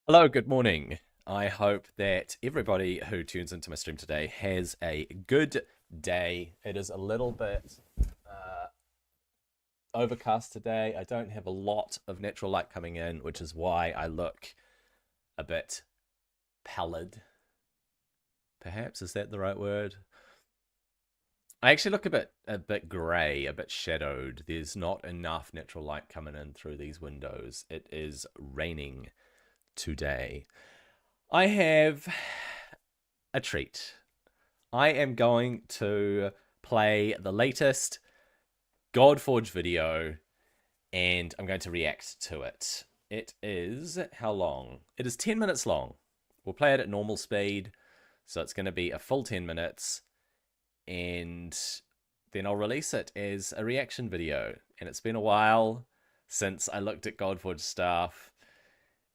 Hello, good morning. I hope that everybody who tunes into my stream today has a good day. It is a little bit uh, overcast today. I don't have a lot of natural light coming in, which is why I look a bit pallid. Perhaps, is that the right word? I actually look a bit grey, a bit shadowed. There's not enough natural light coming in through these windows. It is raining today. I have a treat. I am going to play the latest Godforge video and I'm going to react to it. It is how long? It is 10 minutes long. We'll play it at normal speed, so it's going to be a full 10 minutes, and then I'll release it as a reaction video. And it's been a while since I looked at Godforge stuff.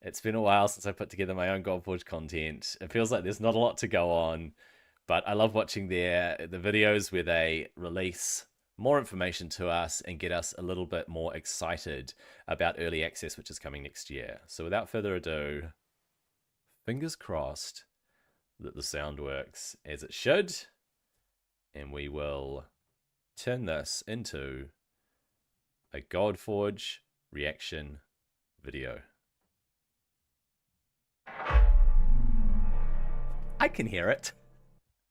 It's been a while since I put together my own Godforge content. It feels like there's not a lot to go on, but I love watching the videos where they release more information to us and get us a little bit more excited about early access, which is coming next year. So without further ado, fingers crossed that the sound works as it should, and we will turn this into a Godforge reaction video. I can hear it.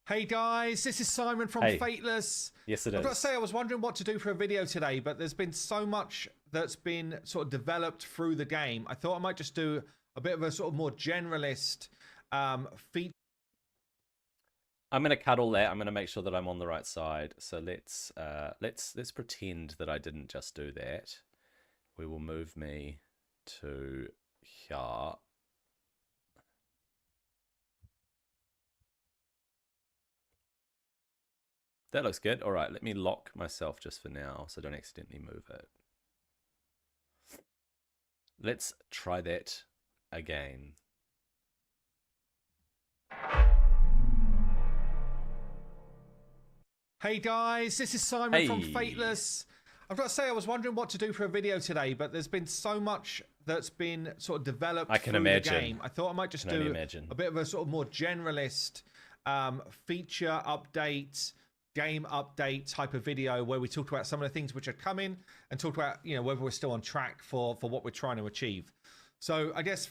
Hey guys, this is Simon from Hey. Fateless. Yes, it I've got to is. say, I was wondering what to do for a video today, but there's been so much that's been sort of developed through the game. I thought I might just do a bit of a sort of more generalist feature. I'm going to cut all that. I'm going to make sure that I'm on the right side. So let's pretend that I didn't just do that. We will move me to here. That looks good. All right, let me lock myself just for now so I don't accidentally move it. Let's try that again. Hey guys, this is Simon from Fateless. I've got to say, I was wondering what to do for a video today, but there's been so much that's been sort of developed through the game. I thought I might just do a bit of a sort of more generalist feature update, game update type of video where we talk about some of the things which are coming and talk about, you know, whether we're still on track for what we're trying to achieve. So I guess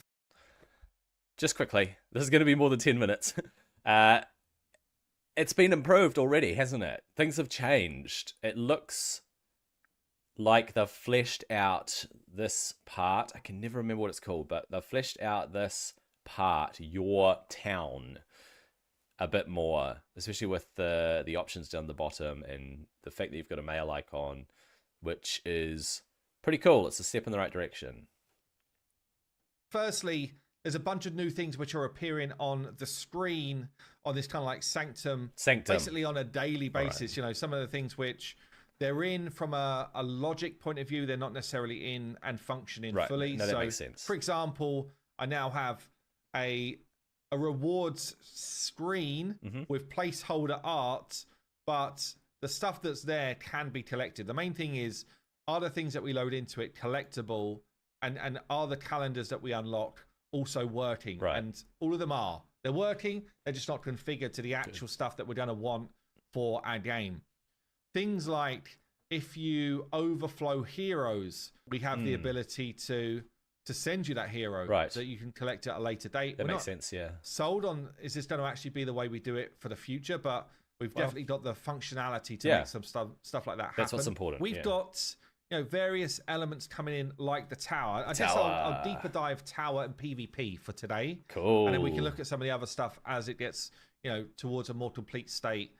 just quickly, this is going to be more than 10 minutes. It's been improved already, hasn't it? Things have changed. It looks like they've fleshed out this part. I can never remember what it's called, but they've fleshed out this part, your town, a bit more, especially with the options down the bottom and the fact that you've got a mail icon, which is pretty cool. It's a step in the right direction. Firstly, there's a bunch of new things which are appearing on the screen on this kind of like Sanctum. Basically on a daily basis. Right. You know, some of the things which they're in from a logic point of view, they're not necessarily in and functioning fully. No, that makes sense. For example, I now have a rewards screen with placeholder art, but the stuff that's there can be collected. The main thing is, are the things that we load into it collectible, and are the calendars that we unlock also working? Right. And all of them are. They're working, they're just not configured to the actual stuff that we're going to want for our game. Things like, if you overflow heroes, we have the ability to send you that hero, right, so that you can collect it at a later date. That makes sense, yeah. Sold on, is this going to actually be the way we do it for the future? But we've definitely got the functionality to make some stuff like that happen. That's what's important. We've got, you know, various elements coming in, like the tower. I guess I'll deeper dive tower and PvP for today. Cool. And then we can look at some of the other stuff as it gets, you know, towards a more complete state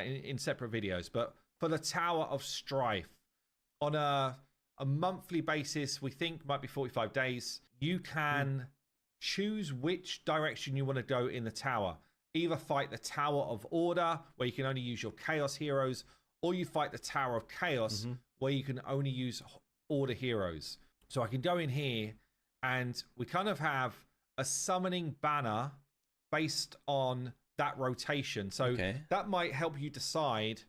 in separate videos. But for the Tower of Strife, on a monthly basis, we think might be 45 days, you can choose which direction you want to go in the tower. Either fight the Tower of Order, where you can only use your Chaos heroes, or you fight the Tower of Chaos, where you can only use Order heroes. So I can go in here, and we kind of have a summoning banner based on that rotation. So that might help you decide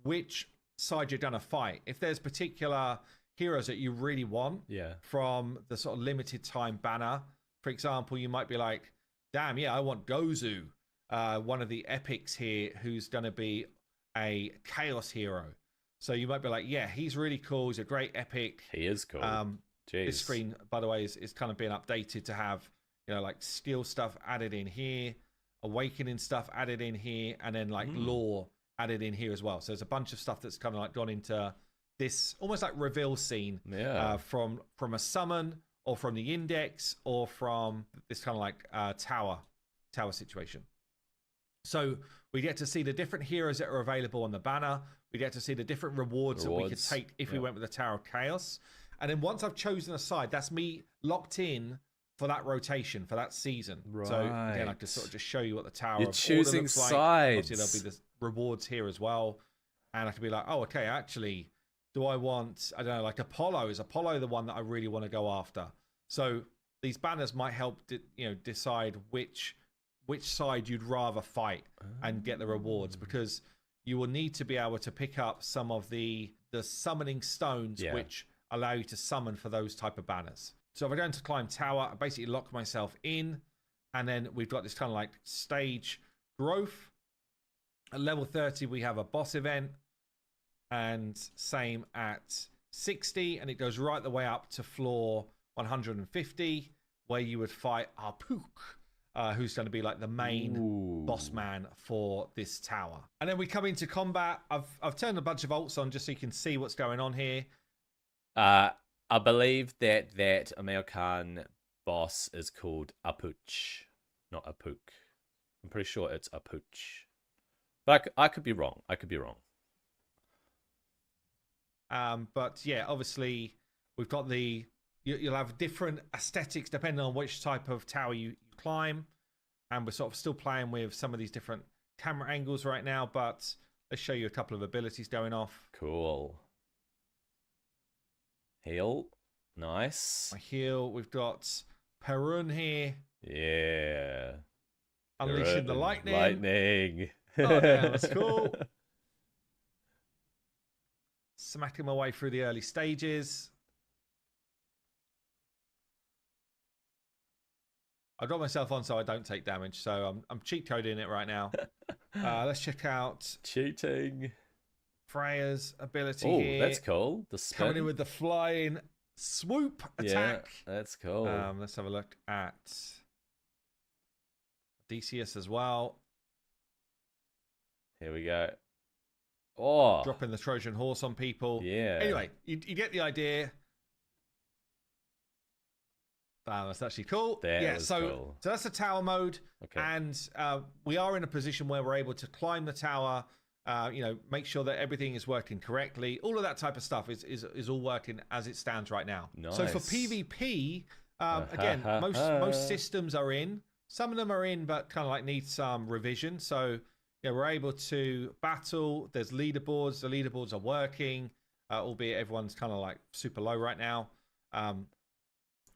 which side you're going to fight. If there's particular heroes that you really want from the sort of limited time banner, For example, you might be like, damn, yeah, I want Gozu, one of the epics here, who's going to be a chaos hero. So you might be like, yeah, he's really cool. He's a great epic. He is cool. This screen, by the way, is kind of being updated to have, like skill stuff added in here, awakening stuff added in here, and then like lore added in here as well. So there's a bunch of stuff that's kind of like gone into this almost like reveal scene from a summon, or from the index, or from this kind of like tower situation. So we get to see the different heroes that are available on the banner. We get to see the different rewards that we could take if we went with the Tower of Chaos. And then once I've chosen a side, that's me locked in for that rotation, for that season. Right. So again, I can sort of just show you what the Tower You're of choosing Order looks like. sides. Obviously, there'll be the rewards here as well. And I can be like, oh, okay, actually, do I want, I don't know, like Apollo? Is Apollo the one that I really want to go after? So these banners might help, decide which side you'd rather fight and get the rewards, because you will need to be able to pick up some of the summoning stones which allow you to summon for those type of banners. So if I go into climb tower, I basically lock myself in, and then we've got this kind of like stage growth. At level 30, we have a boss event, and same at 60, and it goes right the way up to floor 150, where you would fight Arpuk, who's going to be like the main boss man for this tower. And then we come into combat. I've turned a bunch of ults on just so you can see what's going on here. I believe that Amir Khan boss is called Apuch, not Apuk. I'm pretty sure it's Apuch, but I could be wrong. But yeah, obviously we've got you'll have different aesthetics depending on which type of tower you climb, and we're sort of still playing with some of these different camera angles right now, but let's show you a couple of abilities going off. Cool. Heal. Nice. My heal. We've got Perun here. Yeah. Unleashing the lightning. Oh, damn, that's cool. Smacking my way through the early stages. I got myself on so I don't take damage, so I'm cheat coding it right now. Let's check out cheating. Freya's ability here. Oh, that's cool. The spin. Coming in with the flying swoop attack. Yeah, that's cool. Let's have a look at Odysseus as well. Here we go. Oh, dropping the Trojan horse on people. Yeah. Anyway, you get the idea. That's actually cool. So that's the tower mode. Okay. And we are in a position where we're able to climb the tower, make sure that everything is working correctly. All of that type of stuff is all working as it stands right now. Nice. So for PvP, again, most systems are in. Some of them are in, but kind of like need some revision. So we're able to battle. There's leaderboards. The leaderboards are working, albeit everyone's kind of like super low right now.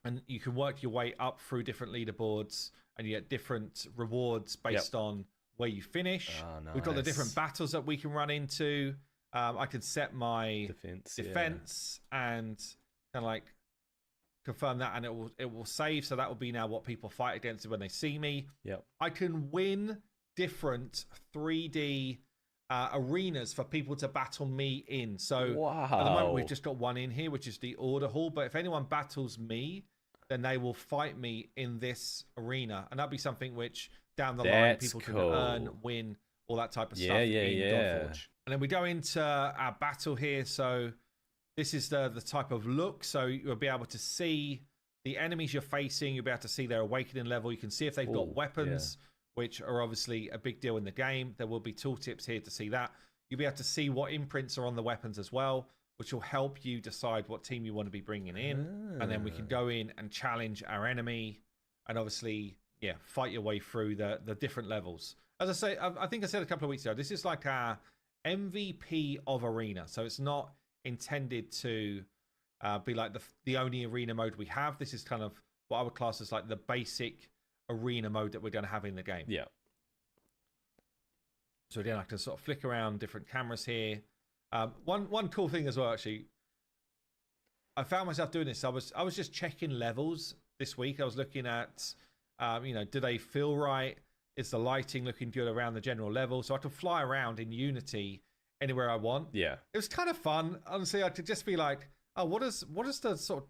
And you can work your way up through different leaderboards, and you get different rewards based on where you finish. Oh, nice. We've got the different battles that we can run into. I can set my defense and kind of like confirm that, and it will save. So that will be now what people fight against when they see me. Yep. I can win different 3D arenas for people to battle me in. So at the moment we've just got one in here, which is the Order Hall. But if anyone battles me, then they will fight me in this arena, and that'll be something which down the line people can earn, win, all that type of stuff in Dawnforge. And then we go into our battle here. So this is the type of look. So you'll be able to see the enemies you're facing. You'll be able to see their awakening level. You can see if they've got weapons, which are obviously a big deal in the game. There will be tooltips here to see that. You'll be able to see what imprints are on the weapons as well, which will help you decide what team you want to be bringing in. And then we can go in and challenge our enemy and obviously, fight your way through the different levels. As I say, I think I said a couple of weeks ago, this is like our MVP of Arena. So it's not intended to be like the only arena mode we have. This is kind of what I would class as like the basic arena mode that we're going to have in the game. Yeah. So again, I can sort of flick around different cameras here. One cool thing as well, actually, I found myself doing this. I was just checking levels this week. I was looking at, do they feel right? Is the lighting looking good around the general level? So I can fly around in Unity anywhere I want. Yeah. It was kind of fun. Honestly, I could just be like, oh, what does the sort of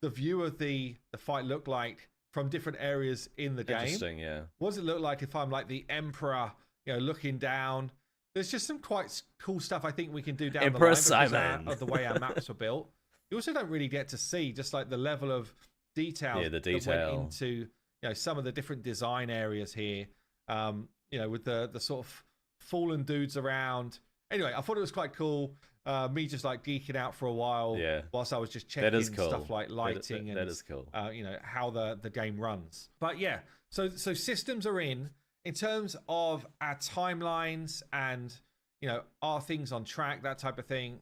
the view of the fight look like from different areas in the game? Interesting, yeah. What does it look like if I'm like the Emperor, looking down? There's just some quite cool stuff I think we can do down Emperor the line Simon. of the way our maps were built. You also don't really get to see just like the level of detail, the that detail went into some of the different design areas here. With the sort of fallen dudes around. Anyway, I thought it was quite cool. Me just like geeking out for a while whilst I was just checking stuff like lighting that is cool. How the game runs. But yeah, so systems are in terms of our timelines and are things on track, that type of thing.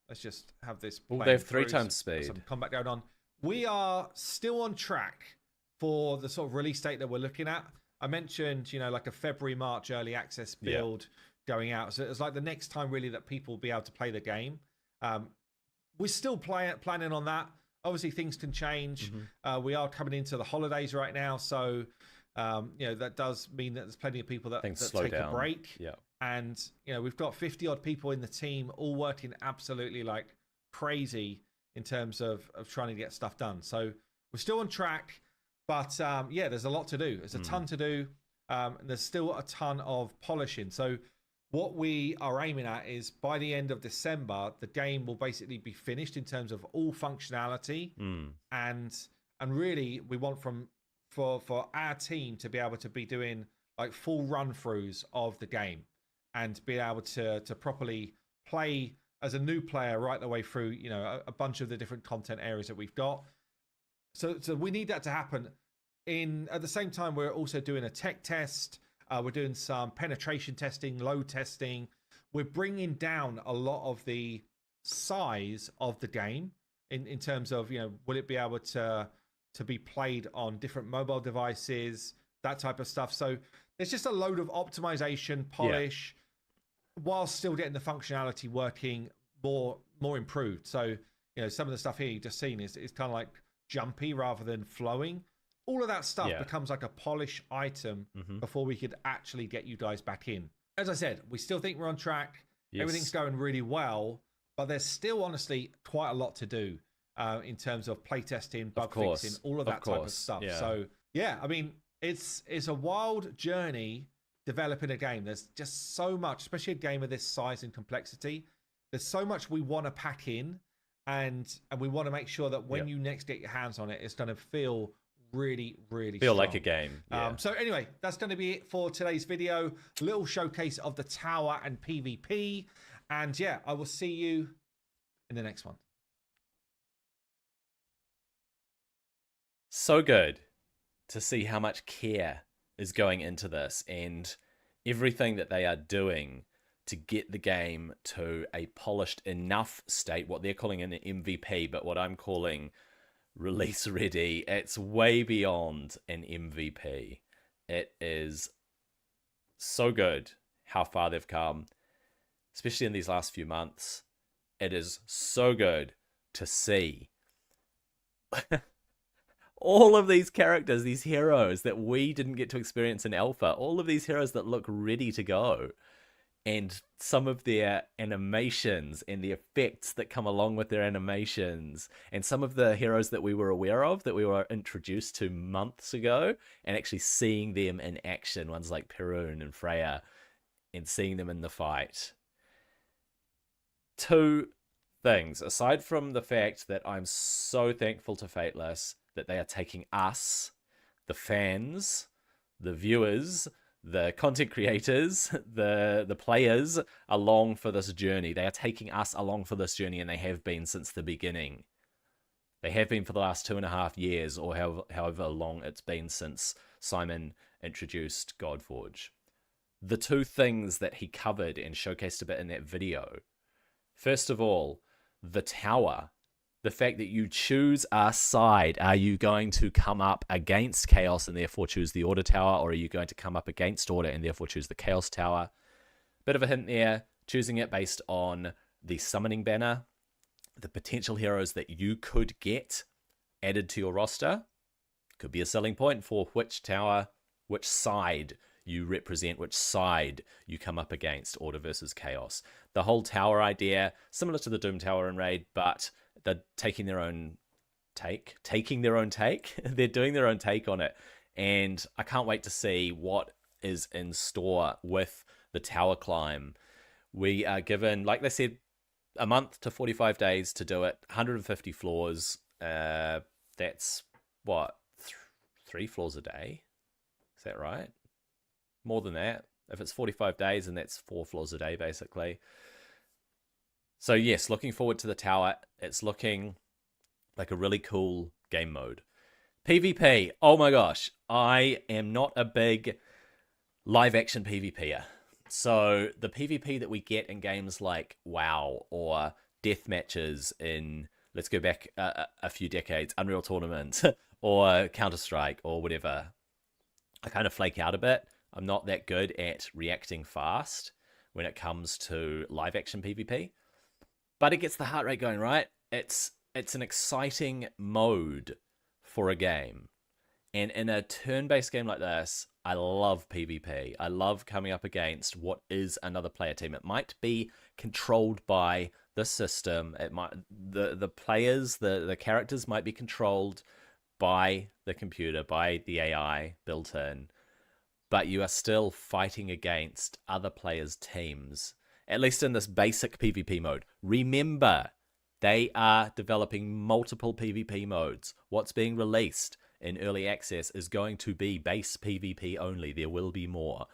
Let's just have this. They have 3 times speed. Some combat going on. We are still on track for the sort of release date that we're looking at. I mentioned, like a February, March early access build going out. So it's like the next time really that people will be able to play the game. We're still planning on that. Obviously, things can change. We are coming into the holidays right now. So, that does mean that there's plenty of people that take a break. Yeah. And, we've got 50 odd people in the team all working absolutely like crazy in terms of trying to get stuff done. So we're still on track. But there's a lot to do. There's a ton to do. There's still a ton of polishing. So what we are aiming at is by the end of December, the game will basically be finished in terms of all functionality. And really, we want for our team to be able to be doing like full run-throughs of the game and be able to properly play as a new player right the way through, a bunch of the different content areas that we've got. So we need that to happen. At the same time, we're also doing a tech test. We're doing some penetration testing, load testing. We're bringing down a lot of the size of the game in terms of, will it be able to be played on different mobile devices, that type of stuff. So there's just a load of optimization, polish, while still getting the functionality working more improved. So, some of the stuff here you've just seen is kind of like jumpy rather than flowing. All of that stuff becomes like a polish item before we could actually get you guys back in. As I said, we still think we're on track. Everything's going really well, but there's still honestly quite a lot to do in terms of playtesting, bug fixing, all of that type of stuff. Yeah. So I mean, it's a wild journey developing a game. There's just so much, especially a game of this size and complexity. There's so much we want to pack in, and we want to make sure that when you next get your hands on it, it's going to feel really, really feel strong. like a game. So anyway, that's going to be it for today's video. Little showcase of the tower and PvP. And I will see you in the next one. So good to see how much care is going into this and everything that they are doing to get the game to a polished enough state, what they're calling an MVP, but what I'm calling release ready. It's way beyond an MVP. It is so good how far they've come, especially in these last few months. It is so good to see all of these characters, these heroes that we didn't get to experience in alpha, all of these heroes that look ready to go, and some of their animations and the effects that come along with their animations, and some of the heroes that we were aware of, that we were introduced to months ago, and actually seeing them in action, ones like Perun and Freya, and seeing them in the fight. 2 things, aside from the fact that I'm so thankful to Fateless that they are taking us, the fans, the viewers, the content creators, the players along for this journey. They are taking us along for this journey, and they have been since the beginning. They have been for the last 2.5 years, or however long it's been since Simon introduced Godforge. The 2 things that he covered and showcased a bit in that video. First of all, the tower. The fact that you choose a side. Are you going to come up against Chaos and therefore choose the Order Tower, or are you going to come up against Order and therefore choose the Chaos Tower? Bit of a hint there, choosing it based on the summoning banner, the potential heroes that you could get added to your roster. Could be a selling point for which tower, which side you represent, which side you come up against, order versus chaos. The whole tower idea, similar to the Doom Tower in Raid, but they're taking their own take. They're doing their own take on it. And I can't wait to see what is in store with the tower climb. We are given, like they said, a month to 45 days to do it. 150 floors. That's what, 3 floors a day? Is that right? More than that. If it's 45 days, and that's 4 floors a day, basically. So yes, looking forward to the tower. It's looking like a really cool game mode. PvP. Oh my gosh. I am not a big live action PvPer. So the PvP that we get in games like WoW or death matches in, let's go back a few decades, Unreal Tournament or Counter-Strike or whatever, I kind of flake out a bit. I'm not that good at reacting fast when it comes to live action PvP. But it gets the heart rate going, right? It's an exciting mode for a game. And in a turn-based game like this, I love PvP. I love coming up against what is another player team. It might be controlled by the system. It might the players, the characters might be controlled by the computer, by the AI built in. But you are still fighting against other players' teams, at least in this basic PvP mode. Remember, they are developing multiple PvP modes. What's being released in early access is going to be base PvP only. There will be more.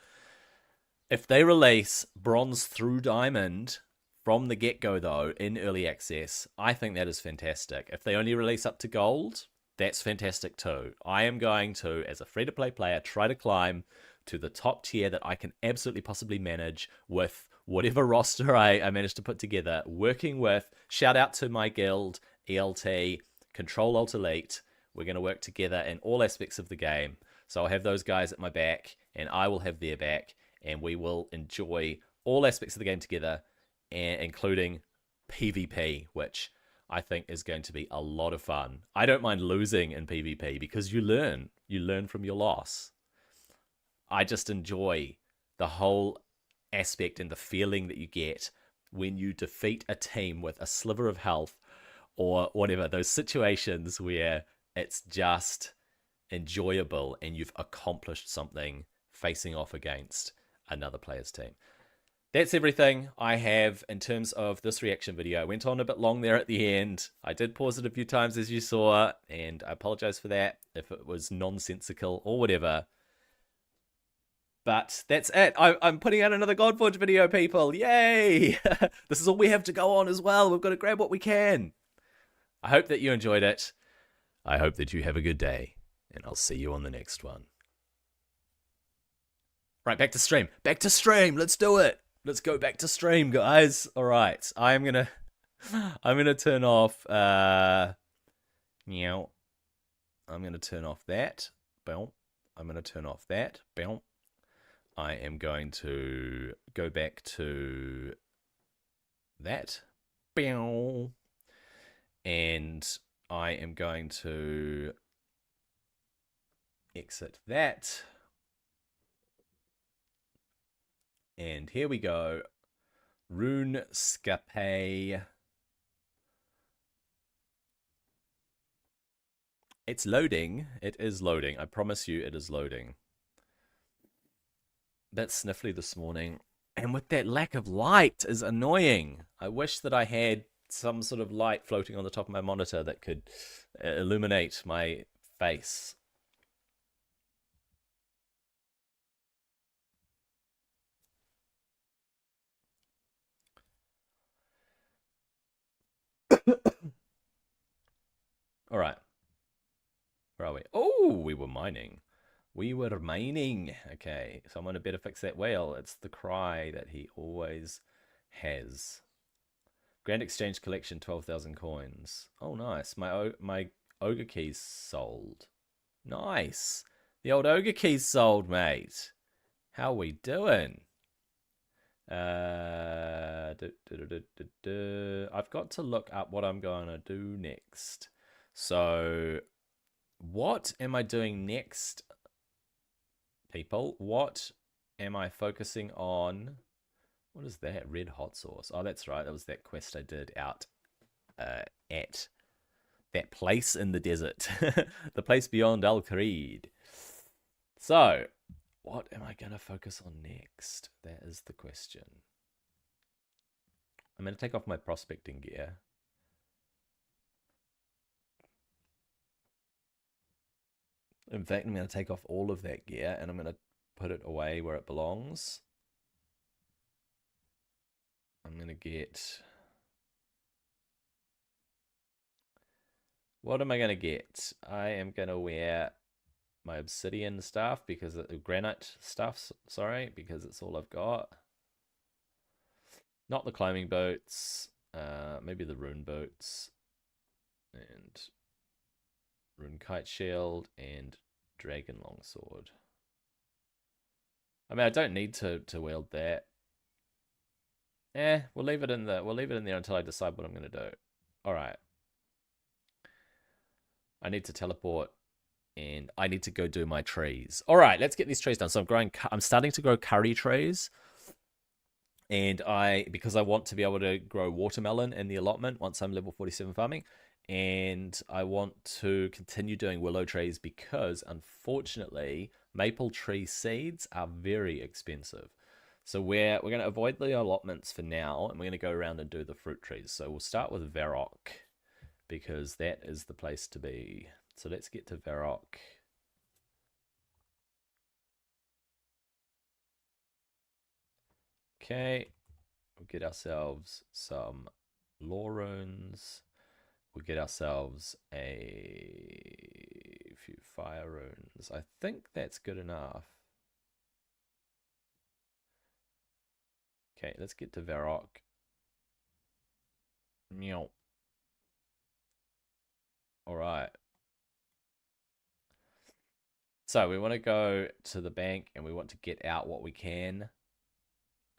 If they release Bronze through Diamond from the get-go, though, in early access, I think that is fantastic. If they only release up to Gold, that's fantastic too. I am going to, as a free-to-play player, try to climb to the top tier that I can absolutely possibly manage with whatever roster I manage to put together, working with, shout out to my guild, ELT, Control Alt Elite. We're going to work together in all aspects of the game. So I'll have those guys at my back, and I will have their back, and we will enjoy all aspects of the game together, including PvP, which I think is going to be a lot of fun. I don't mind losing in PvP because you learn. You learn from your loss. I just enjoy the whole aspect and the feeling that you get when you defeat a team with a sliver of health or whatever. Those situations where it's just enjoyable and you've accomplished something facing off against another player's team. That's everything I have in terms of this reaction video. I went on a bit long there at the end. I did pause it a few times, as you saw, and I apologize for that if it was nonsensical or whatever. But that's it. I'm putting out another Godforge video, people. Yay! This is all we have to go on as well. We've got to grab what we can. I hope that you enjoyed it. I hope that you have a good day, and I'll see you on the next one. Right, back to stream. Back to stream. Let's do it. Let's go back to stream, guys. All right. I'm gonna turn off. Meow. I'm gonna turn off that. Boom. I'm gonna turn off that. Boom. I am going to go back to that. Boom. And I am going to exit that. And here we go. RuneScape. It's loading. It is loading. I promise you it is loading. Bit sniffly this morning. And with that lack of light is annoying. I wish that I had some sort of light floating on the top of my monitor that could illuminate my face. All right. Where are we? Oh, we were mining. We were mining. Okay, someone had better fix that whale. It's the cry that he always has. Grand Exchange Collection, 12,000 coins. Oh, nice. My Ogre keys sold. Nice. The old Ogre keys sold, mate. How we doing? I've got to look up what I'm going to do next. So what am I doing next, people? What am I focusing on? What is that? Red hot sauce. Oh, that's right. That was that quest I did out at that place in the desert. The place beyond Al Kharid. So, what am I going to focus on next? That is the question. I'm going to take off my prospecting gear. In fact, I'm going to take off all of that gear and I'm going to put it away where it belongs. I'm going to get... What am I going to get? I am going to wear my obsidian stuff because granite stuff, sorry, because it's all I've got. Not the climbing boots, maybe the rune boots and rune kite shield and dragon longsword. I mean, I don't need to wield that. We'll leave it in there until I decide what I'm going to do. All right. I need to teleport and I need to go do my trees. All right, let's get these trees done. So I'm starting to grow curry trees. And because I want to be able to grow watermelon in the allotment once I'm level 47 farming. And I want to continue doing willow trees because unfortunately maple tree seeds are very expensive. So we're going to avoid the allotments for now and we're going to go around and do the fruit trees. So we'll start with Varrock because that is the place to be. So let's get to Varrock. Okay, we'll get ourselves some lore runes. We'll get ourselves a few fire runes. I think that's good enough. Okay, let's get to Varrock. Meow. All right. So we want to go to the bank and we want to get out what we can.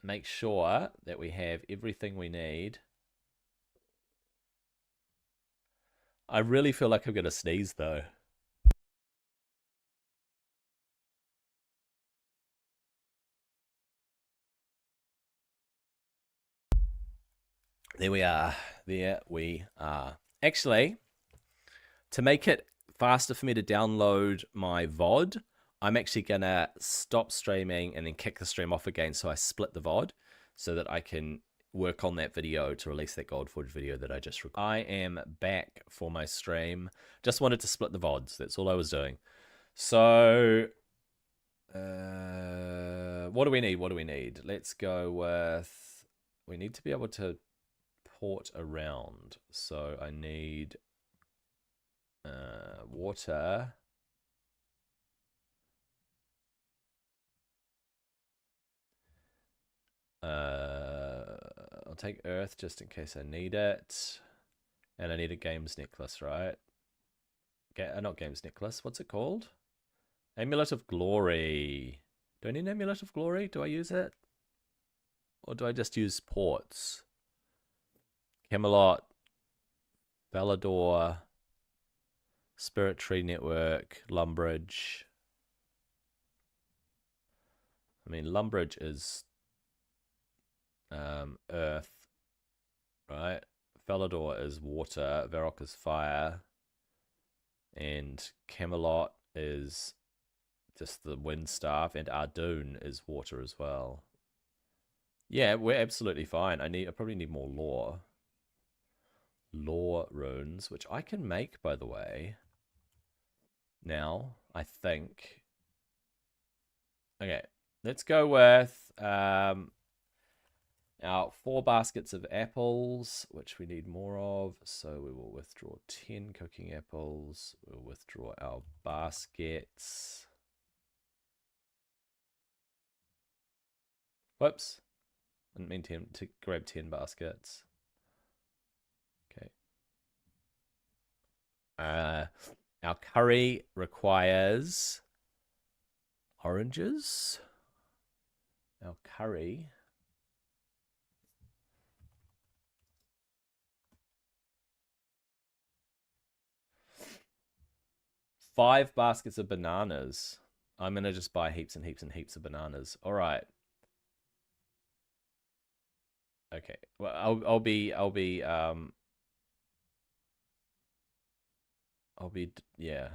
Make sure that we have everything we need. I really feel like I'm going to sneeze though. There we are. There we are. Actually, to make it faster for me to download my VOD, I'm actually going to stop streaming and then kick the stream off again so I split the VOD so that I can work on that video to release that Goldforge video that I just recorded. I am back for my stream. Just wanted to split the VODs. That's all I was doing. So, what do we need? What do we need? Let's go with... We need to be able to port around. So I need water. I'll take earth just in case I need it. And I need a games necklace, right? Not games necklace. What's it called? Amulet of Glory. Do I need an Amulet of Glory? Do I use it? Or do I just use ports? Camelot, Valador, Spirit Tree Network, Lumbridge. I mean, Lumbridge is earth, right? Valador is water, Varrock is fire, and Camelot is just the wind staff, and Ardoon is water as well. Yeah, we're absolutely fine. I probably need more lore runes, which I can make, by the way. Now, I think. Okay, let's go with our 4 baskets of apples, which we need more of. So we will withdraw 10 cooking apples. We'll withdraw our baskets. Whoops. I didn't mean to grab 10 baskets. Okay. Our curry requires oranges. Our curry. 5 baskets of bananas. I'm gonna just buy heaps and heaps and heaps of bananas. All right. Okay. Well, I'll be yeah.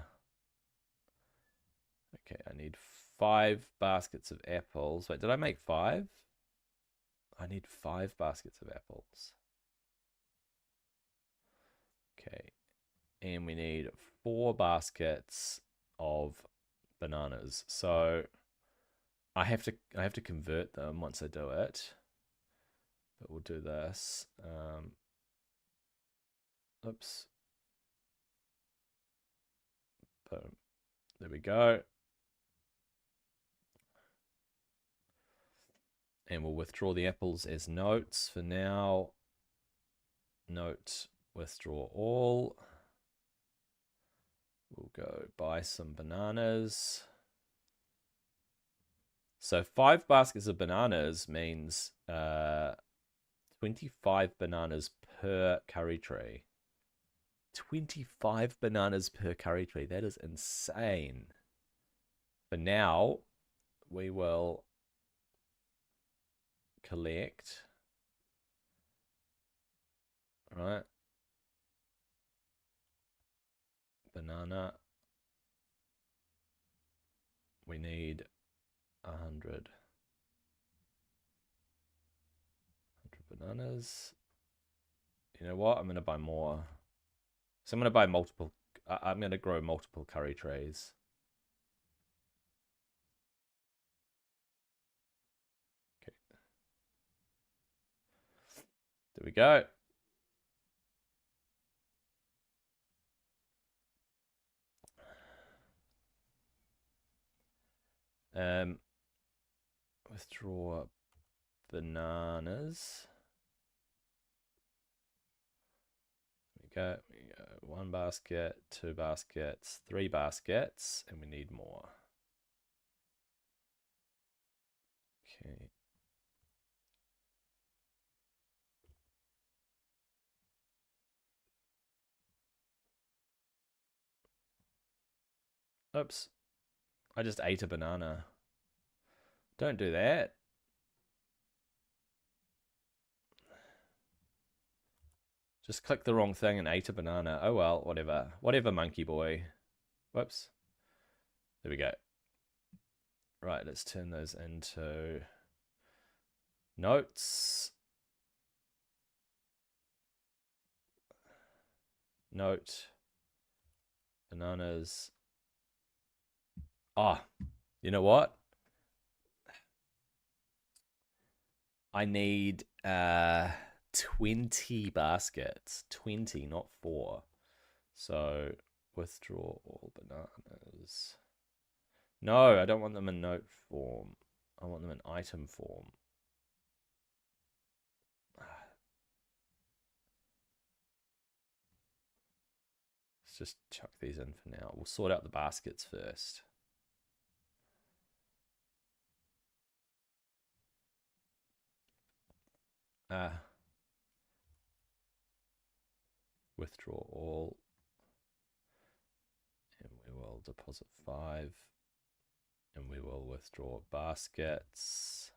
Okay, I need 5 baskets of apples. Wait, did I make 5? I need 5 baskets of apples. Okay. And we need 4 baskets of bananas. So I have to convert them once I do it. But we'll do this. Oops. Boom. There we go. And we'll withdraw the apples as notes for now. Note, withdraw all. We'll go buy some bananas. So 5 baskets of bananas means 25 bananas per curry tree. 25 bananas per curry tree. That is insane. For now, we will collect. All right. Banana. We need 100 bananas. You know what? I'm going to buy more. So I'm going to buy multiple. I'm going to grow multiple curry trays. Okay. There we go. Withdraw bananas. There we go. 1 basket, 2 baskets, 3 baskets, and we need more. Okay. Oops. I just ate a banana. Don't do that. Just clicked the wrong thing and ate a banana. Oh well, whatever. Whatever, monkey boy. Whoops. There we go. Right, let's turn those into notes. Note. Bananas. Ah, you know what? I need 20 baskets. 20, not 4. So withdraw all bananas. No, I don't want them in note form. I want them in item form. Let's just chuck these in for now. We'll sort out the baskets first. Withdraw all. And we will deposit 5. And we will withdraw baskets.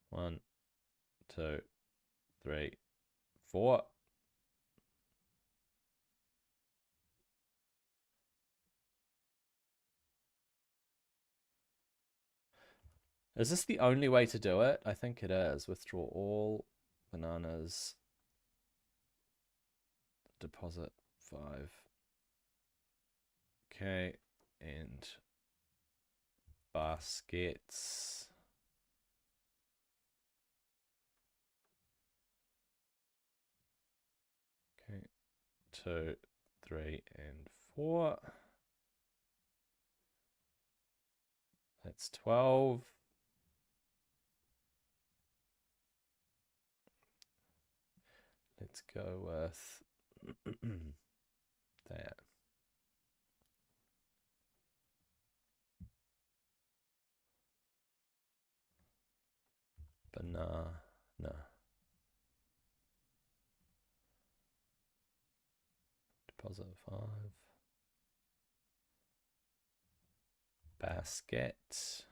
One, 2, 3, 4. Is this the only way to do it? I think it is. Withdraw all bananas. Deposit 5. Okay, and baskets. Okay, 2, 3, and 4. That's 12. Let's go with that. Banana. deposit 5. Basket.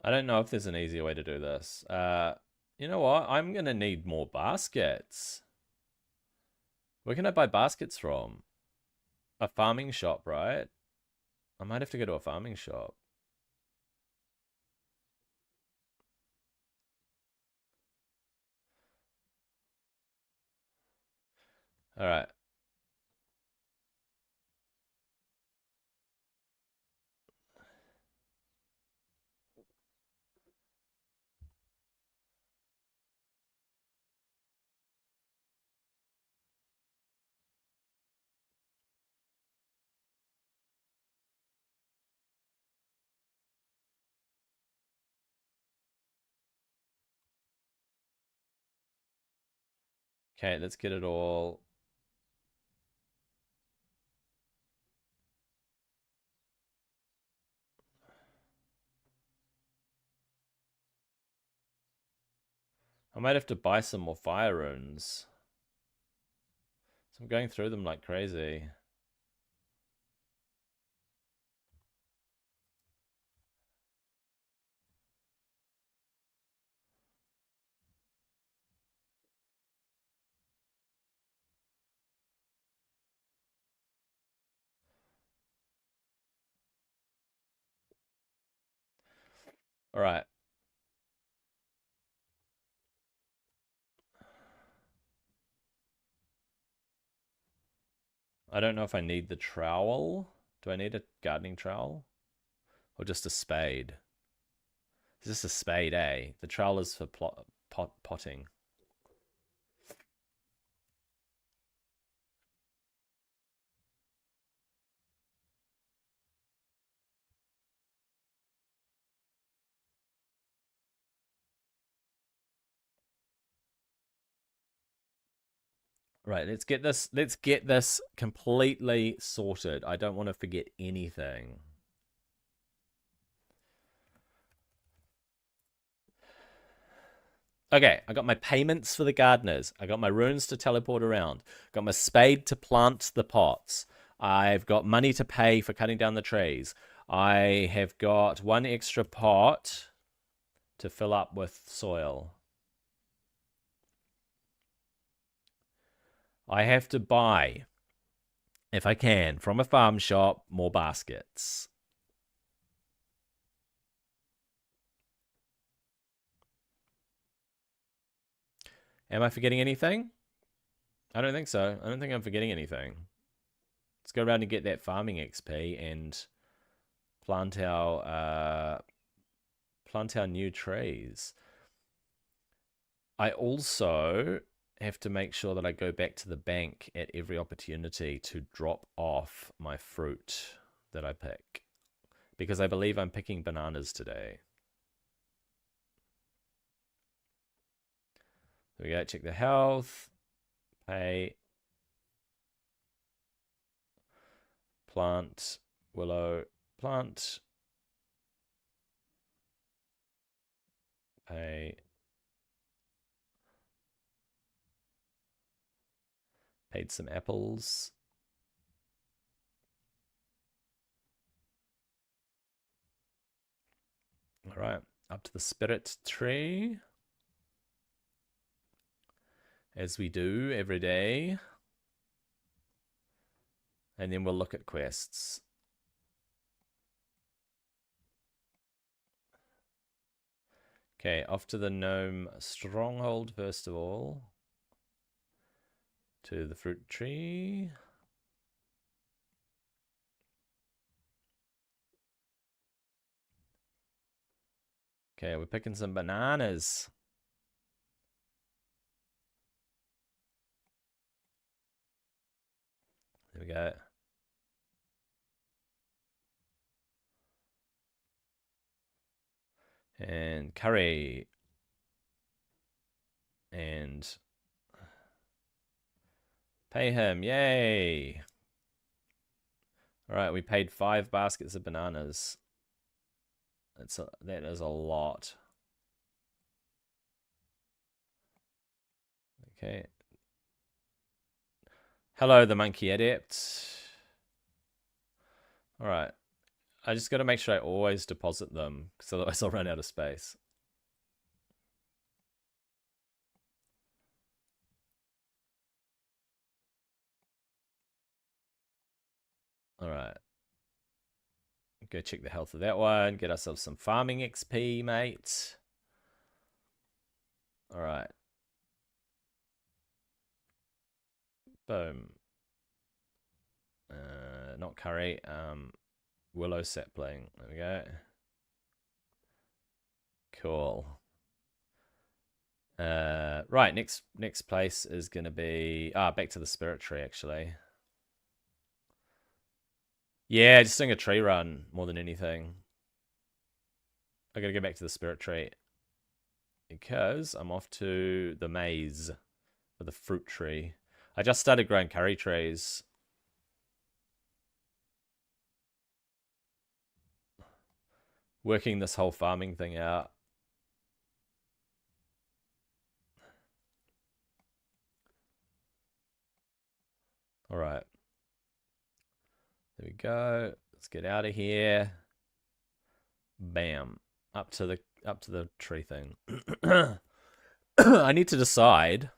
I don't know if there's an easier way to do this. You know what? I'm going to need more baskets. Where can I buy baskets from? A farming shop, right? I might have to go to a farming shop. All right. Okay, let's get it all. I might have to buy some more fire runes. So I'm going through them like crazy. All right. I don't know if I need the trowel. Do I need a gardening trowel? Or just a spade? It's just a spade, eh? The trowel is for potting. Right, let's get this completely sorted. I don't want to forget anything. Okay, I got my payments for the gardeners. I got my runes to teleport around. Got my spade to plant the pots. I've got money to pay for cutting down the trees. I have got one extra pot to fill up with soil. I have to buy, if I can, from a farm shop, more baskets. Am I forgetting anything? I don't think so. I don't think I'm forgetting anything. Let's go around and get that farming XP and plant our new trees. I also have to make sure that I go back to the bank at every opportunity to drop off my fruit that I pick, because I believe I'm picking bananas today. There we go. Check the health. Pay. Plant. Willow. Plant. Pay. Paid some apples. All right. Up to the spirit tree. As we do every day. And then we'll look at quests. Okay, off to the gnome stronghold first of all. To the fruit tree. Okay, we're picking some bananas. There we go. And curry. And pay him. Yay. All right, we paid 5 baskets of bananas. That is a lot. Okay. Hello, the monkey adept. All right. I just got to make sure I always deposit them, because otherwise I'll run out of space. All right. Go check the health of that one. Get ourselves some farming XP, mate. All right. Boom. Not curry. Willow sapling. There we go. Cool. Right. Next place is gonna be back to the spirit tree actually. Yeah, just doing a tree run more than anything. I gotta go back to the spirit tree because I'm off to the maze for the fruit tree. I just started growing curry trees. Working this whole farming thing out. All right. There we go. Let's get out of here. Bam. Up to the tree thing. I need to decide.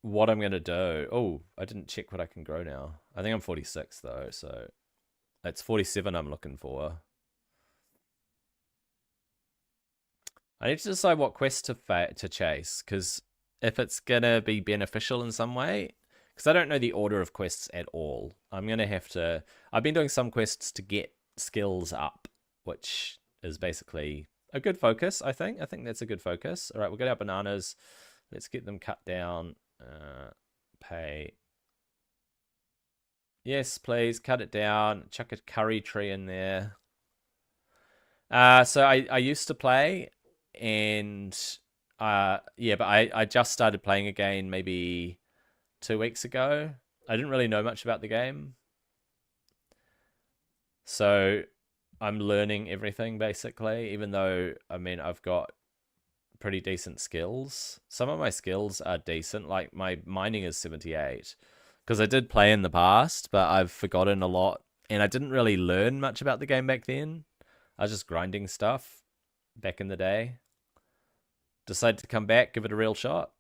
What I'm gonna do. Oh, I didn't check what I can grow now. I think I'm 46 though, so it's 47 I'm looking for. I need to decide what quest to chase, because if it's gonna be beneficial in some way, because I don't know the order of quests at all. I'm gonna have to. I've been doing some quests to get skills up, which is basically a good focus. I think that's a good focus. All right, we'll get our bananas. Let's get them cut down. Pay. Yes, please cut it down. Chuck a curry tree in there. So I used to play, and yeah, but I just started playing again maybe 2 weeks ago. I didn't really know much about the game, so I'm learning everything basically. Even though I mean I've got pretty decent skills. Some of my skills are decent. Like my mining is 78 because I did play in the past, but I've forgotten a lot, and I didn't really learn much about the game back then. I was just grinding stuff back in the day. Decided to come back, give it a real shot.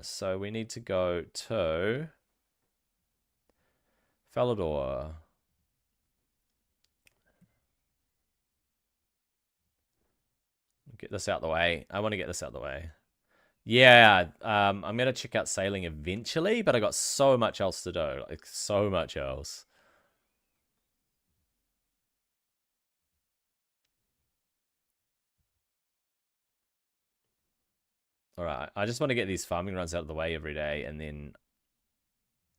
So we need to go to Falador. Get this out the way. I want to get this out the way. Yeah, I'm gonna check out sailing eventually, but I got so much else to do, like so much else. All right, I just want to get these farming runs out of the way every day, and then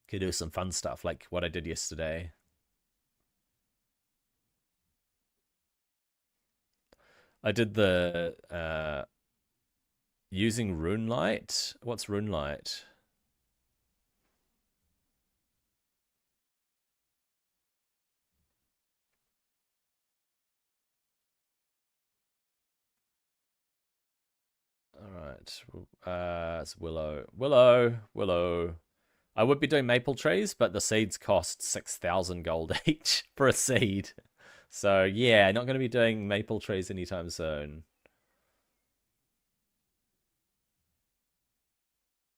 could do some fun stuff like what I did yesterday. I did the using Runelight. What's Runelight? All right, it's Willow. I would be doing maple trees, but the seeds cost 6,000 gold each for a seed. So yeah, not going to be doing maple trees anytime soon.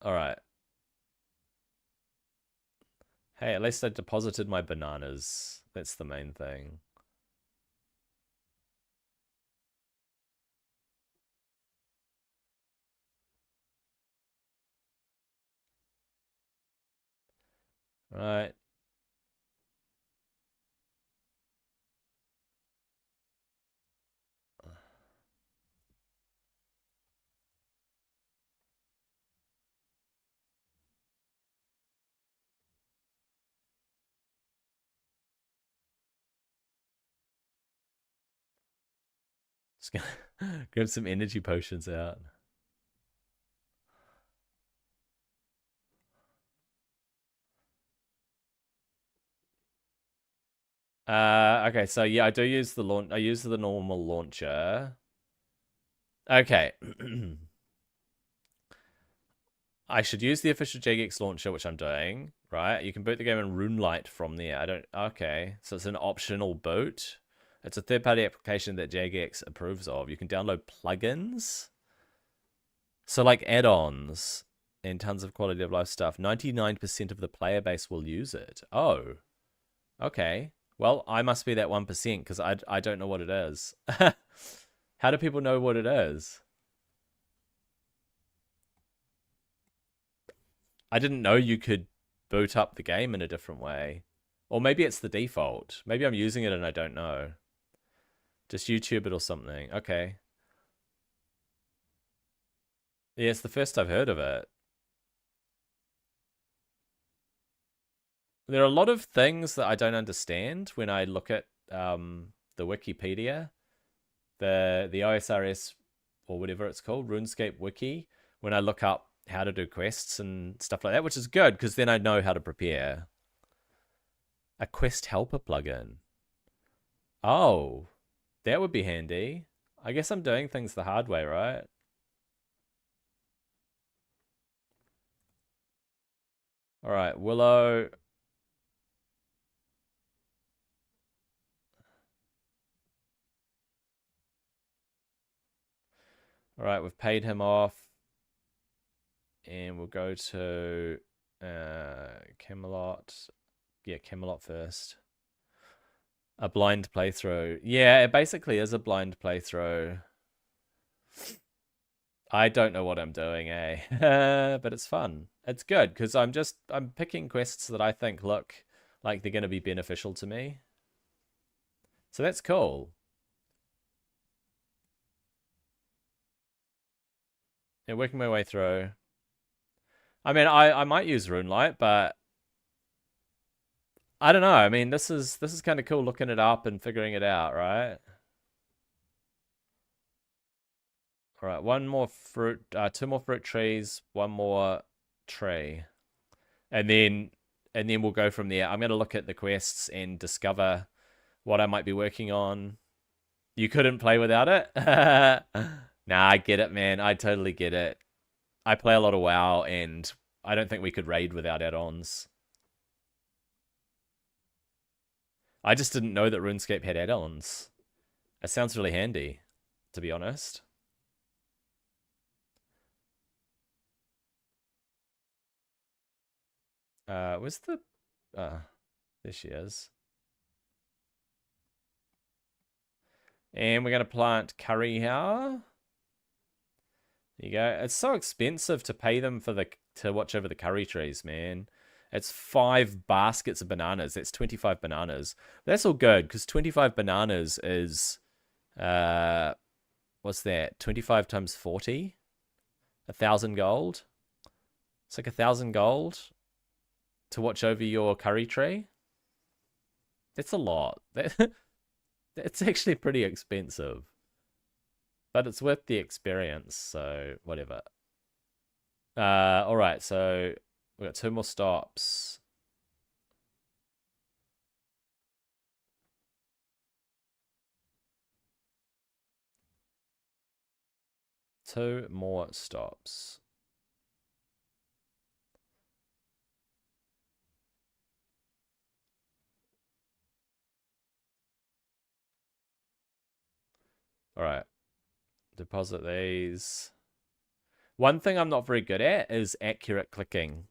All right. Hey, at least I deposited my bananas. That's the main thing. All right. Just gonna grab some energy potions out. Okay, so yeah, I do use the launch. I use the normal launcher. Okay. I should use the official Jagex launcher, which I'm doing, right? You can boot the game in RuneLite from there. I don't... Okay, so it's an optional boot. It's a third-party application that Jagex approves of. You can download plugins. So like add-ons and tons of quality of life stuff. 99% of the player base will use it. Oh, okay. Well, I must be that 1% because I don't know what it is. How do people know what it is? I didn't know you could boot up the game in a different way. Or maybe it's the default. Maybe I'm using it and I don't know. Just YouTube it or something. Okay. Yeah, it's the first I've heard of it. There are a lot of things that I don't understand when I look at the Wikipedia, the OSRS or whatever it's called, RuneScape Wiki. When I look up how to do quests and stuff like that, which is good because then I know how to prepare. A quest helper plugin. Oh, that would be handy. I guess I'm doing things the hard way, right? All right, Willow. All right, we've paid him off. And we'll go to Camelot. Yeah, Camelot first. A blind playthrough. Yeah, it basically is a blind playthrough. I don't know what I'm doing, eh? But it's fun. It's good because I'm picking quests that I think look like they're going to be beneficial to me. So that's cool. Yeah, working my way through. I mean, I might use RuneLite, but I don't know. I mean, this is kind of cool looking it up and figuring it out, right? All right, one more fruit, two more fruit trees, one more tree, and then we'll go from there. I'm gonna look at the quests and discover what I might be working on. You couldn't play without it? Nah, I get it, man. I totally get it. I play a lot of WoW, and I don't think we could raid without add-ons. I just didn't know that RuneScape had add-ons. It sounds really handy, to be honest. Where's the... there she is. And we're going to plant curry here. There you go. It's so expensive to pay them for to watch over the curry trees, man. It's 5 baskets of bananas. That's 25 bananas. That's all good, because 25 bananas is... what's that? 25 times 40? 1,000 gold? It's like 1,000 gold to watch over your curry tree. That's a lot. It's actually pretty expensive. But it's worth the experience, so whatever. Alright, so we got 2 more stops. Two more stops. Alright. Deposit these. One thing I'm not very good at is accurate clicking.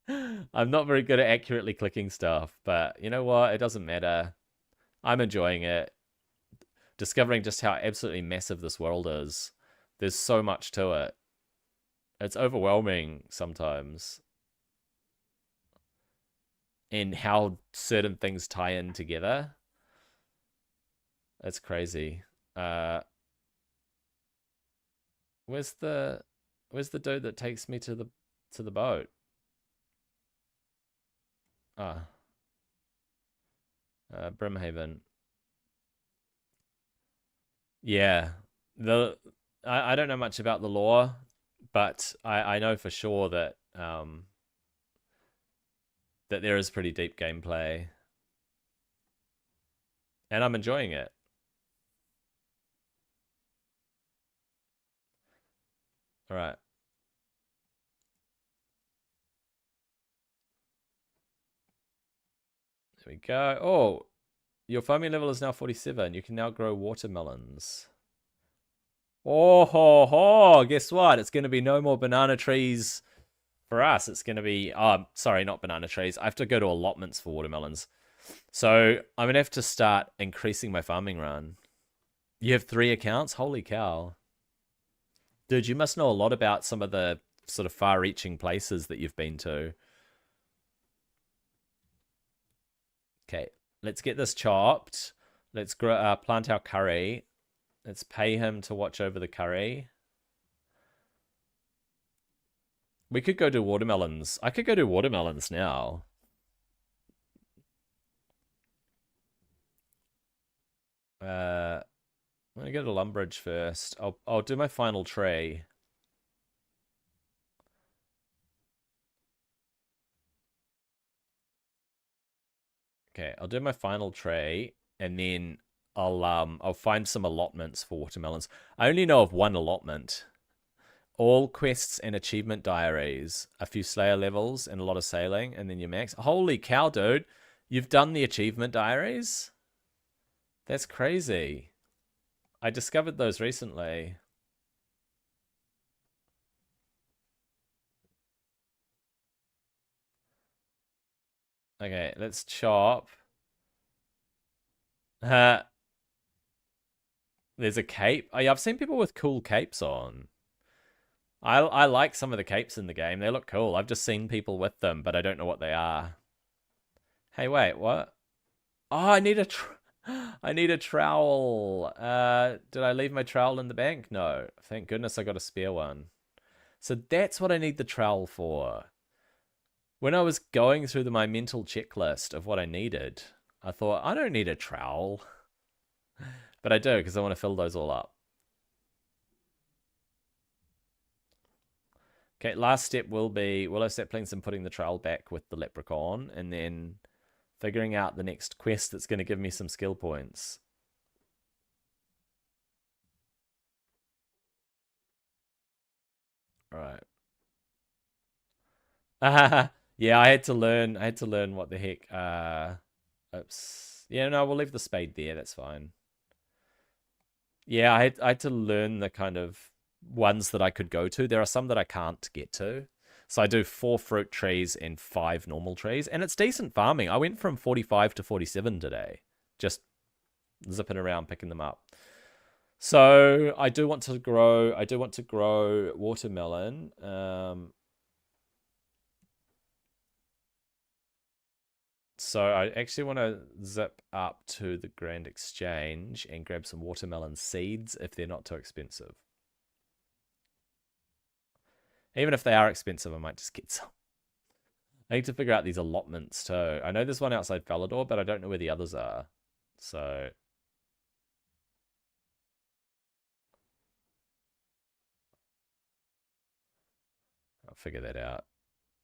I'm not very good at accurately clicking stuff, but you know what? It doesn't matter. I'm enjoying it. Discovering just how absolutely massive this world is. There's so much to it. It's overwhelming sometimes. And how certain things tie in together. It's crazy. Where's the dude that takes me to the boat? Brimhaven. Yeah. The I don't know much about the lore, but I know for sure that that there is pretty deep gameplay, and I'm enjoying it. All right. There we go. Oh, your farming level is now 47. You can now grow watermelons. Oh, ho, ho. Guess what? It's going to be no more banana trees for us. It's going to be, sorry, not banana trees. I have to go to allotments for watermelons. So I'm going to have to start increasing my farming run. You have 3 accounts? Holy cow. Dude, you must know a lot about some of the sort of far-reaching places that you've been to. Okay, let's get this chopped. Let's plant our curry. Let's pay him to watch over the curry. We could go do watermelons. I could go do watermelons now. I'm gonna go to Lumbridge first. I'll do my final tree. Okay, I'll do my final tray, and then I'll find some allotments for watermelons. I only know of one allotment. All quests and achievement diaries, a few Slayer levels, and a lot of sailing, and then you max. Holy cow, dude! You've done the achievement diaries? That's crazy. I discovered those recently. Okay, let's chop. There's a cape. Oh yeah, I've seen people with cool capes on. I like some of the capes in the game. They look cool. I've just seen people with them, but I don't know what they are. Hey, wait, what? Oh, I need a I need a trowel. Did I leave my trowel in the bank? No. Thank goodness I got a spare one. So that's what I need the trowel for. When I was going through my mental checklist of what I needed, I thought, I don't need a trowel. But I do, because I want to fill those all up. Okay, last step will be Willow Saplings and putting the trowel back with the leprechaun, and then figuring out the next quest that's going to give me some skill points. All right. Yeah, I had to learn what the heck. Oops. Yeah, no, we'll leave the spade there. That's fine. Yeah, I had to learn the kind of ones that I could go to. There are some that I can't get to. So I do 4 fruit trees and 5 normal trees, and it's decent farming. I went from 45 to 47 today, just zipping around picking them up. So I do want to grow. I do want to grow watermelon. So I actually want to zip up to the Grand Exchange and grab some watermelon seeds if they're not too expensive. Even if they are expensive, I might just get some. I need to figure out these allotments too. I know there's one outside Falador, but I don't know where the others are. So I'll figure that out.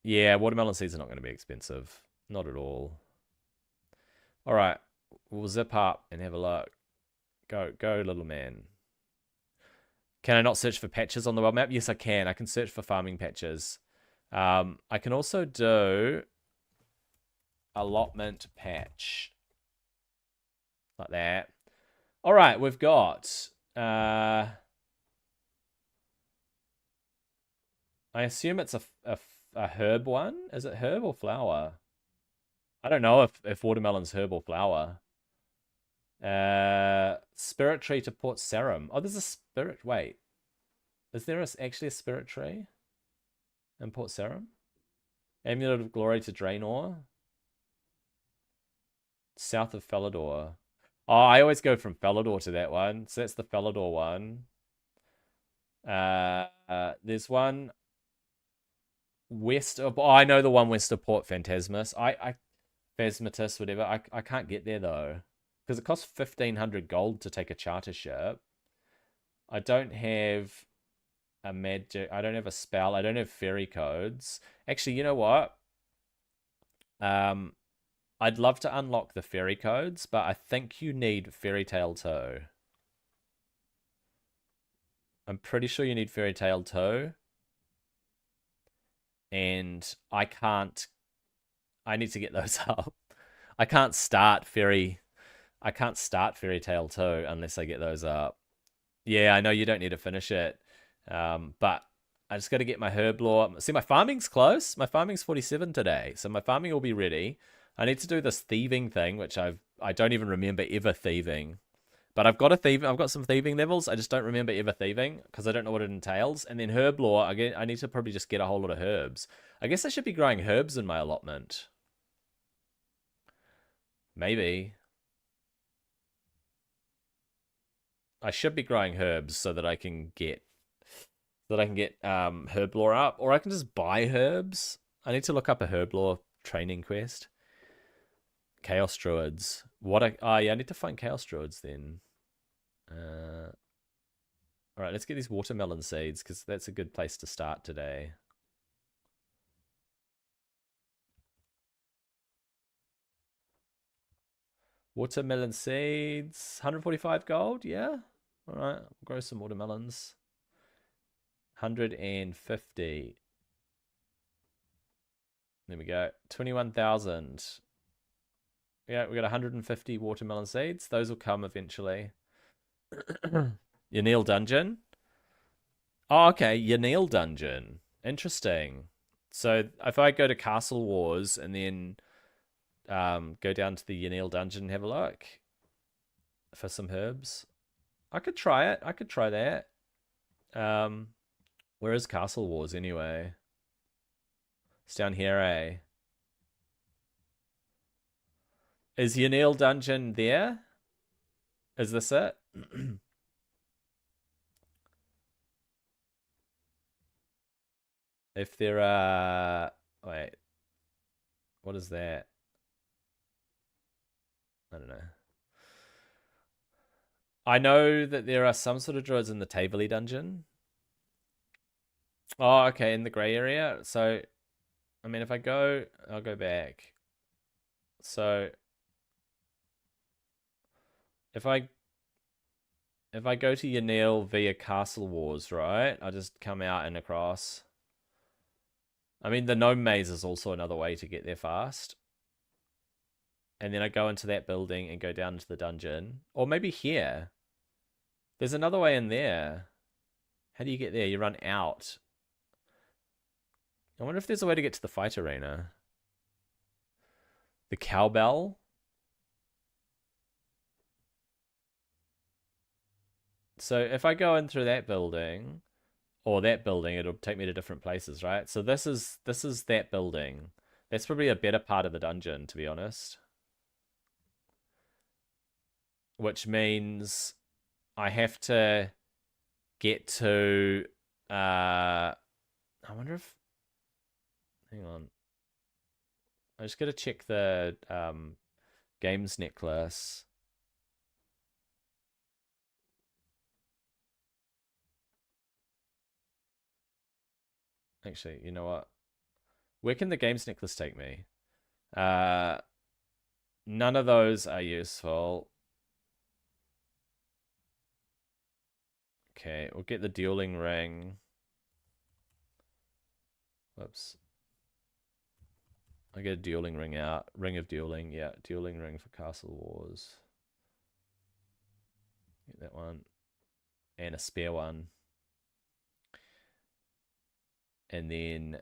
Yeah, watermelon seeds are not going to be expensive. Not at all. All right, we'll zip up and have a look. Go, little man. Can I not search for patches on the world map? Yes, I can. I can search for farming patches. I can also do allotment patch. Like that. All right, we've got... I assume it's a herb one. Is it herb or flower? I don't know if watermelon's herb or flower. Spirit tree to Port Sarim. Oh, there's a spirit. Wait. Is there actually a spirit tree in Port Sarim? Amulet of Glory to Draenor. South of Falador. Oh, I always go from Falador to that one. So that's the Falador one. There's one west of... Oh, I know the one west of Port Phantasmus. Phasmatus, whatever. I can't get there, though. Because it costs 1,500 gold to take a charter ship. I don't have a magic. I don't have a spell. I don't have fairy codes. Actually, you know what? I'd love to unlock the fairy codes, but I think you need Fairy Tale 2. I'm pretty sure you need Fairy Tale 2. And I can't. I need to get those up. I can't start Fairy Tale 2 unless I get those up. Yeah, I know you don't need to finish it. But I just got to get my Herblore. See, my farming's close. My farming's 47 today, so my farming will be ready. I need to do this thieving thing, which I don't even remember ever thieving. But I've got some thieving levels. I just don't remember ever thieving because I don't know what it entails. And then Herblore, again, I need to probably just get a whole lot of herbs. I guess I should be growing herbs in my allotment. Maybe. I should be growing herbs so that I can get Herblore up, or I can just buy herbs. I need to look up a Herblore training quest. Chaos Druids. Yeah, I need to find Chaos Druids then. All right, let's get these watermelon seeds because that's a good place to start today. Watermelon seeds, 145 gold, yeah. All right, we'll grow some watermelons. 150. There we go. 21,000. Yeah, we got 150 watermelon seeds. Those will come eventually. Yaneel Dungeon. Oh, okay. Yaneel Dungeon. Interesting. So if I go to Castle Wars and then go down to the Yaneel Dungeon and have a look for some herbs, I could try it. I could try that. Where is Castle Wars anyway? It's down here, eh? Is Yaneel Dungeon there? Is this it? If there are... Wait. What is that? I don't know. I know that there are some sort of druids in the Taverley Dungeon. Oh, okay, in the grey area. So, I mean, if I go... I'll go back. So... If I go to Yaneel via Castle Wars, right? I'll just come out and across. I mean, the Gnome Maze is also another way to get there fast. And then I go into that building and go down into the dungeon. Or maybe here. There's another way in there. How do you get there? You run out. I wonder if there's a way to get to the fight arena. The cowbell. So if I go in through that building, or that building, it'll take me to different places, right? So this is that building. That's probably a better part of the dungeon, to be honest. Which means I have to get to... I wonder if... Hang on. I just got to check the games necklace. Actually, you know what? Where can the games necklace take me? None of those are useful. Okay, we'll get the dueling ring. Whoops. I get a dueling ring out. Ring of dueling, yeah. Dueling ring for Castle Wars. Get that one. And a spare one. And then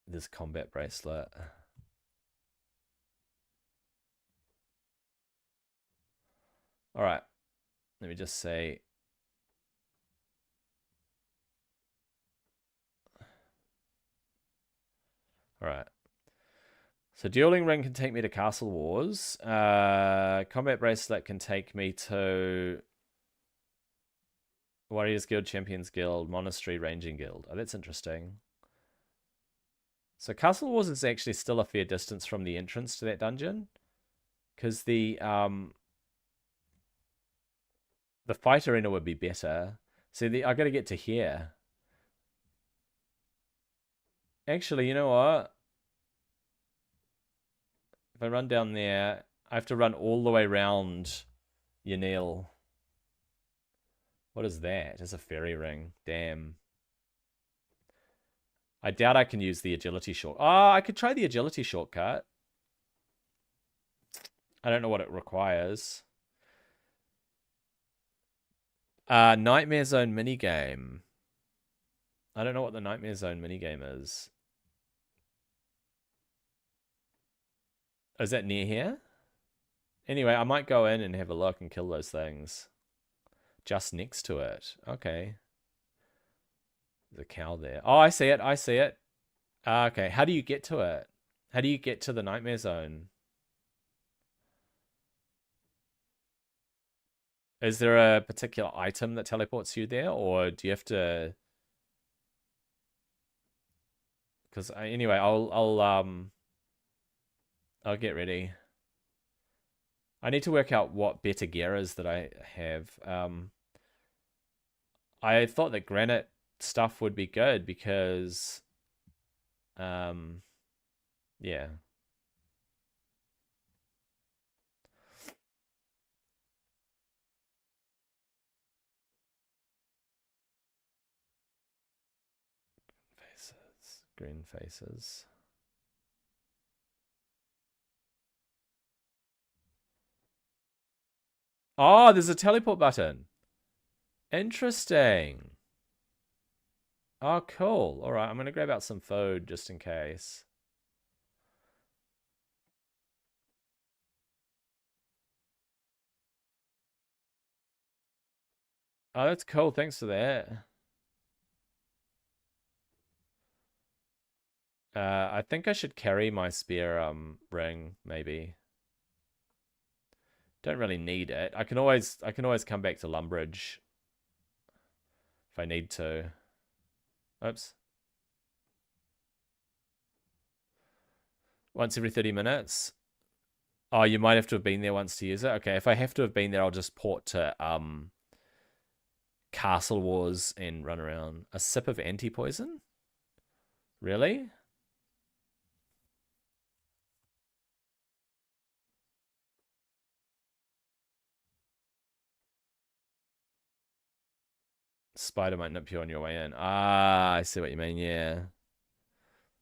this combat bracelet. All right. Let me just say. All right. So dueling ring can take me to Castle Wars. Combat bracelet can take me to Warriors Guild, Champions Guild, Monastery, Ranging Guild. Oh, that's interesting. So Castle Wars is actually still a fair distance from the entrance to that dungeon. Because the fight arena would be better. See, I gotta get to here. Actually, you know what? If I run down there, I have to run all the way around Yanil. What is that? It's a fairy ring. Damn. I doubt I can use the agility short. Oh, I could try the agility shortcut. I don't know what it requires. Nightmare Zone minigame. I don't know what the Nightmare Zone minigame is. Is that near here? Anyway, I might go in and have a look and kill those things. Just next to it. Okay. There's a cow there. Oh, I see it. I see it. Okay. How do you get to it? How do you get to the Nightmare Zone? Is there a particular item that teleports you there, or do you have to? Because anyway, I'll get ready. I need to work out what better gear is that I have. I thought that granite stuff would be good because, yeah. Faces, green faces. Oh, there's a teleport button. Interesting. Oh, cool. All right, I'm gonna grab out some food just in case. Oh, that's cool. Thanks for that. I think I should carry my spear ring, maybe. Don't really need it. I can always come back to Lumbridge if I need to. Oops. Once every 30 minutes. Oh, you might have to have been there once to use it. Okay, if I have to have been there, I'll just port to Castle Wars and run around. A sip of anti-poison? Really? Spider might nip you on your way in. Ah, I see what you mean. Yeah.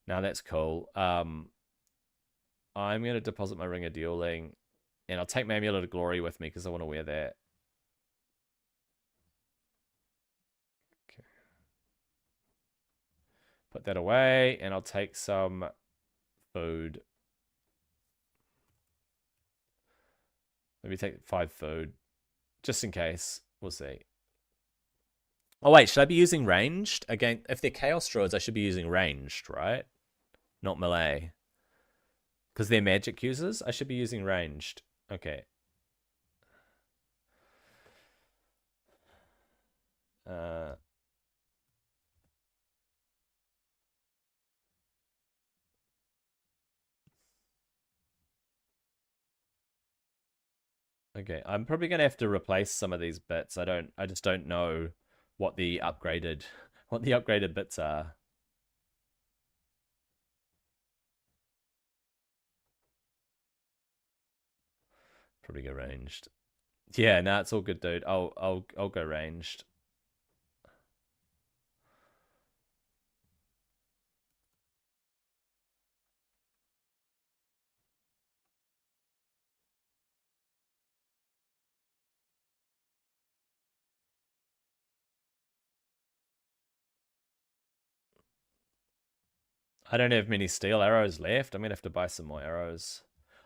Now that's cool. I'm gonna deposit my Ring of Dueling, and I'll take my Amulet of Glory with me because I want to wear that. Okay. Put that away, and I'll take some food. Maybe take 5 food, just in case. We'll see. Oh wait, should I be using ranged again? If they're Chaos Druids, I should be using ranged, right? Not melee. Because they're magic users, I should be using ranged. Okay. Okay, I'm probably gonna have to replace some of these bits. I just don't know what the upgraded bits are. Probably go ranged. Yeah, no, it's all good, dude. I'll go ranged. I don't have many steel arrows left. I'm gonna have to buy some more arrows.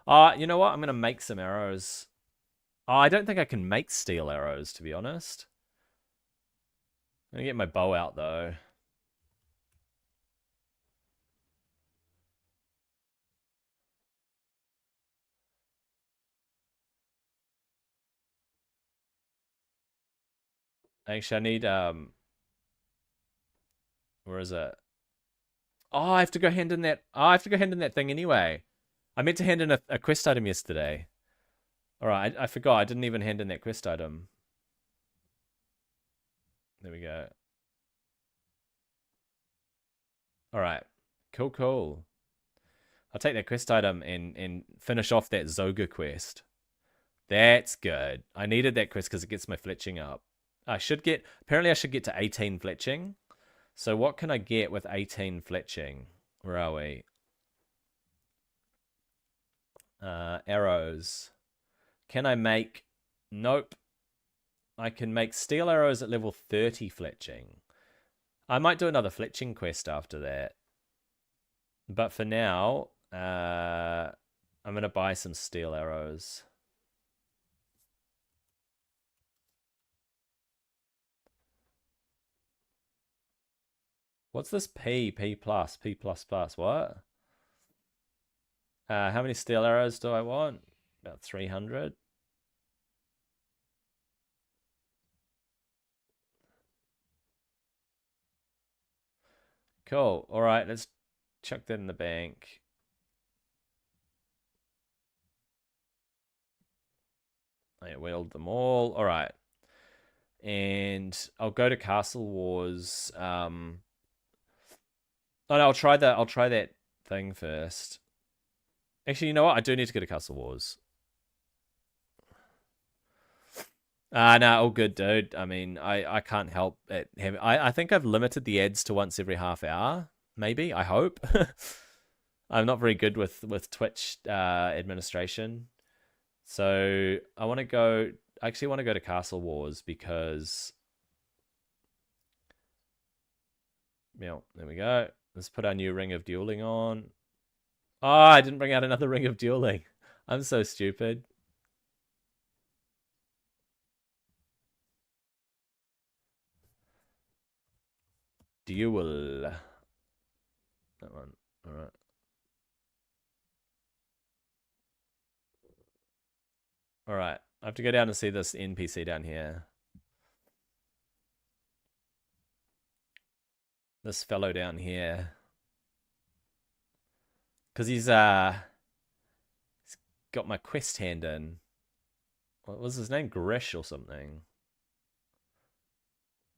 You know what? I'm gonna make some arrows. I don't think I can make steel arrows, to be honest. I'm gonna get my bow out though. Actually, I need where is it? Oh, I have to go hand in that. Oh, I have to go hand in that thing anyway. I meant to hand in a quest item yesterday. Alright, I forgot. I didn't even hand in that quest item. There we go. Alright. Cool, cool. I'll take that quest item and finish off that Zoga quest. That's good. I needed that quest because it gets my fletching up. Apparently I should get to 18 fletching. So what can I get with 18 fletching? Where are we? Arrows. Can I make... Nope. I can make steel arrows at level 30 fletching. I might do another fletching quest after that. But for now, I'm going to buy some steel arrows. What's this P plus, P plus plus? What? How many steel arrows do I want? About 300. Cool. All right, let's chuck that in the bank. I wheeled them all. All right. And I'll go to Castle Wars. Oh no, I'll try that thing first. Actually, you know what? I do need to go to Castle Wars. No, all good, dude. I mean, I can't help it. I think I've limited the ads to once every half hour. Maybe. I hope. I'm not very good with Twitch administration. So I actually want to go to Castle Wars because, yeah, there we go. Let's put our new Ring of Dueling on. Oh, I didn't bring out another Ring of Dueling. I'm so stupid. Duel. That one. All right. All right. I have to go down and see this NPC down here. This fellow down here. Because he's got my quest hand in. What was his name? Gresh or something.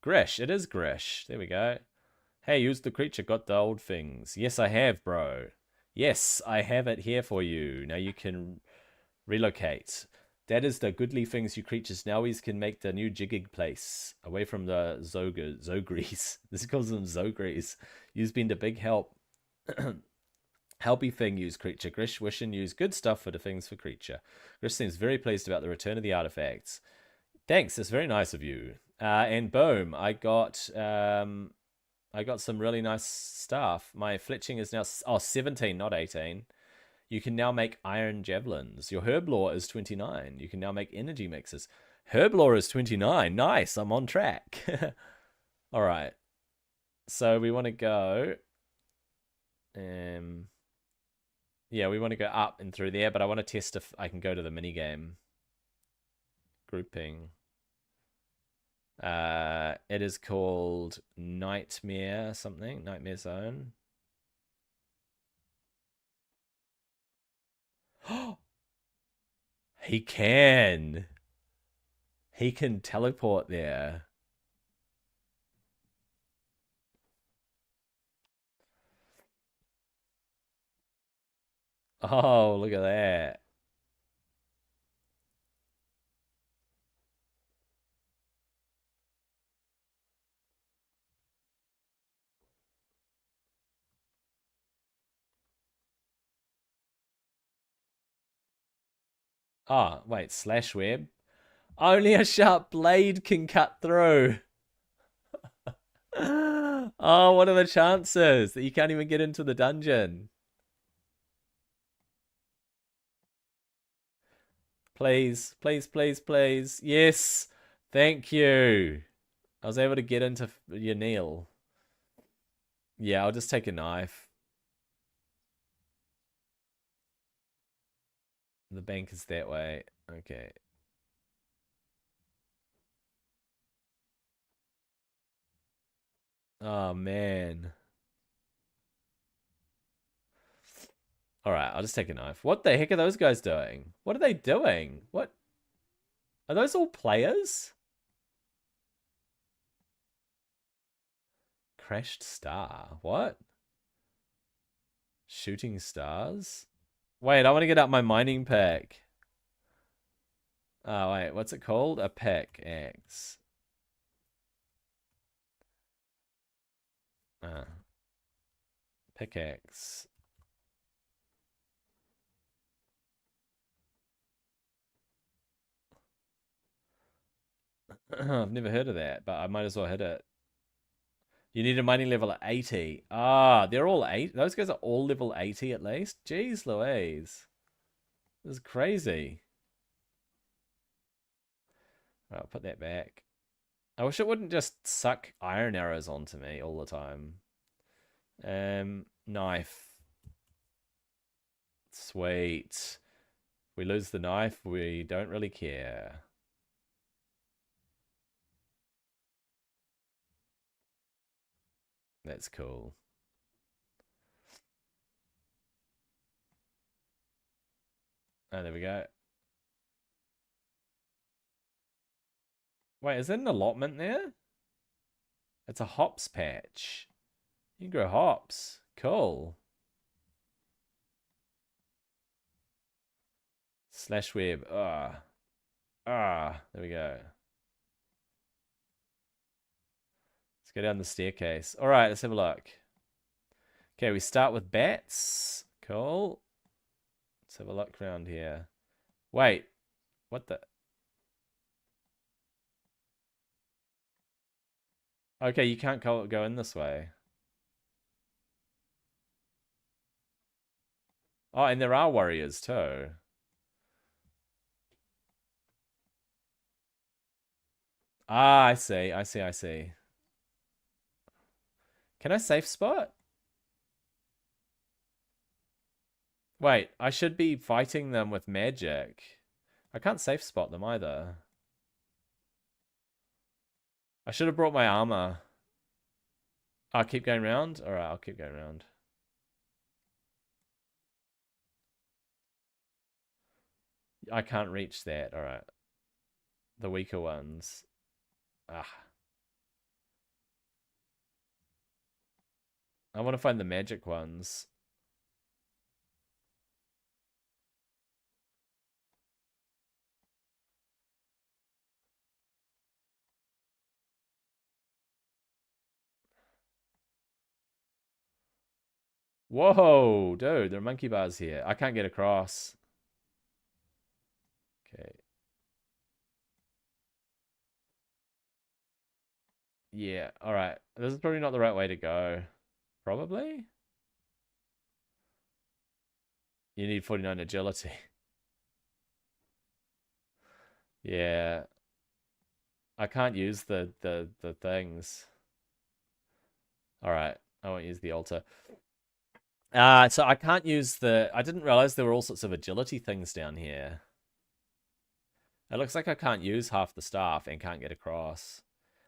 Gresh. It is Gresh. There we go. Hey, use the creature got the old things. Yes, I have, bro. Yes, I have it here for you. Now you can relocate. That is the goodly things you creatures nowies can make the new jigging place. Away from the Zogries. This calls them Zogries. You've been the big help. Helpy thing use creature. Grish wishing use good stuff for the things for creature. Grish seems very pleased about the return of the artifacts. Thanks, it's very nice of you. And boom, I got some really nice stuff. My fletching is now 17, not 18. You can now make iron javelins. Your Herblore is 29. You can now make energy mixes. Herblore is 29. Nice, I'm on track. All right. So we want to go. Yeah, we want to go up and through there, but I want to test if I can go to the minigame. Grouping. It is called Nightmare something. Nightmare Zone. He can. He can teleport there. Oh, look at that. Oh, wait, slash web. Only a sharp blade can cut through. Oh, what are the chances that you can't even get into the dungeon? Please, please, please, please. Yes. Thank you. I was able to get into your Neil. Yeah, I'll just take a knife. The bank is that way. Okay. Oh, man. Alright, I'll just take a knife. What the heck are those guys doing? What are they doing? What? Are those all players? Crashed star. What? Shooting stars? Wait, I want to get out my mining pack. Oh, wait, what's it called? A pickaxe. Pickaxe. I've never heard of that, but I might as well hit it. You need a mining level at 80. Ah, they're all 8. Those guys are all level 80 at least. Jeez Louise. This is crazy. Right, I'll put that back. I wish it wouldn't just suck iron arrows onto me all the time. Knife. Sweet. If we lose the knife, we don't really care. That's cool. Oh, there we go. Wait, is that an allotment there? It's a hops patch. You can grow hops. Cool. Slash web. There we go. Let's go down the staircase. All right, let's have a look. Okay, we start with bats. Cool. Let's have a look around here. Wait, what the? Okay, you can't go in this way. Oh, and there are warriors too. Ah, I see. I see. I see. Can I safe spot? Wait, I should be fighting them with magic. I can't safe spot them either. I should have brought my armor. I'll keep going around? Alright, I'll keep going around. I can't reach that. Alright. The weaker ones. Ah. I want to find the magic ones. Whoa, dude, there are monkey bars here. I can't get across. Okay. Yeah, alright. This is probably not the right way to go. Probably? You need 49 agility. Yeah. I can't use the things. Alright, I won't use the altar. So I can't use the... I didn't realize there were all sorts of agility things down here. It looks like I can't use half the staff and can't get across.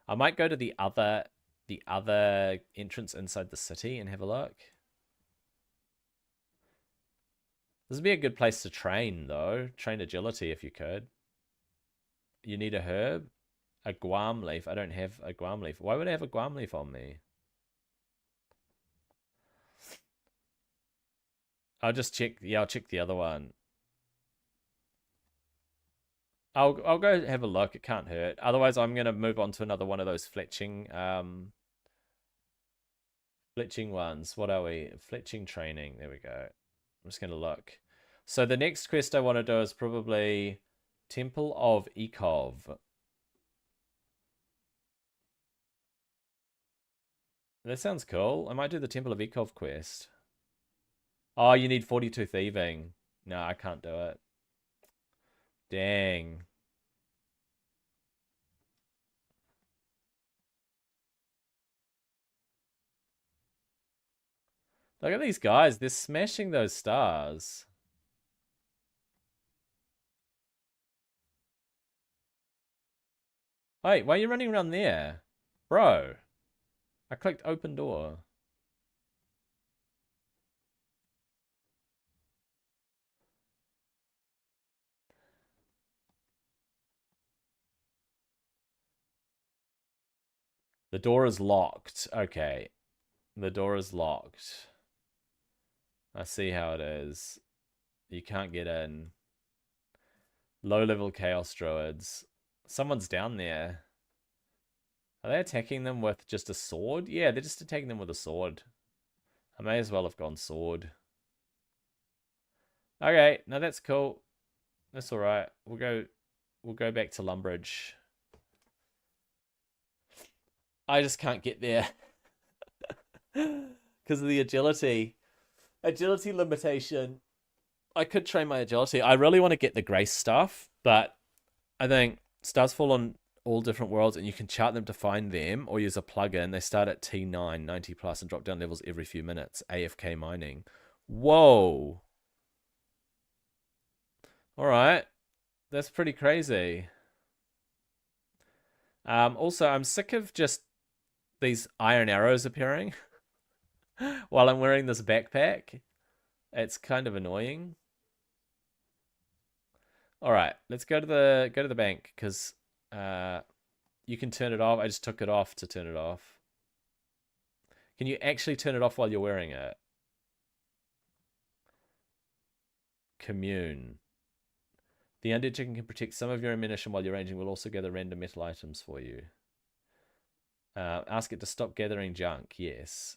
I might go to the other entrance inside the city and have a look. This would be a good place to train, though. Train agility if you could. You need a herb? A guam leaf. I don't have a guam leaf. Why would I have a guam leaf on me? I'll just check. Yeah, I'll check the other one. I'll go have a look. It can't hurt. Otherwise, I'm gonna move on to another one of those fletching fletching ones. What are we? Fletching training. There we go. I'm just gonna look. So the next quest I want to do is probably Temple of Ekov. That sounds cool. I might do the Temple of Ekov quest. Oh, you need 42 thieving. No, I can't do it. Dang. Look at these guys. They're smashing those stars. Wait, why are you running around there? Bro. I clicked open door. The door is locked. Okay. The door is locked. I see how it is. You can't get in. Low-level Chaos Druids. Someone's down there. Are they attacking them with just a sword? Yeah, they're just attacking them with a sword. I may as well have gone sword. Okay, no, that's cool. That's all right. We'll go back to Lumbridge. I just can't get there because of the agility limitation. I could train my agility. I really want to get the grace stuff, but I think stars fall on all different worlds, and you can chart them to find them or use a plugin. They start at T9, 90 plus, and drop down levels every few minutes. AFK mining. Whoa. All right. That's pretty crazy. Also, I'm sick of just these iron arrows appearing while I'm wearing this backpack. It's kind of annoying. All right, let's go to the bank because you can turn it off. I just took it off to turn it off. Can you actually turn it off while you're wearing it? Commune. The undead chicken can protect some of your ammunition while you're ranging. Will also gather random metal items for you. Ask it to stop gathering junk. Yes.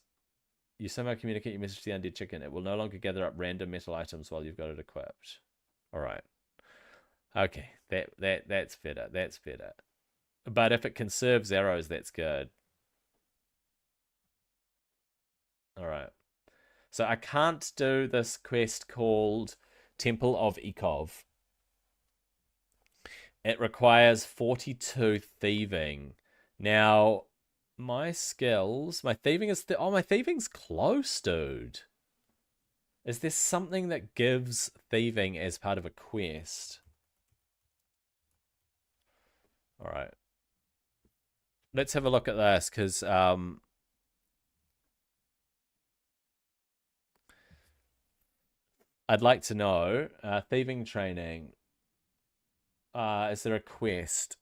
You somehow communicate your message to the undead chicken. It will no longer gather up random metal items while you've got it equipped. All right. Okay, that's better. That's better. But if it conserves arrows, that's good. All right. So I can't do this quest called Temple of Ikov. It requires 42 thieving. Now, my skills, my thieving is my thieving's close, dude. Is there something that gives thieving as part of a quest? All right. Let's have a look at this because I'd like to know thieving training. Is there a quest?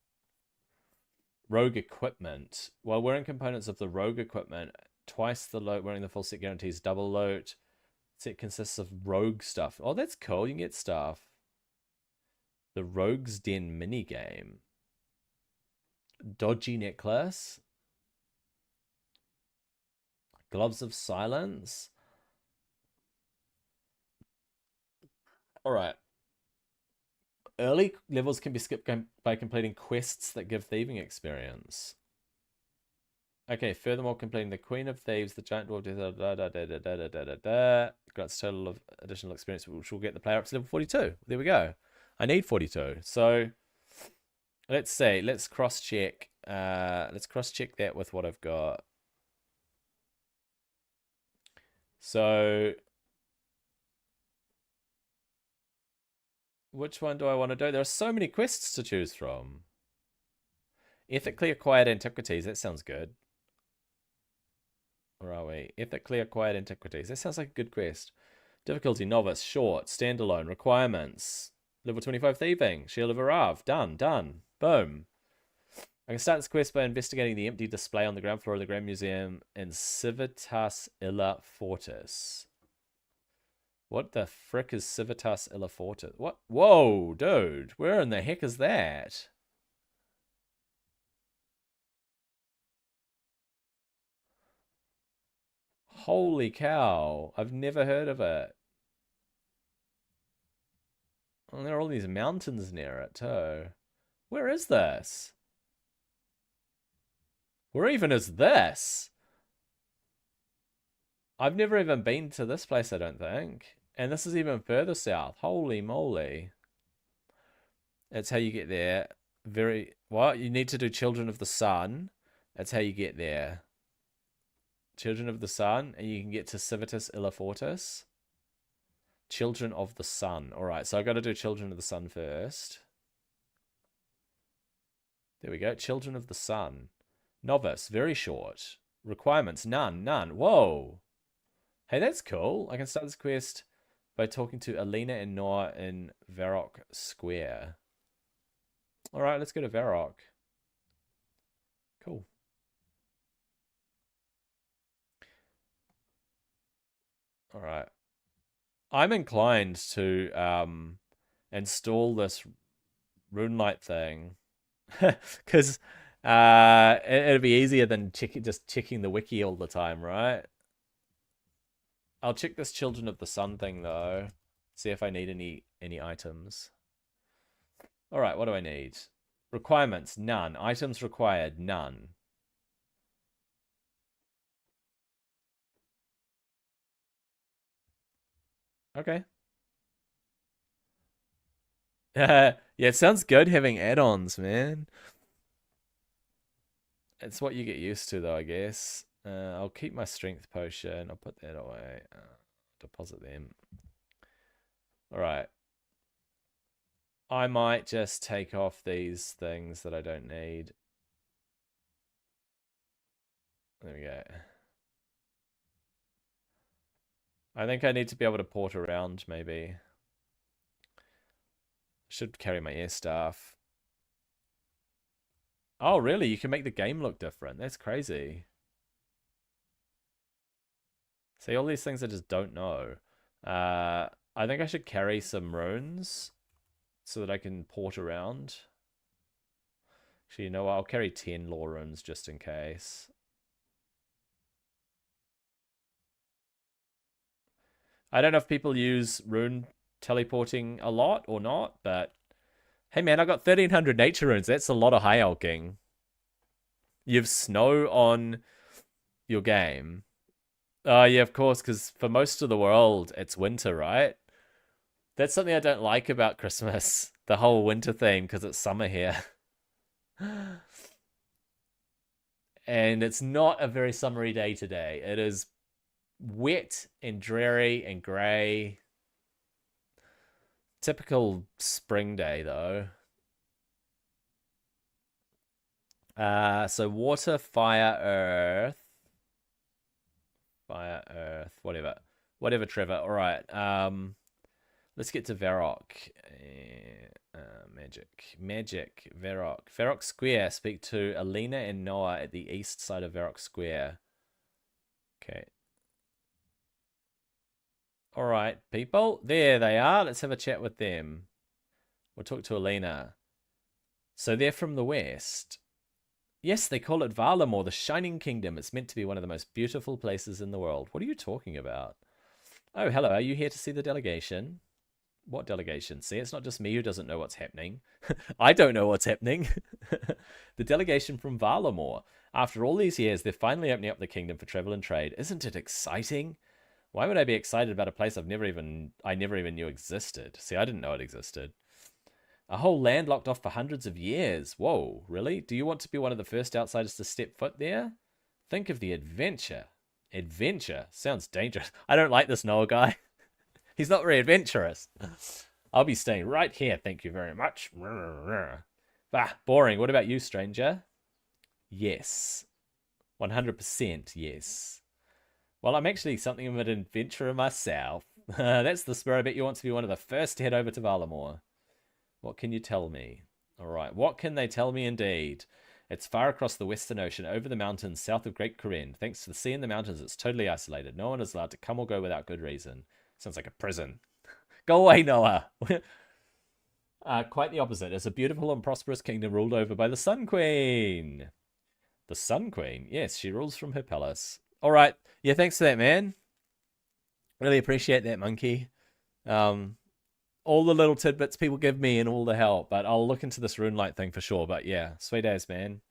Rogue equipment. While wearing components of the rogue equipment, twice the loot, wearing the full set guarantees double loot. Set consists of rogue stuff. Oh, that's cool. You can get stuff. The Rogue's Den minigame. Dodgy necklace. Gloves of silence. All right. Early levels can be skipped by completing quests that give thieving experience. Okay, furthermore, completing the Queen of Thieves, the Giant Dwarf, grants total of additional experience, which will get the player up to level 42. There we go. I need 42. So let's see. Let's cross-check. Let's cross-check that with what I've got. So which one do I want to do? There are so many quests to choose from. Ethically acquired antiquities. That sounds good. Where are we? Ethically acquired antiquities. That sounds like a good quest. Difficulty, novice, short, standalone, requirements. Level 25 thieving. Shield of Arav. Done, done. Boom. I can start this quest by investigating the empty display on the ground floor of the Grand Museum in Civitas Illa Fortis. What the frick is Civitas Illa Fortis? What? Whoa, dude. Where in the heck is that? Holy cow. I've never heard of it. Oh, there are all these mountains near it, too. Where is this? Where even is this? I've never even been to this place, I don't think. And this is even further south. Holy moly. That's how you get there. What? You need to do Children of the Sun. That's how you get there. Children of the Sun, and you can get to Civitas Illa Fortis. Children of the Sun. Alright, so I got to do Children of the Sun first. There we go. Children of the Sun. Novice, very short. Requirements, none. Whoa. Hey, that's cool. I can start this quest by talking to Alina and Noah in Varrock Square. Alright, let's go to Varrock. Cool. All right. I'm inclined to install this RuneLite thing because it'd be easier than just checking the wiki all the time, right? I'll check this Children of the Sun thing though. See if I need any items. All right, what do I need? Requirements, none. Items required, none. Okay. Yeah, it sounds good having add-ons, man. It's what you get used to, though, I guess. I'll keep my strength potion. I'll put that away. Deposit them. All right. I might just take off these things that I don't need. There we go. I think I need to be able to port around, maybe. Should carry my air staff. Oh, really? You can make the game look different. That's crazy. See, all these things I just don't know. I think I should carry some runes so that I can port around. Actually, you know what? I'll carry 10 lore runes just in case. I don't know if people use rune teleporting a lot or not, but hey man, I got 1300 nature runes. That's a lot of high elking. You've snow on your game. Oh, yeah, of course, because for most of the world, it's winter, right? That's something I don't like about Christmas. The whole winter theme, because it's summer here. And it's not a very summery day today. It is wet and dreary and grey. Typical spring day, though. So water, fire, earth. Fire, earth, whatever. Whatever, Trevor. All right. Let's get to Varrock. Magic. Varrock. Varrock Square. Speak to Alina and Noah at the east side of Varrock Square. Okay. All right, people. There they are. Let's have a chat with them. We'll talk to Alina. So they're from the west. Yes, they call it Valamor, the Shining Kingdom. It's meant to be one of the most beautiful places in the world. What are you talking about? Oh, hello. Are you here to see the delegation? What delegation? See, it's not just me who doesn't know what's happening. I don't know what's happening. The delegation from Valamor. After all these years, they're finally opening up the kingdom for travel and trade. Isn't it exciting? Why would I be excited about a place I never even knew existed? See, I didn't know it existed. A whole land locked off for hundreds of years. Whoa, really? Do you want to be one of the first outsiders to step foot there? Think of the adventure. Adventure? Sounds dangerous. I don't like this Noah guy. He's not very adventurous. I'll be staying right here, thank you very much. Bah, boring. What about you, stranger? Yes. 100% yes. Well, I'm actually something of an adventurer myself. That's the spirit. I bet you want to be one of the first to head over to Valamor. What can you tell me? All right, what can they tell me indeed? It's far across the Western Ocean, over the mountains, south of Great Corinne. Thanks to the sea and the mountains, it's totally isolated. No one is allowed to come or go without good reason. Sounds like a prison. Go away, Noah! Quite the opposite. It's a beautiful and prosperous kingdom ruled over by the Sun Queen. The Sun Queen? Yes, she rules from her palace. All right. Yeah, thanks for that, man. Really appreciate that, monkey. All the little tidbits people give me and all the help, but I'll look into this RuneLite thing for sure. But yeah, sweet as, man.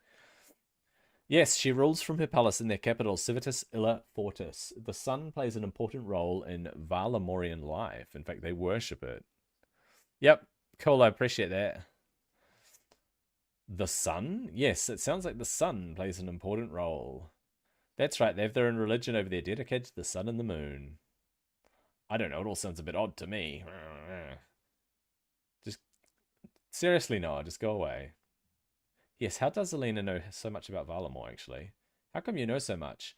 Yes, she rules from her palace in their capital, Civitas Illa Fortis. The sun plays an important role in Valamorian life. In fact, they worship it. Yep, cool, I appreciate that. The sun? Yes, it sounds like the sun plays an important role. That's right, they have their own religion over there dedicated to the sun and the moon. I don't know, it all sounds a bit odd to me. Just, seriously, Noah, just go away. Yes, how does Alina know so much about Valamor, actually? How come you know so much?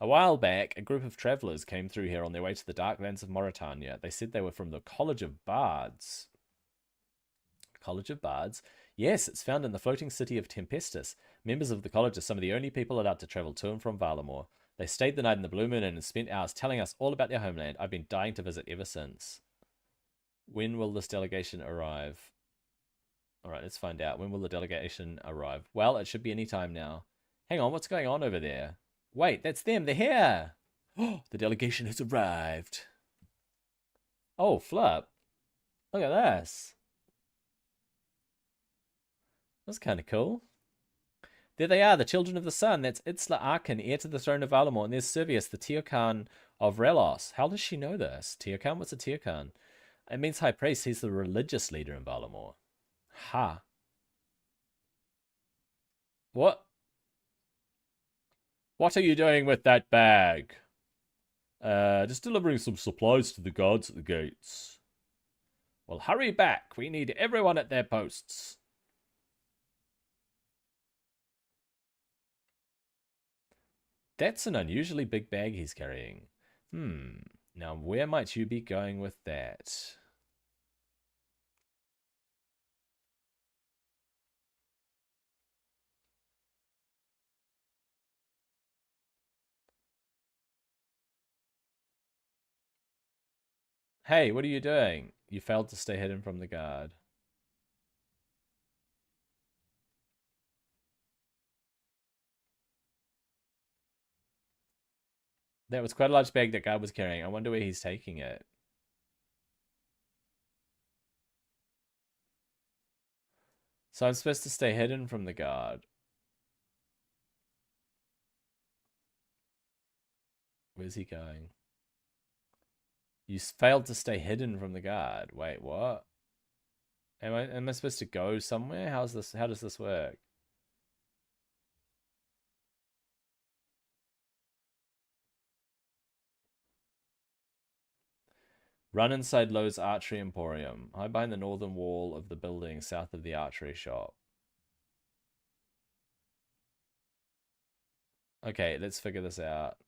A while back, a group of travellers came through here on their way to the dark lands of Mauritania. They said they were from the College of Bards. College of Bards? Yes, it's found in the floating city of Tempestus. Members of the college are some of the only people allowed to travel to and from Valamor. They stayed the night in the Blue Moon Inn and spent hours telling us all about their homeland. I've been dying to visit ever since. When will this delegation arrive? All right, let's find out. When will the delegation arrive? Well, it should be any time now. Hang on, what's going on over there? Wait, that's them. They're here. Oh, the delegation has arrived. Oh, flip. Look at this. That's kind of cool. There they are, the children of the sun. That's Itzla Arkin, heir to the throne of Valamor. And there's Servius, the Teokan of Relos. How does she know this? Teokan? What's a Teokan? It means high priest. He's the religious leader in Valamor. Ha. What? What are you doing with that bag? Just delivering some supplies to the guards at the gates. Well, hurry back. We need everyone at their posts. That's an unusually big bag he's carrying. Now where might you be going with that? Hey, what are you doing? You failed to stay hidden from the guard. That was quite a large bag that guard was carrying. I wonder where he's taking it. So I'm supposed to stay hidden from the guard. Where's he going? You failed to stay hidden from the guard. Wait, what? Am I supposed to go somewhere? How does this work? Run inside Lowe's Archery Emporium. Hide behind the northern wall of the building south of the archery shop. Okay, let's figure this out.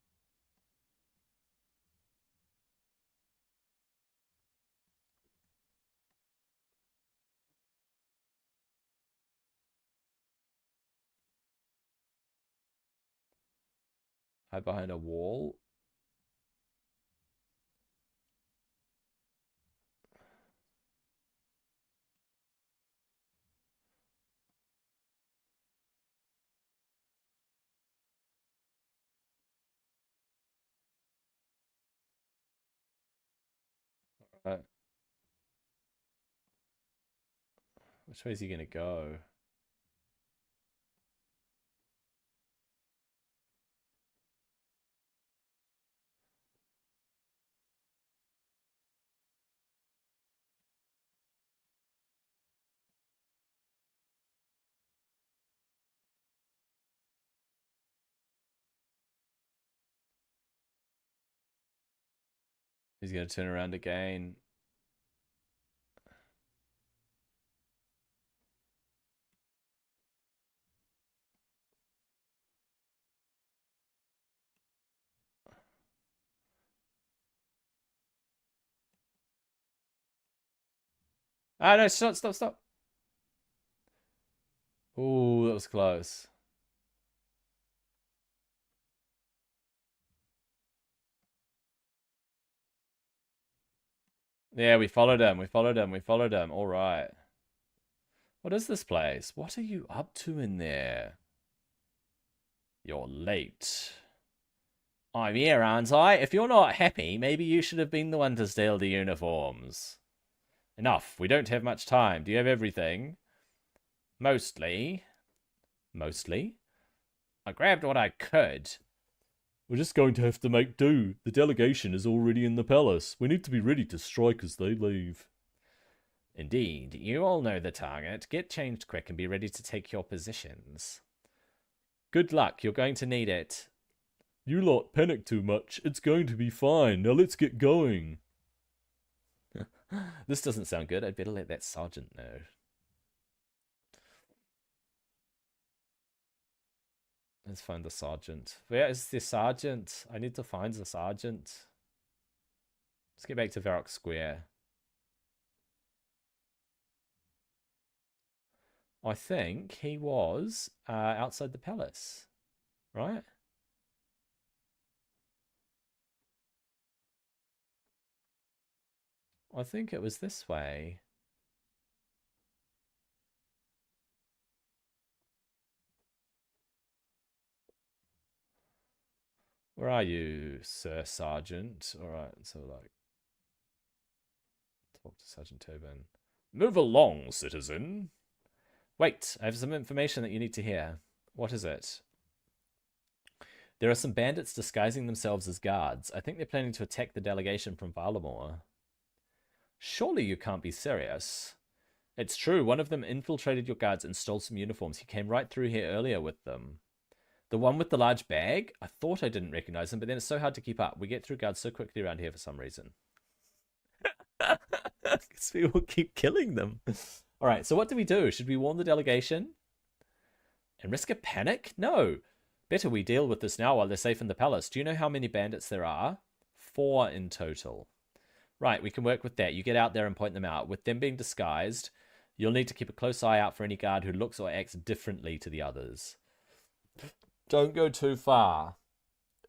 Hide behind a wall. Right. Which way is he gonna go? He's gonna turn around again. Ah, no, stop. Ooh, that was close. Yeah, we followed him. All right. What is this place? What are you up to in there? You're late. I'm here, aren't I? If you're not happy, maybe you should have been the one to steal the uniforms. Enough. We don't have much time. Do you have everything? Mostly. Mostly? I grabbed what I could. We're just going to have to make do. The delegation is already in the palace. We need to be ready to strike as they leave. Indeed. You all know the target. Get changed quick and be ready to take your positions. Good luck. You're going to need it. You lot panic too much. It's going to be fine. Now let's get going. This doesn't sound good. I'd better let that sergeant know. Let's find the sergeant. Where is the sergeant? I need to find the sergeant. Let's get back to Varrock Square. I think he was outside the palace, right? I think it was this way. Where are you, Sir Sergeant? Alright, so like... Talk to Sergeant Tobin. Move along, citizen. Wait, I have some information that you need to hear. What is it? There are some bandits disguising themselves as guards. I think they're planning to attack the delegation from Valamor. Surely you can't be serious. It's true, one of them infiltrated your guards and stole some uniforms. He came right through here earlier with them. The one with the large bag? I thought I didn't recognize him, but then it's so hard to keep up. We get through guards so quickly around here for some reason. Because people keep killing them. Alright, so what do we do? Should we warn the delegation? And risk a panic? No. Better we deal with this now while they're safe in the palace. Do you know how many bandits there are? 4 in total. Right, we can work with that. You get out there and point them out. With them being disguised, you'll need to keep a close eye out for any guard who looks or acts differently to the others. Don't go too far.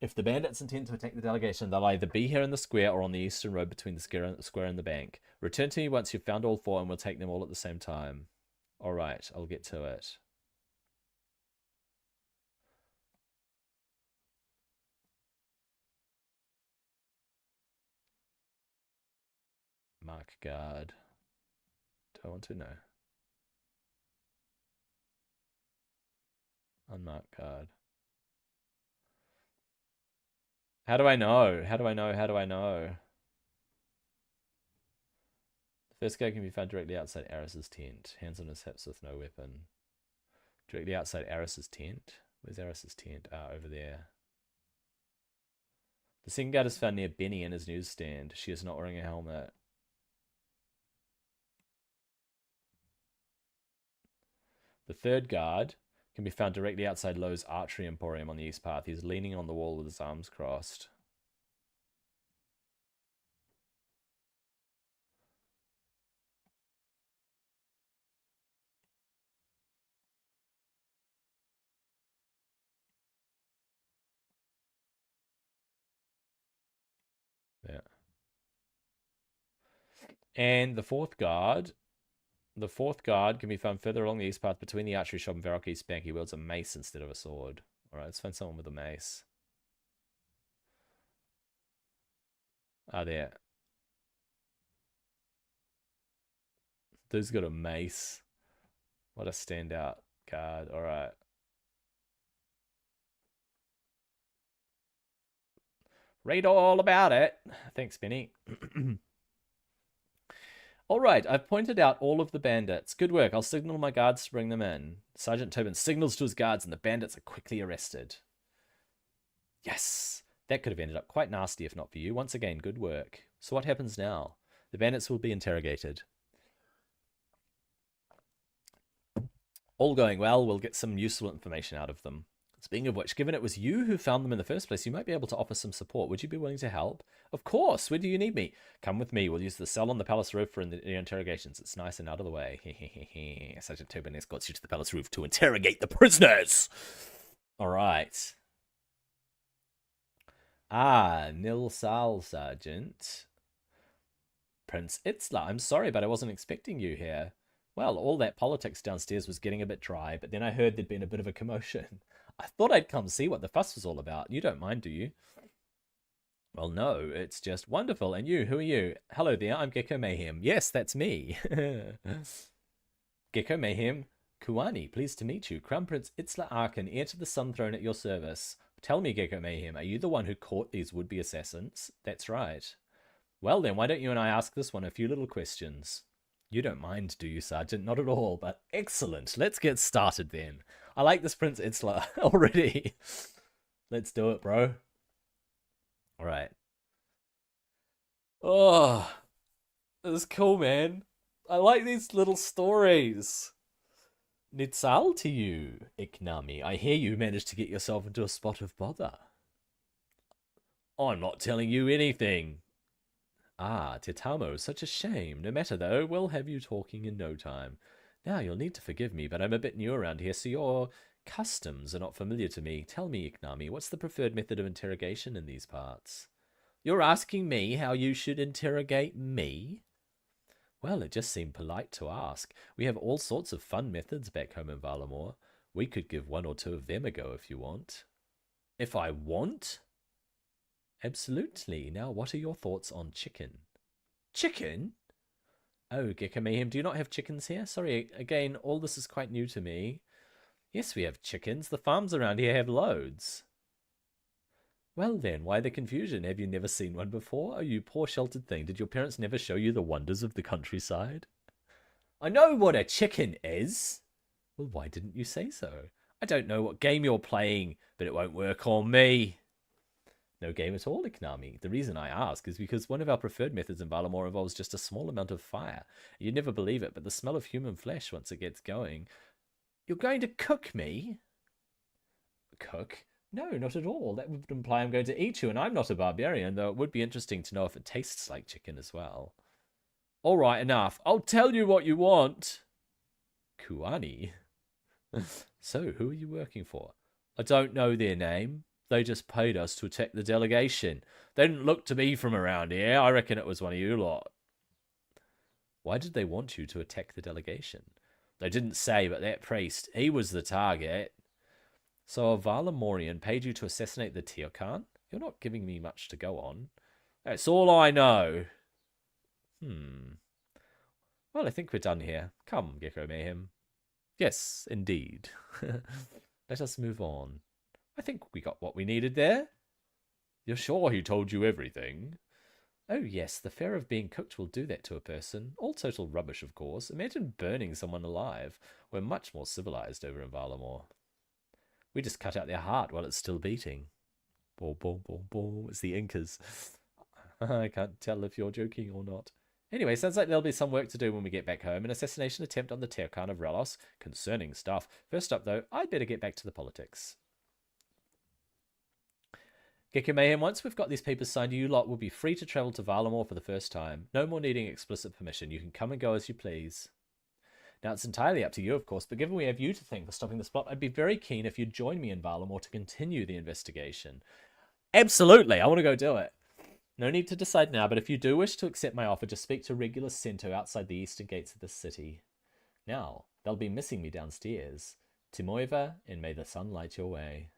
If the bandits intend to attack the delegation, they'll either be here in the square or on the eastern road between the square and the bank. Return to me once you've found all 4 and we'll take them all at the same time. Alright, I'll get to it. Mark guard. Do I want to know? Unmark guard. How do I know? How do I know? How do I know? The first guy can be found directly outside Aris's tent. Hands on his hips with no weapon. Directly outside Aris's tent? Where's Aris's tent? Ah, over there. The second guard is found near Benny in his newsstand. She is not wearing a helmet. The third guard can be found directly outside Lowe's Archery Emporium on the east path. He's leaning on the wall with his arms crossed. Yeah. And the fourth guard can be found further along the east path between the archery shop and Varrock East Bank. He wields a mace instead of a sword. Alright, let's find someone with a mace. Ah, there. Dude's got a mace. What a standout card. Alright. Read all about it. Thanks, Benny. Alright, I've pointed out all of the bandits. Good work. I'll signal my guards to bring them in. Sergeant Tobin signals to his guards and the bandits are quickly arrested. Yes! That could have ended up quite nasty if not for you. Once again, good work. So what happens now? The bandits will be interrogated. All going well, we'll get some useful information out of them. Speaking of which, given it was you who found them in the first place, you might be able to offer some support. Would you be willing to help? Of course! Where do you need me? Come with me. We'll use the cell on the palace roof for the interrogations. It's nice and out of the way. Sergeant Tobin escorts you to the palace roof to interrogate the prisoners! Alright. Ah, Nil Sal, Sergeant. Prince Itzla, I'm sorry, but I wasn't expecting you here. Well, all that politics downstairs was getting a bit dry, but then I heard there'd been a bit of a commotion. I thought I'd come see what the fuss was all about. You don't mind, do you? Well, no, it's just wonderful. And you, who are you? Hello there, I'm Gecko Mayhem. Yes, that's me. Gecko Mayhem, Kuani, pleased to meet you. Crown Prince Itzla Arkan, heir to the Sun Throne at your service. Tell me, Gecko Mayhem, are you the one who caught these would-be assassins? That's right. Well then, why don't you and I ask this one a few little questions? You don't mind, do you, Sergeant? Not at all, but excellent. Let's get started then. I like this Prince Itzla already. Let's do it, bro. Alright. Oh, this is cool, man. I like these little stories. Nitzal to you, Iknami. I hear you managed to get yourself into a spot of bother. I'm not telling you anything. Ah, Titamo, such a shame. No matter though, we'll have you talking in no time. Now, you'll need to forgive me, but I'm a bit new around here, so your customs are not familiar to me. Tell me, Iknami, what's the preferred method of interrogation in these parts? You're asking me how you should interrogate me? Well, it just seemed polite to ask. We have all sorts of fun methods back home in Valamore. We could give one or two of them a go if you want. If I want? Absolutely. Now, what are your thoughts on chicken? Chicken? Oh, Gecko Mayhem, do you not have chickens here? Sorry, again, all this is quite new to me. Yes, we have chickens. The farms around here have loads. Well then, why the confusion? Have you never seen one before? Oh, you poor sheltered thing. Did your parents never show you the wonders of the countryside? I know what a chicken is. Well, why didn't you say so? I don't know what game you're playing, but it won't work on me. No game at all, Iknami. The reason I ask is because one of our preferred methods in Valamore involves just a small amount of fire. You'd never believe it, but the smell of human flesh once it gets going... You're going to cook me? Cook? No, not at all. That would imply I'm going to eat you, and I'm not a barbarian, though it would be interesting to know if it tastes like chicken as well. All right, enough. I'll tell you what you want. Kuani? So, who are you working for? I don't know their name. They just paid us to attack the delegation. They didn't look to me from around here. I reckon it was one of you lot. Why did they want you to attack the delegation? They didn't say, but that priest, he was the target. So a Valamorian paid you to assassinate the Teokan? You're not giving me much to go on. That's all I know. Well, I think we're done here. Come, Gecko Mayhem. Yes, indeed. Let us move on. I think we got what we needed there. You're sure he told you everything? Oh yes, the fear of being cooked will do that to a person. All total rubbish, of course. Imagine burning someone alive. We're much more civilized over in Valamore. We just cut out their heart while it's still beating. Boom, boom, boom, boom. It's the Incas. I can't tell if you're joking or not. Anyway, sounds like there'll be some work to do when we get back home. An assassination attempt on the Teokan of Relos. Concerning stuff. First up, though, I'd better get back to the politics. Gecko Mayhem, once we've got these papers signed, you lot will be free to travel to Valamore for the first time. No more needing explicit permission. You can come and go as you please. Now, it's entirely up to you, of course, but given we have you to thank for stopping this plot, I'd be very keen if you'd join me in Valamore to continue the investigation. Absolutely, I want to go do it. No need to decide now, but if you do wish to accept my offer, just speak to Regulus Cento outside the eastern gates of this city. Now, they'll be missing me downstairs. Timoiva, and may the sun light your way.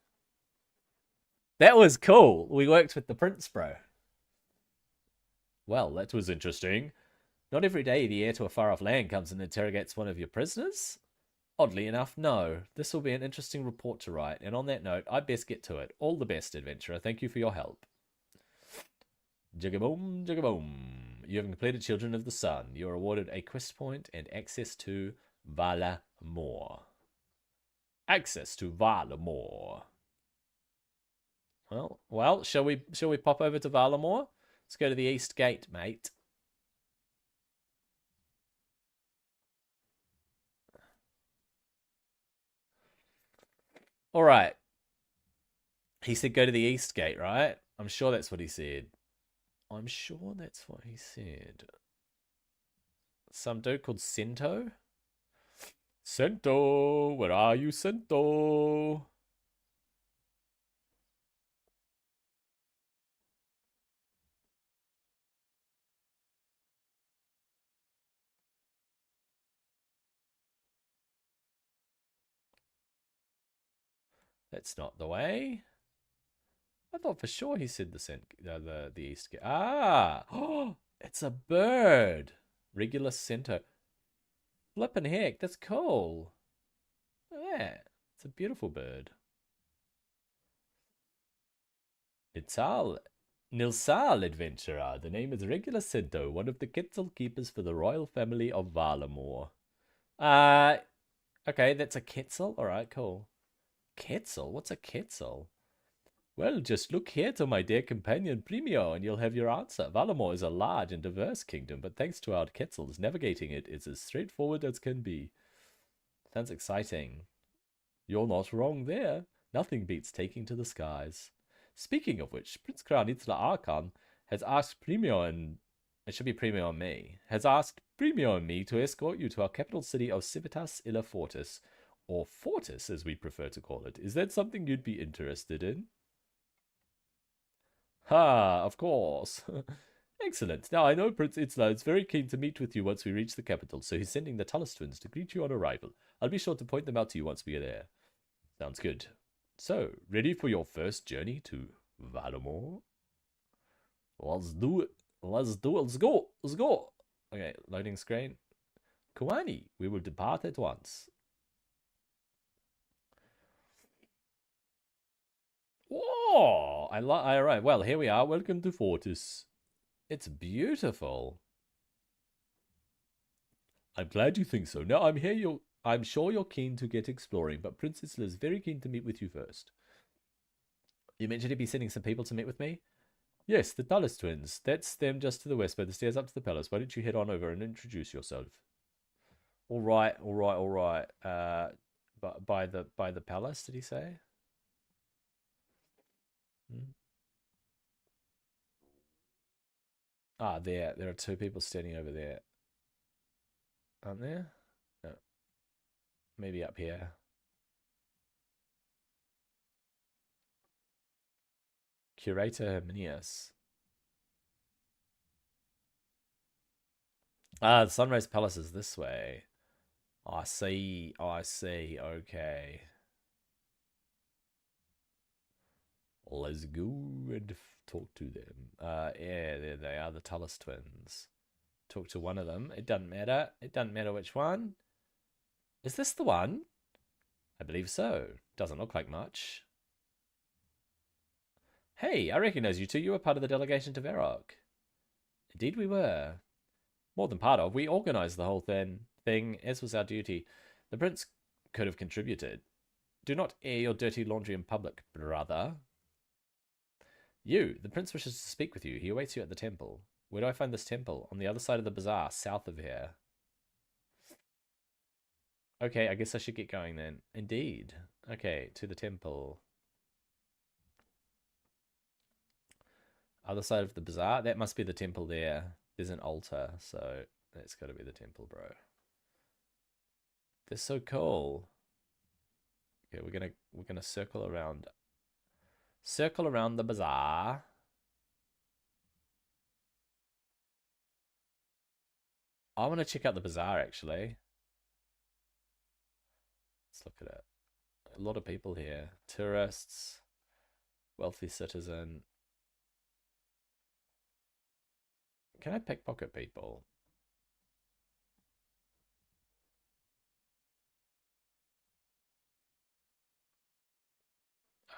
That was cool. We worked with the prince, bro. Well, that was interesting. Not every day the heir to a far-off land comes and interrogates one of your prisoners. Oddly enough, no. This will be an interesting report to write, and on that note, I'd best get to it. All the best, adventurer. Thank you for your help. Jiggaboom, jiggaboom. You have completed Children of the Sun. You are awarded a quest point and access to Valamore. Access to Valamore. Well, shall we pop over to Valamore? Let's go to the East Gate, mate. All right. He said go to the East Gate, right? I'm sure that's what he said. I'm sure that's what he said. Some dude called Cento? Cento, where are you, Cento? That's not the way. I thought for sure he said the East Gate. Ah! Oh, it's a bird. Regulus Cento. Flippin' heck, that's cool. Yeah, it's a beautiful bird. Nilsal, adventurer. The name is Regulus Cento, one of the Quetzal keepers for the royal family of Valamore. Okay, that's a Quetzal. All right, cool. Quetzal? What's a Quetzal? Well, just look here to my dear companion Premio, and you'll have your answer. Valamore is a large and diverse kingdom, but thanks to our Quetzals, navigating it is as straightforward as can be. Sounds exciting. You're not wrong there. Nothing beats taking to the skies. Speaking of which, Prince Kranitla Arkan has asked Premio and... It should be Premio and me. Has asked Premio and me to escort you to our capital city of Civitas Illa Fortis. Or Fortis, as we prefer to call it. Is that something you'd be interested in? Ha, of course. Excellent. Now, I know Prince Itzla is very keen to meet with you once we reach the capital, so he's sending the Tullus twins to greet you on arrival. I'll be sure to point them out to you once we are there. Sounds good. So, ready for your first journey to Valamor? Let's do it. Let's do it. Let's go. Let's go. Okay, loading screen. Kuani, we will depart at once. Whoa! Alright, well, here we are. Welcome to Fortis. It's beautiful. I'm glad you think so. Now, I'm sure you're keen to get exploring, but Prince Isla is very keen to meet with you first. You mentioned he'd be sending some people to meet with me? Yes, the Dulles twins. That's them just to the west by the stairs up to the palace. Why don't you head on over and introduce yourself? All right. But by the palace, did he say? Ah, there are two people standing over there. Aren't there? No. Maybe up here. Curator Herminius. Ah, the Sunrise Palace is this way. I see. Okay. Let's go and talk to them. Yeah, there they are, the Tullus twins. Talk to one of them. It doesn't matter. It doesn't matter which one. Is this the one? I believe so. Doesn't look like much. Hey, I recognize you two. You were part of the delegation to Varrock. Indeed we were. More than part of. We organized the whole thing, as was our duty. The prince could have contributed. Do not air your dirty laundry in public, brother. The prince wishes to speak with you. He awaits you at the temple. Where do I find this temple? On the other side of the bazaar, south of here. Okay, I guess I should get going then. Indeed. Okay, to the temple. Other side of the bazaar? That must be the temple there. There's an altar, so that's got to be the temple, bro. They're so cool. Okay, we're gonna circle around. Circle around the bazaar. I want to check out the bazaar, actually. Let's look at it. A lot of people here. Tourists. Wealthy citizen. Can I pickpocket people?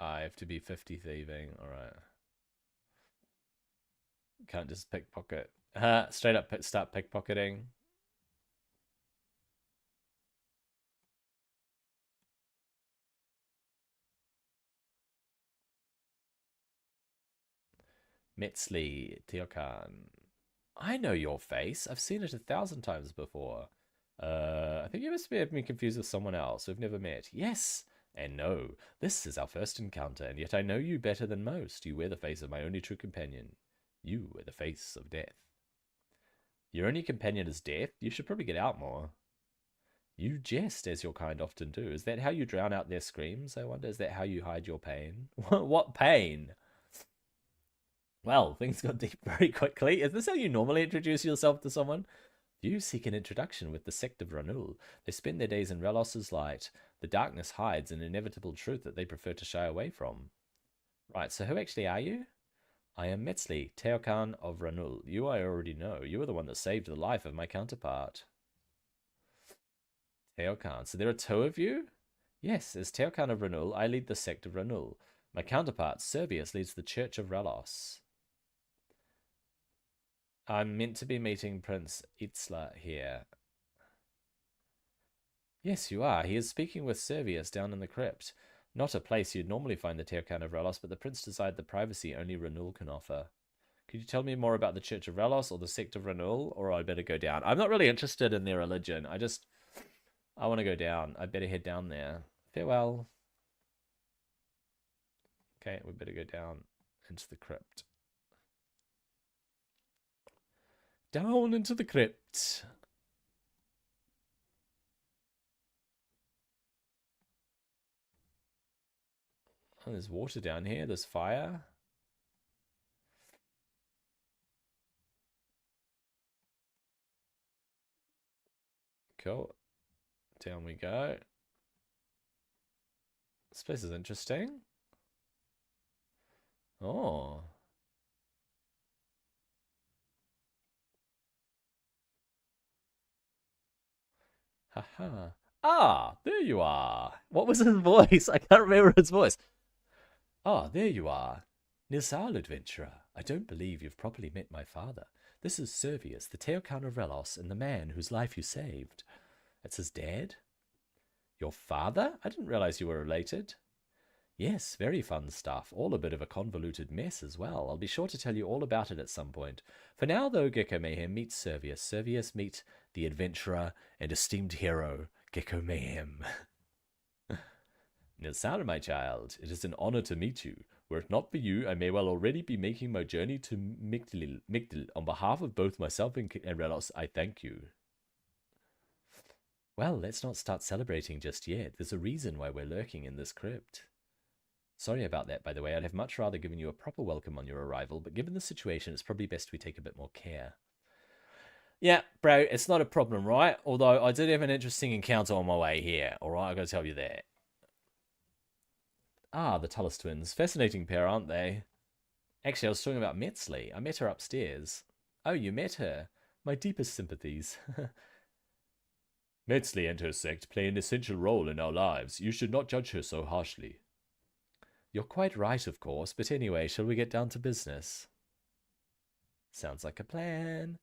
I have to be 50 thieving. Alright. Can't just pickpocket. Straight up start pickpocketing. Metzli, Teokan. I know your face. I've seen it 1,000 times before. I think you must have me confused with someone else we've never met. Yes and no. This is our first encounter, and yet I know you better than most. You wear the face of my only true companion. You wear the face of death. Your only companion is death? You should probably get out more. You jest, as your kind often do. Is that how you drown out their screams, I wonder? Is that how you hide your pain? What pain? Well, things got deep very quickly. Is this how you normally introduce yourself to someone? You seek an introduction with the sect of Ranul. They spend their days in Relos's light. The darkness hides an inevitable truth that they prefer to shy away from. Right, so who actually are you? I am Metzli, Teokan of Ranul. You I already know. You are the one that saved the life of my counterpart. Teokan. So there are two of you? Yes, as Teokan of Ranul, I lead the sect of Ranul. My counterpart, Servius, leads the Church of Relos. I'm meant to be meeting Prince Itzla here. Yes, you are. He is speaking with Servius down in the crypt. Not a place you'd normally find the Teokan of Relos, but the prince desired the privacy only Ranul can offer. Could you tell me more about the Church of Relos or the sect of Ranul, or I'd better go down? I'm not really interested in their religion. I want to go down. I better head down there. Farewell. Okay, we better go down into the crypt. Down into the crypt. Oh, there's water down here. There's fire. cool. Down we go. This place is interesting. Oh. Haha. Ah, there you are. What was his voice? I can't remember his voice. Ah, there you are. Nilsal, adventurer. I don't believe you've properly met my father. This is Servius, the Teokan of Relos, and the man whose life you saved. That's his dad? Your father? I didn't realize you were related. Yes, very fun stuff. All a bit of a convoluted mess as well. I'll be sure to tell you all about it at some point. For now, though, Gecko Mayhem meets Servius. Servius meet the adventurer and esteemed hero, Gecko Mayhem. Nilsal, my child, it is an honor to meet you. Were it not for you, I may well already be making my journey to Migdil. On behalf of both myself and Relos, I thank you. Well, let's not start celebrating just yet. There's a reason why we're lurking in this crypt. Sorry about that, by the way. I'd have much rather given you a proper welcome on your arrival, but given the situation, it's probably best we take a bit more care. Yeah, bro, it's not a problem, right? Although I did have an interesting encounter on my way here, alright? I gotta tell you that. Ah, the Tullis twins. Fascinating pair, aren't they? Actually, I was talking about Metzley. I met her upstairs. Oh, you met her? My deepest sympathies. Metzley and her sect play an essential role in our lives. You should not judge her so harshly. You're quite right, of course, but anyway, shall we get down to business? Sounds like a plan.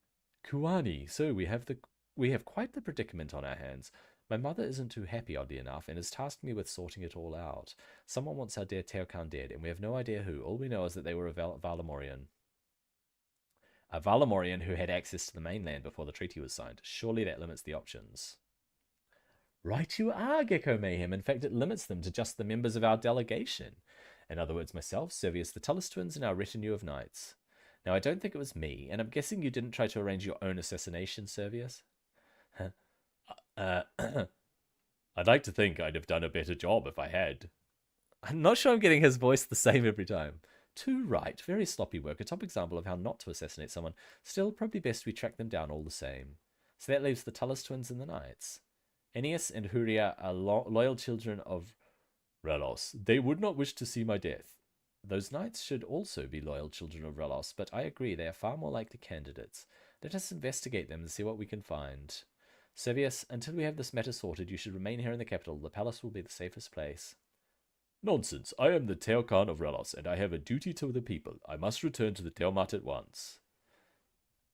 Kuani, so we have quite the predicament on our hands. My mother isn't too happy, oddly enough, and has tasked me with sorting it all out. Someone wants our dear Teokan dead, and we have no idea who. All we know is that they were a Valamorian. A Valamorian who had access to the mainland before the treaty was signed. Surely that limits the options. Right you are, Gecko Mayhem. In fact, it limits them to just the members of our delegation. In other words, myself, Servius, the Tullis twins, and our retinue of knights. Now, I don't think it was me, and I'm guessing you didn't try to arrange your own assassination, Servius? I'd like to think I'd have done a better job if I had. I'm not sure I'm getting his voice the same every time. Too right. Very sloppy work. A top example of how not to assassinate someone. Still, probably best we track them down all the same. So that leaves the Tullis twins and the knights. Aeneas and Huria are loyal children of Relos. They would not wish to see my death. Those knights should also be loyal children of Relos, but I agree they are far more likely candidates. Let us investigate them and see what we can find. Servius, until we have this matter sorted, you should remain here in the capital. The palace will be the safest place. Nonsense. I am the Teokan of Relos, and I have a duty to the people. I must return to the Teomat at once.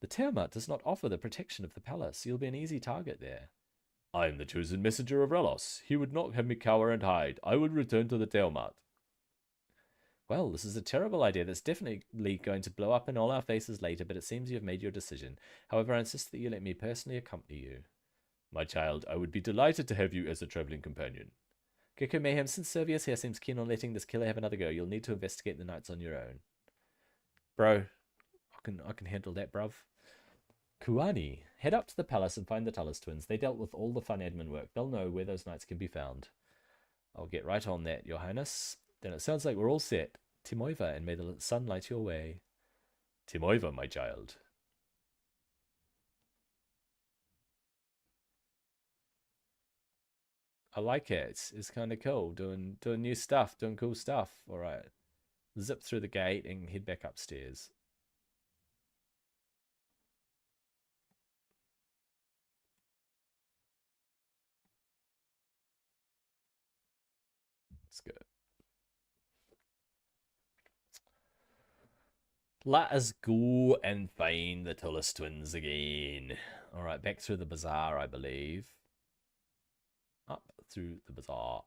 The Teomat does not offer the protection of the palace. You'll be an easy target there. I am the chosen messenger of Relos. He would not have me cower and hide. I would return to the Teomat. Well, this is a terrible idea that's definitely going to blow up in all our faces later, but it seems you have made your decision. However, I insist that you let me personally accompany you. My child, I would be delighted to have you as a travelling companion. Gecko Mayhem, since Servius here seems keen on letting this killer have another go, you'll need to investigate the knights on your own. Bro, I can handle that, bruv. Kuani, head up to the palace and find the Tullis twins. They dealt with all the fun admin work. They'll know where those knights can be found. I'll get right on that, Your Highness. Then it sounds like we're all set. Timoiva, and may the sun light your way. Timoiva, my child. I like it. It's kind of cool. Doing new stuff, doing cool stuff. All right. Zip through the gate and head back upstairs. Let's go. Let us go and find the Tullis twins again. All right, back through the bazaar, I believe. Up through the bazaar.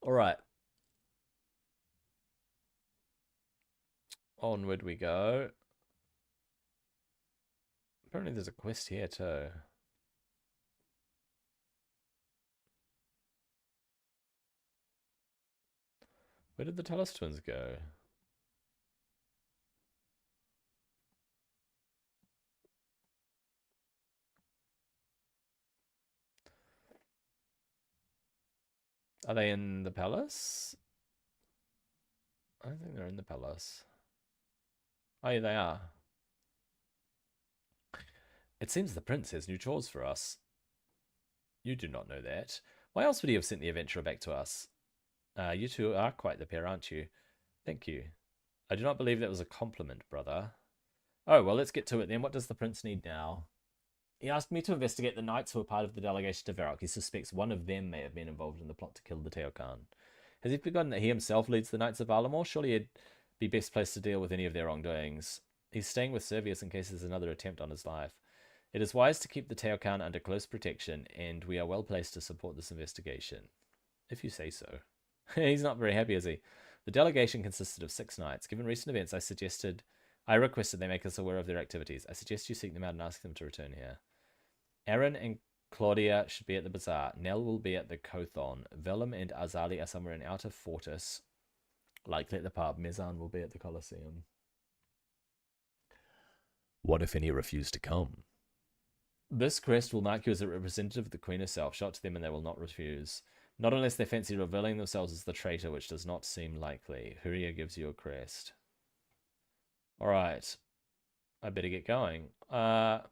All right. Onward we go. Apparently there's a quest here too. Where did the Tullis twins go? Are they in the palace? I don't think they're in the palace. Oh, yeah, they are. It seems the prince has new chores for us. You do not know that. Why else would he have sent the adventurer back to us? You two are quite the pair, aren't you? Thank you. I do not believe that was a compliment, brother. Oh, well, let's get to it then. What does the prince need now? He asked me to investigate the knights who are part of the delegation to Varrock. He suspects one of them may have been involved in the plot to kill the Teokan. Has he forgotten that he himself leads the Knights of Valamor? Surely he'd be best placed to deal with any of their wrongdoings. He's staying with Servius in case there's another attempt on his life. It is wise to keep the Teokan under close protection, and we are well placed to support this investigation. If you say so. He's not very happy, is he? The delegation consisted of 6 knights. Given recent events, I requested they make us aware of their activities. I suggest you seek them out and ask them to return here. Aaron and Claudia should be at the bazaar. Nell will be at the Kothon. Vellum and Azali are somewhere in Outer Fortis, likely at the pub. Mezan will be at the Colosseum. What if any refuse to come? This crest will mark you as a representative of the Queen herself. Show it to them and they will not refuse. Not unless they fancy revealing themselves as the traitor, which does not seem likely. Huria gives you a crest. Alright. I better get going. Alright,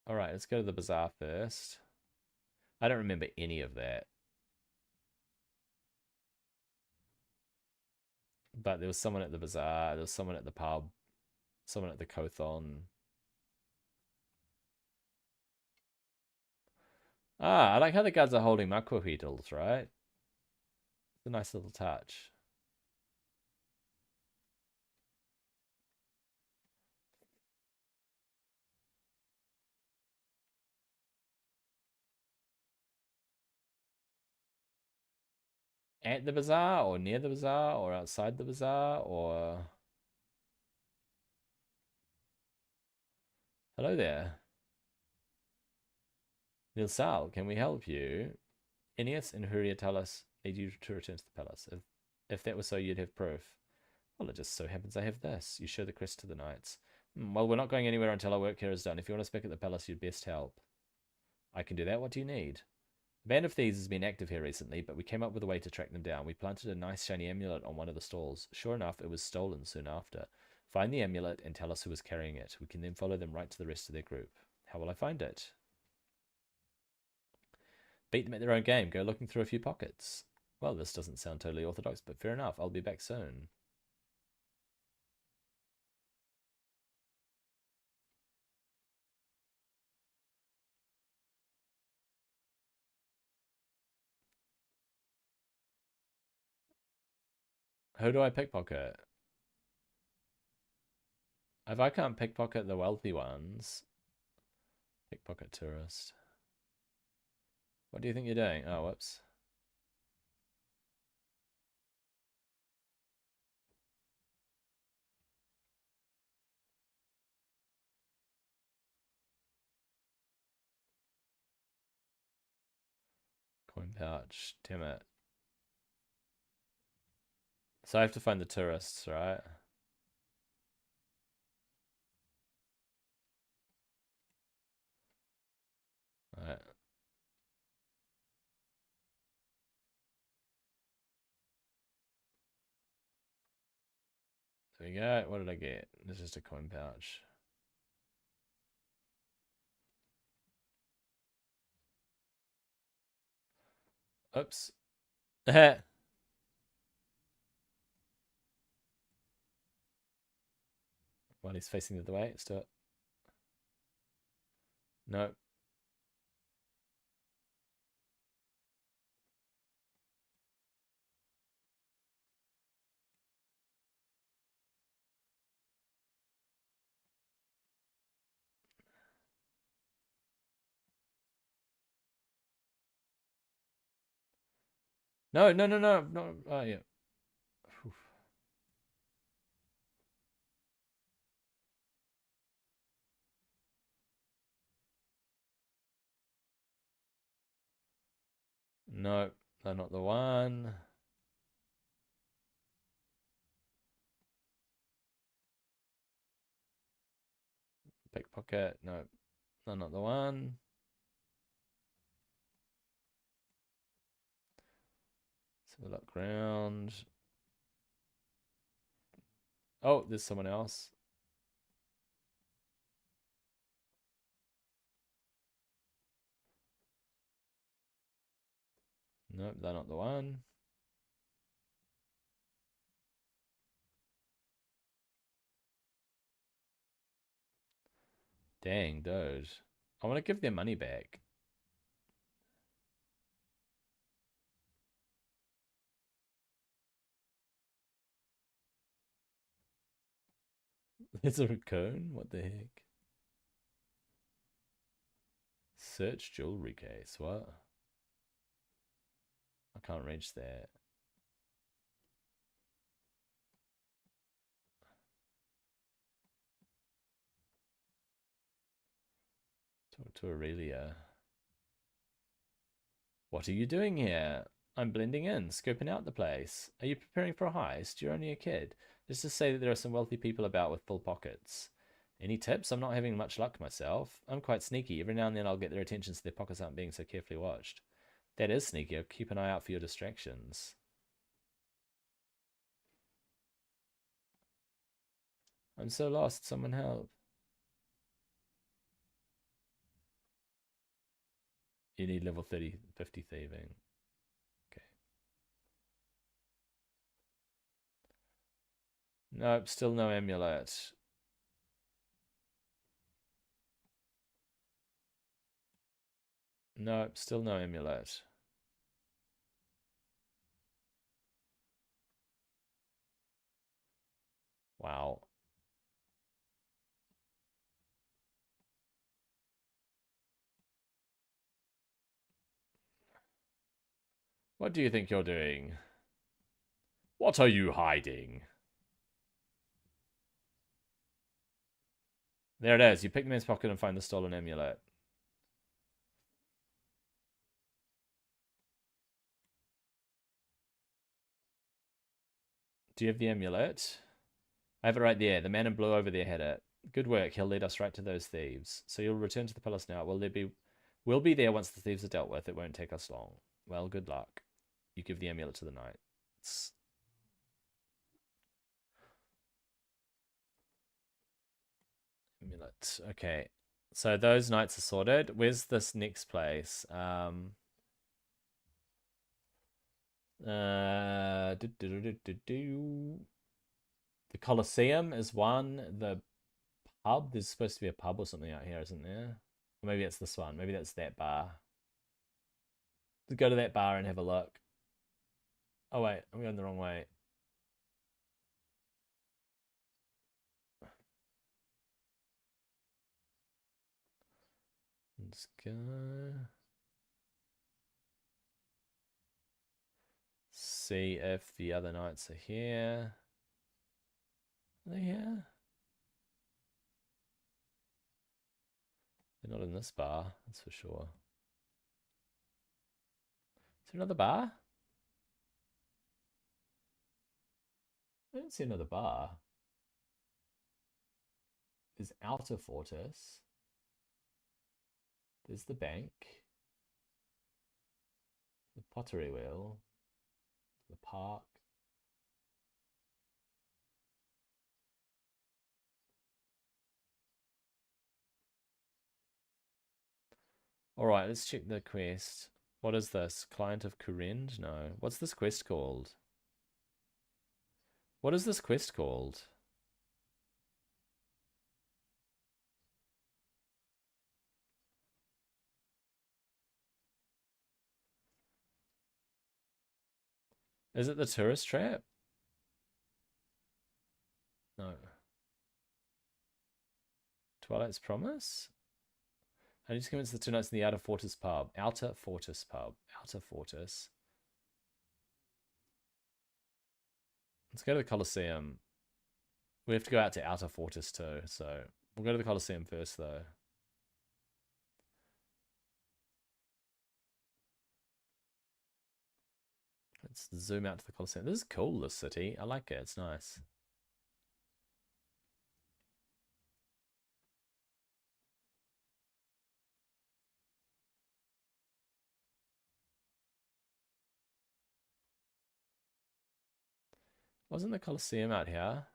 let's go to the bazaar first. I don't remember any of that. But there was someone at the bazaar, there was someone at the pub, someone at the Kothon. I like how the guards are holding Maquahuitls, right? It's a nice little touch. At the bazaar, or near the bazaar, or outside the bazaar, or... Hello there. Nilsal, can we help you? Ineas and Huria tell us need you to return to the palace. If that was so, you'd have proof. Well, it just so happens I have this. You show the crest to the knights. Well, we're not going anywhere until our work here is done. If you want us back at the palace, you'd best help. I can do that. What do you need? The band of thieves has been active here recently, but we came up with a way to track them down. We planted a nice shiny amulet on one of the stalls. Sure enough, it was stolen soon after. Find the amulet and tell us who was carrying it. We can then follow them right to the rest of their group. How will I find it? Beat them at their own game. Go looking through a few pockets. Well, this doesn't sound totally orthodox, but fair enough. I'll be back soon. Who do I pickpocket? If I can't pickpocket the wealthy ones, pickpocket tourist. What do you think you're doing? Oh, whoops. Coin pouch. Damn it. So I have to find the tourists, right? Alright. There we go. What did I get? It's just a coin pouch. Oops. While he's facing the other way, let's do it. No. No, no, no, no, no. Oh, yeah. Oof. No, they're not the one. Pickpocket. No, they're not the one. Look around. Oh, there's someone else. Nope, they're not the one. Dang, dude. I want to give their money back. There's a raccoon? What the heck? Search jewelry case. What? I can't reach that. Talk to Aurelia. What are you doing here? I'm blending in, scoping out the place. Are you preparing for a heist? You're only a kid. Just to say that there are some wealthy people about with full pockets. Any tips? I'm not having much luck myself. I'm quite sneaky. Every now and then I'll get their attention so their pockets aren't being so carefully watched. That is sneaky. I'll keep an eye out for your distractions. I'm so lost. Someone help. You need level 30, 50 thieving. Okay. Nope, still no amulet. Nope, still no amulet. Wow. What do you think you're doing? What are you hiding? There it is. You pick the man's pocket and find the stolen amulet. Do you have the amulet? I have it right there. The man in blue over there had it. Good work. He'll lead us right to those thieves. So you'll return to the palace now. We'll be there once the thieves are dealt with. It won't take us long. Well, good luck. You give the amulet to the knights. Amulet. Okay. So those knights are sorted. Where's this next place? The Colosseum is one. The pub. There's supposed to be a pub or something out here, isn't there? Or maybe it's this one. Maybe that's that bar. Let's go to that bar and have a look. Oh wait, I'm going the wrong way. Let's go. See if the other knights are here. Are they here? They're not in this bar, that's for sure. Is there another bar? I don't see another bar. There's Outer Fortress. There's the bank. The pottery wheel. The park. Alright, let's check the quest. What is this? Client of Kurend? No. What's this quest called? What is this quest called? Is it the tourist trap? No. Twilight's Promise? I need to convince the two knights in the Outer Fortress pub. Outer Fortress pub. Outer Fortress. Let's go to the Colosseum. We have to go out to Outer Fortress too, so we'll go to the Colosseum first though. Let's zoom out to the Colosseum. This is cool, this city. I like it. It's nice. Wasn't the Colosseum out here?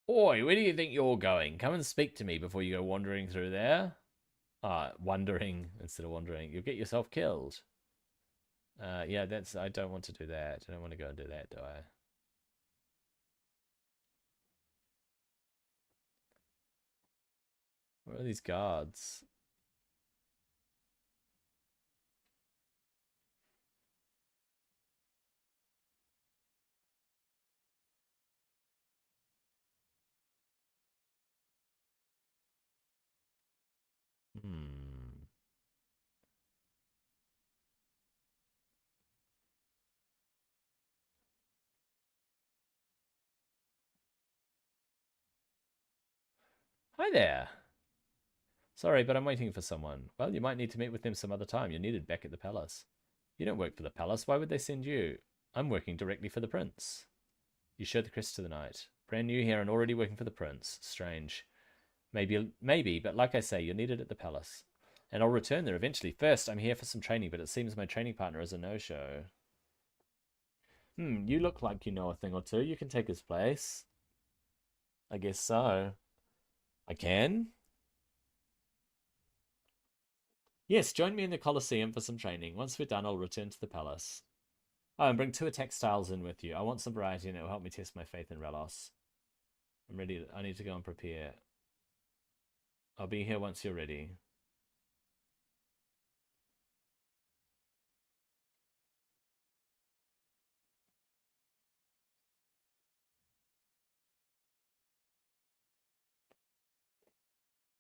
Oi, where do you think you're going? Come and speak to me before you go wandering through there. Wandering instead of wandering. You'll get yourself killed. Yeah, I don't want to do that. I don't want to go and do that, do I? Where are these guards? Hmm. Hi there. Sorry, but I'm waiting for someone. Well, you might need to meet with them some other time. You're needed back at the palace. You don't work for the palace. Why would they send you? I'm working directly for the prince. You showed the crest to the knight. Brand new here and already working for the prince. Strange. Maybe, but like I say, you're needed at the palace. And I'll return there eventually. First, I'm here for some training, but it seems my training partner is a no-show. You look like you know a thing or two. You can take his place. I guess so. I can? Yes, join me in the Colosseum for some training. Once we're done, I'll return to the palace. Oh, and bring 2 attack styles in with you. I want some variety and it will help me test my faith in Relos. I'm ready. I need to go and prepare. I'll be here once you're ready.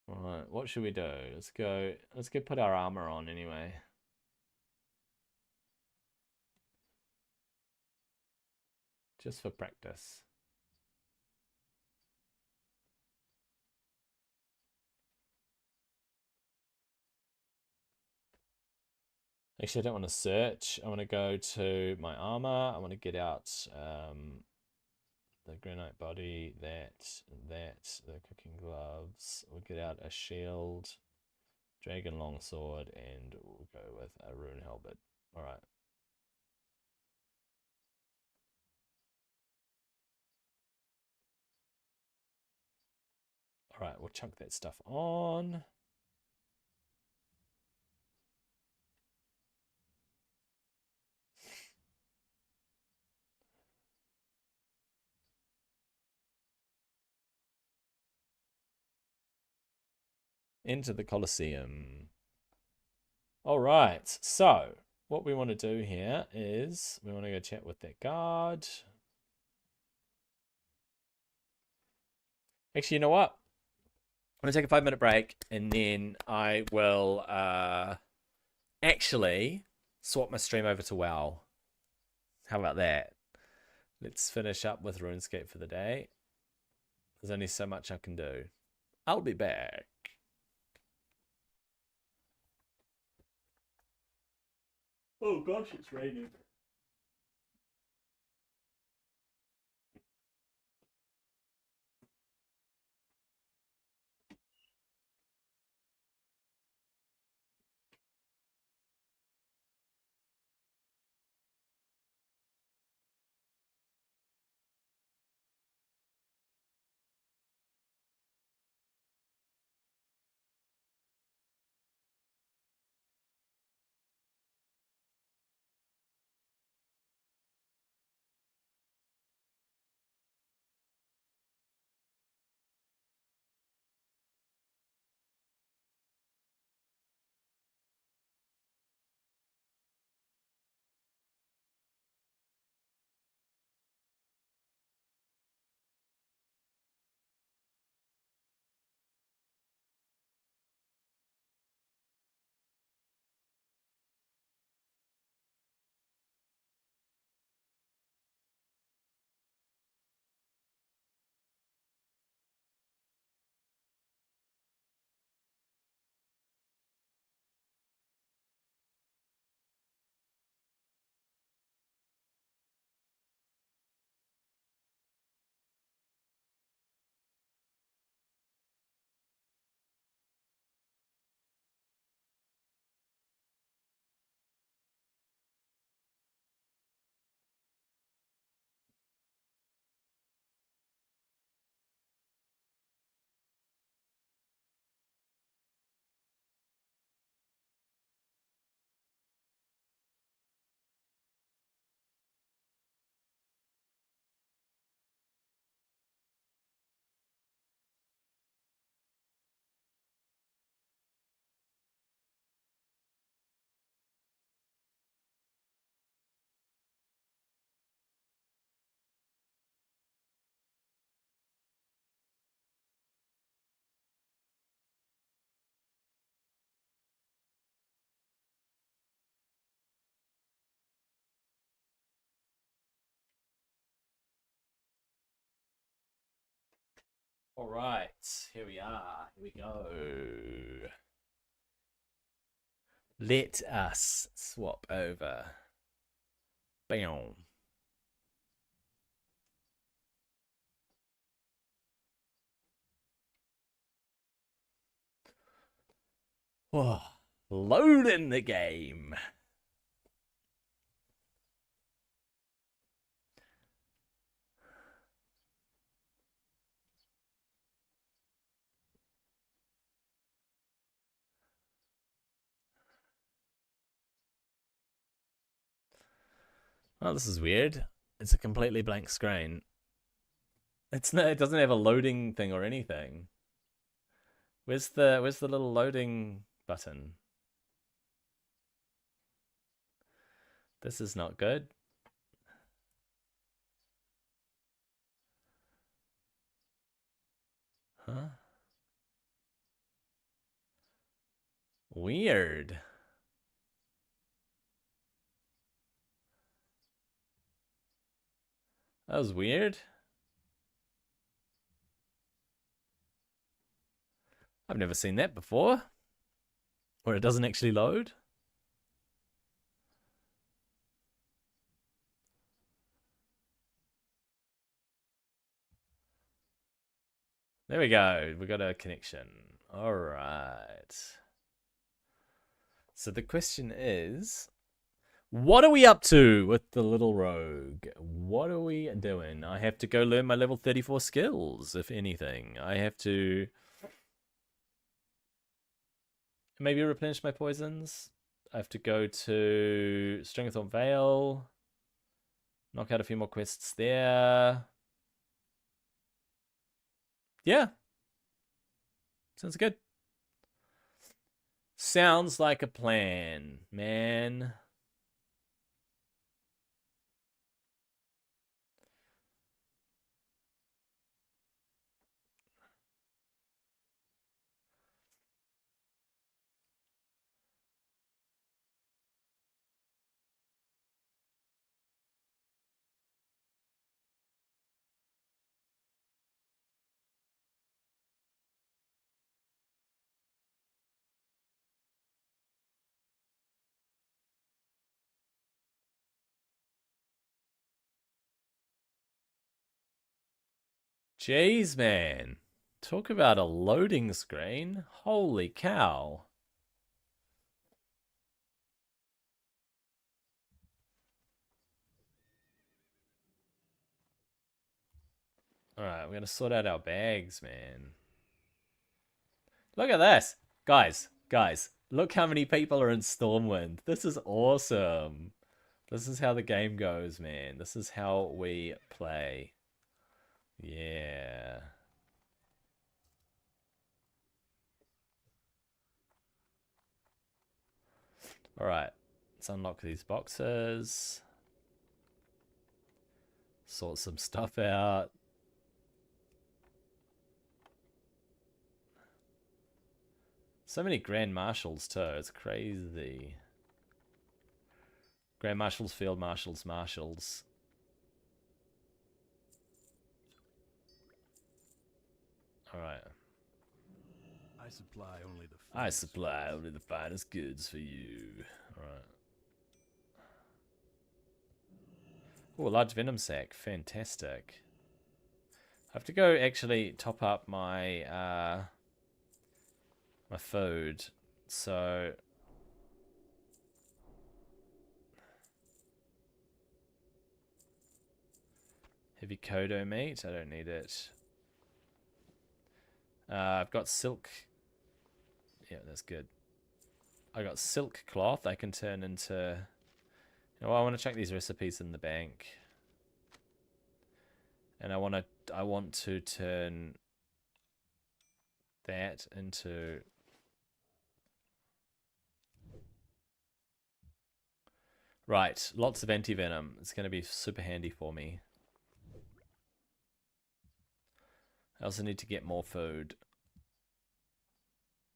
Alright, what should we do? Let's go put our armor on anyway. Just for practice. Actually, I don't want to search. I want to go to my armor. I want to get out the granite body, the cooking gloves. We'll get out a shield, dragon longsword, and we'll go with a rune halberd. Alright. Alright, we'll chunk that stuff on. Into the Colosseum. Alright, so what we want to do here is we want to go chat with that guard. Actually, you know what? I'm going to take a 5-minute break and then I will actually swap my stream over to WoW. How about that? Let's finish up with RuneScape for the day. There's only so much I can do. I'll be back. Oh gosh, it's raining. All right, here we are. Here we go. Let us swap over. Bam. Whoa. Load in the game. Oh, this is weird. It's a completely blank screen. It doesn't have a loading thing or anything. Where's the little loading button? This is not good. Huh? Weird. That was weird. I've never seen that before. Where it doesn't actually load. There we go. We got a connection. All right. So the question is, what are we up to with the little rogue? What are we doing? I have to go learn my level 34 skills, if anything. I have to maybe replenish my poisons. I have to go to Stringathorn Vale. Knock out a few more quests there. Yeah. Sounds good. Sounds like a plan, man. Jeez, man. Talk about a loading screen. Holy cow. Alright, we're gonna sort out our bags, man. Look at this. Guys, look how many people are in Stormwind. This is awesome. This is how the game goes, man. This is how we play. Yeah. Alright, let's unlock these boxes. Sort some stuff out. So many Grand Marshals too, it's crazy. Grand Marshals, Field Marshals, Marshals. Alright. I supply only the finest. I supply only the finest goods for you. Alright. Oh, a large venom sac. Fantastic. I have to go actually top up my my food. So heavy Kodo meat. I don't need it. I've got silk. Yeah, that's good. I got silk cloth. I can turn into. You know, I want to check these recipes in the bank, and I want to turn that into. Right, lots of anti-venom. It's going to be super handy for me. I also need to get more food.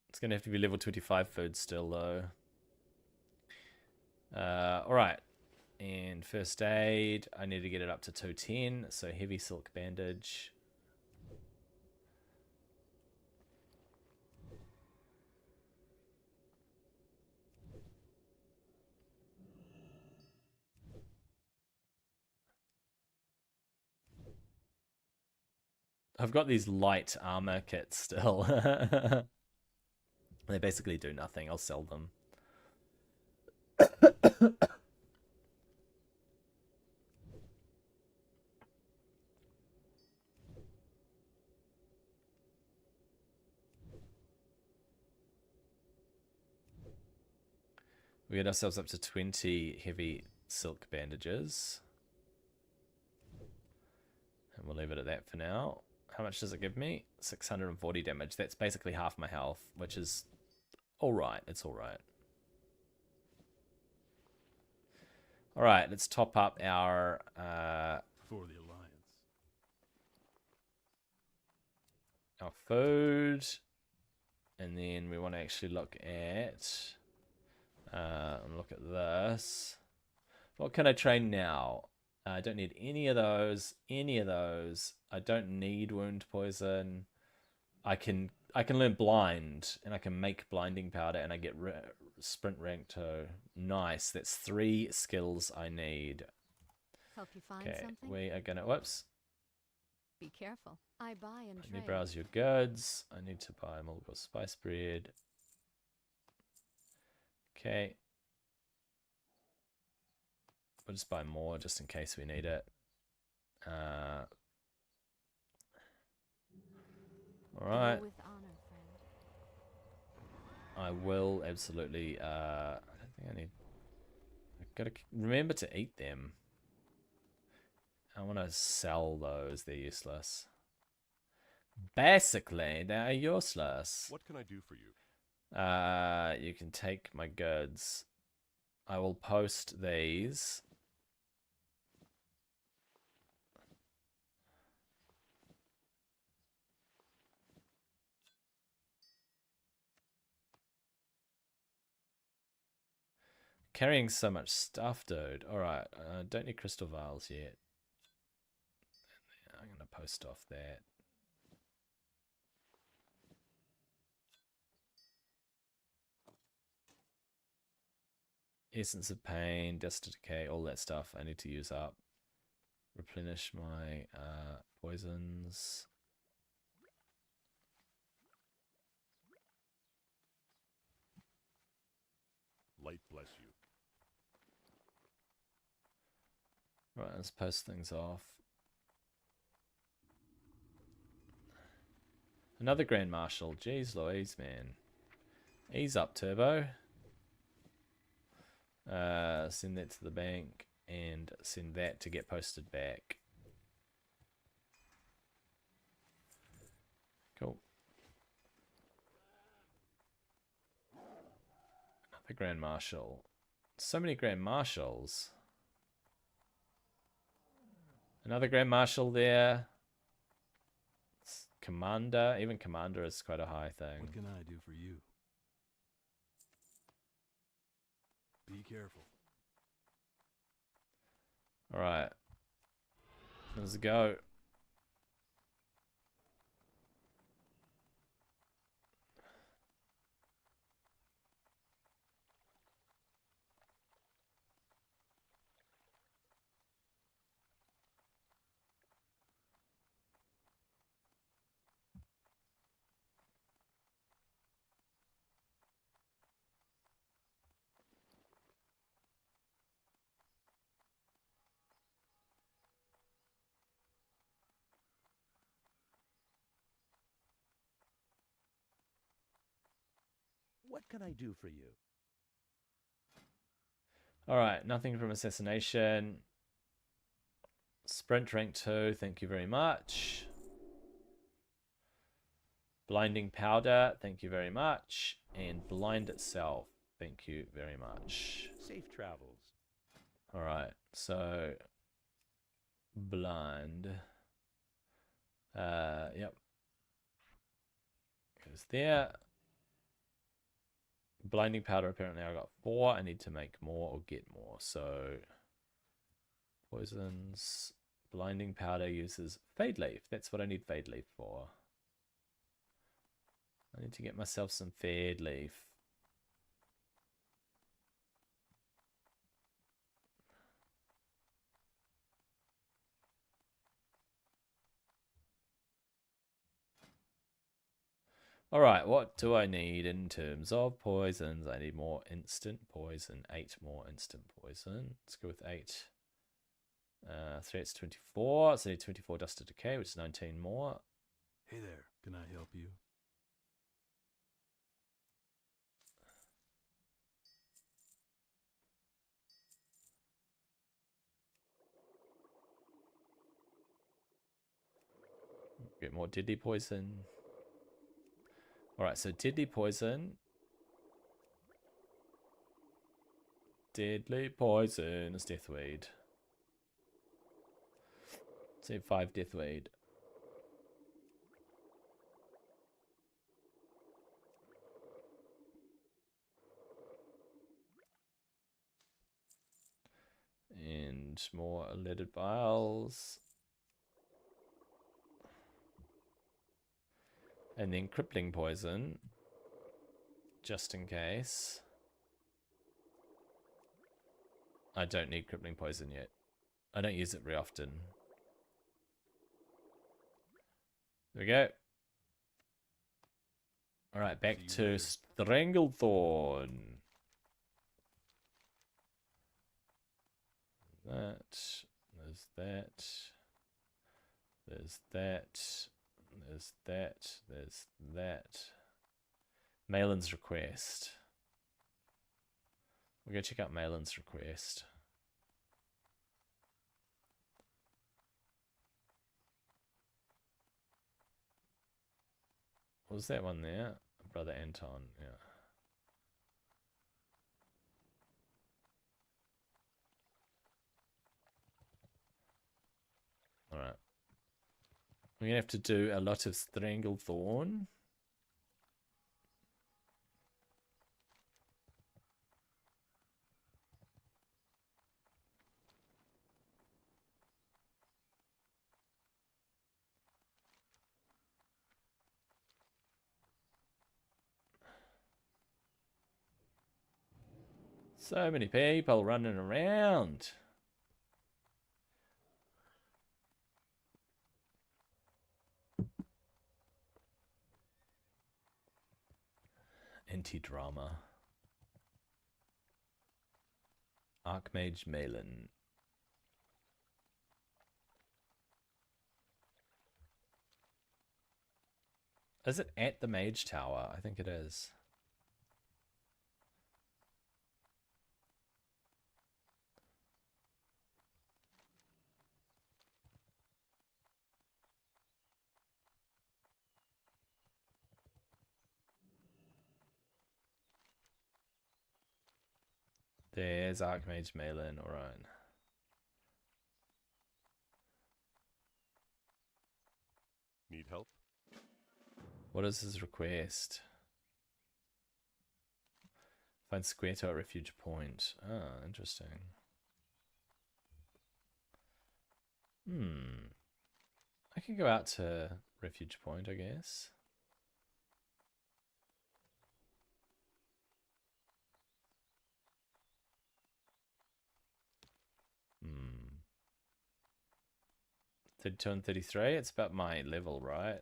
It's going to have to be level 25 food still, though. Alright. And first aid, I need to get it up to 210. So heavy silk bandage. I've got these light armor kits still. They basically do nothing. I'll sell them. We get ourselves up to 20 heavy silk bandages. And we'll leave it at that for now. How much does it give me? 640 damage. That's basically half my health, which is alright. It's alright. Alright, let's top up our... For the Alliance. our food. And then we want to actually look at... look at this. What can I train now? I don't need any of those. Any of those. I don't need wound poison. I can learn blind, and I can make blinding powder, and I get sprint rank 2. Nice. That's 3 skills I need. Help you find Okay, something? we are gonna. Whoops. Be careful. I buy and I need trade. to browse your goods. I need to buy multiple spice bread. Okay. We'll just buy more just in case we need it. Alright. Go with honor, friend. I will absolutely. I don't think I need. I've got to remember to eat them. I want to sell those. They're useless. Basically, they are useless. What can I do for you? You can take my goods. I will post these. Carrying so much stuff, dude. Alright, don't need crystal vials yet. I'm going to post off that. Essence of Pain, Dust to Decay, all that stuff I need to use up. Replenish my poisons. Light bless you. Right, let's post things off. Another Grand Marshal. Jeez Louise, man. Ease up, Turbo. Send that to the bank and send that to get posted back. Cool. Another Grand Marshal. So many Grand Marshals. Another Grand Marshal there. Commander. Even Commander is quite a high thing. What can I do for you? Be careful. Alright. Let's go. What can I do for you? Alright, nothing from Assassination. Sprint rank 2, thank you very much. Blinding Powder, thank you very much. And Blind itself, thank you very much. Safe travels. Alright, so Blind. Yep. Goes there. Blinding Powder, apparently I got 4. I need to make more or get more. So, poisons. Blinding Powder uses Fade Leaf. That's what I need Fade Leaf for. I need to get myself some Fade Leaf. Alright, what do I need in terms of poisons? I need more instant poison. 8 more instant poison. Let's go with 8. 3 it's 24. So I need 24 dust to decay, which is 19 more. Hey there, can I help you? Get more deadly poison. Alright, so deadly poison. Deadly poison is deathweed. Say 5 deathweed. And more leaded vials. And then crippling poison. Just in case. I don't need crippling poison yet. I don't use it very often. There we go. Alright, back See you to later. Stranglethorn. There's that. There's that. There's that. There's that. Malin's request. We'll go check out Malin's request. What was that one there? Brother Anton, yeah. Alright. We're gonna have to do a lot of Stranglethorn. So many people running around. Anti-drama. Archmage Malin. Is it at the Mage Tower? I think it is. There's Archmage Malin, alright. Need help? What is his request? Find Squirtle at Refuge Point. Ah, interesting. I can go out to Refuge Point, I guess. Hmm. 32 and 33? It's about my level, right?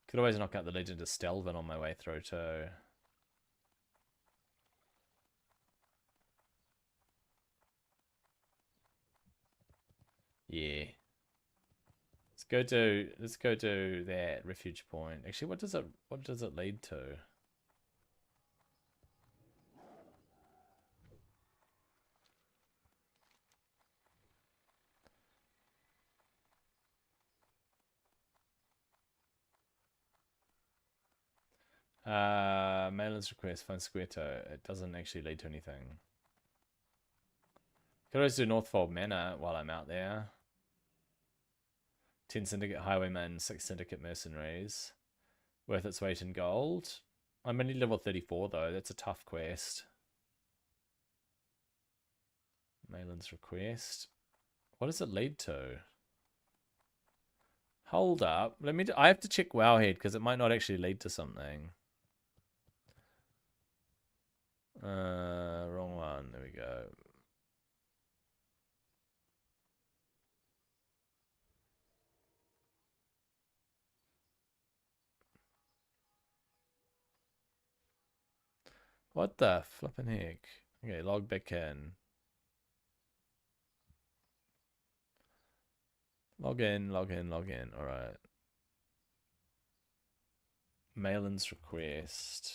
Could always knock out the Legend of Stelvin on my way through too. Yeah. Let's go do that Refuge Point. Actually, what does it lead to? Malin's request, find Squirtle. It doesn't actually lead to anything. Could always do Northfold Manor while I'm out there. 10 Syndicate Highwaymen, 6 Syndicate Mercenaries. Worth its weight in gold. I'm only level 34 though, that's a tough quest. Malin's request. What does it lead to? Hold up. I have to check Wowhead because it might not actually lead to something. Wrong one. There we go. What the flippin' heck? Okay, log back in. Log in, log in, log in. Alright. Malin's request.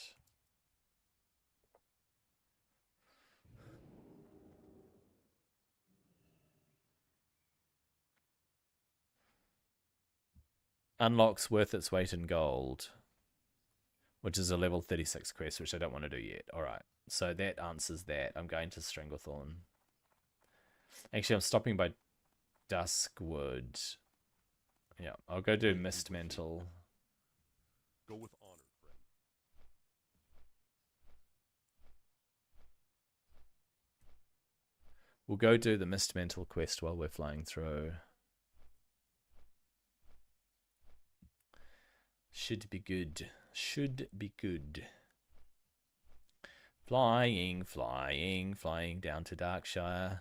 Unlocks worth its weight in gold, which is a level 36 quest, which I don't want to do yet. Alright, so that answers that. I'm going to Stranglethorn. Actually, I'm stopping by Duskwood. Yeah, I'll go do Mist Mantle. Go with honor, friend. We'll go do the Mist Mantle quest while we're flying through. Should be good. Should be good. Flying, flying, flying down to Darkshire.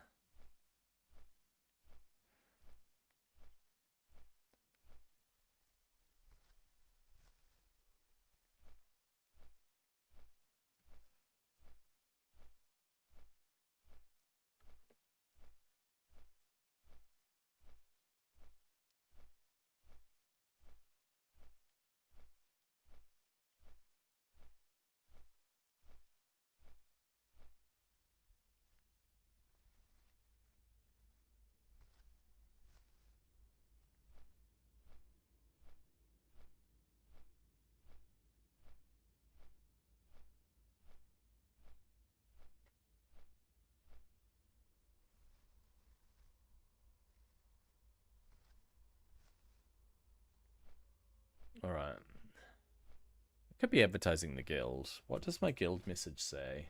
Alright. I could be advertising the guild. What does my guild message say?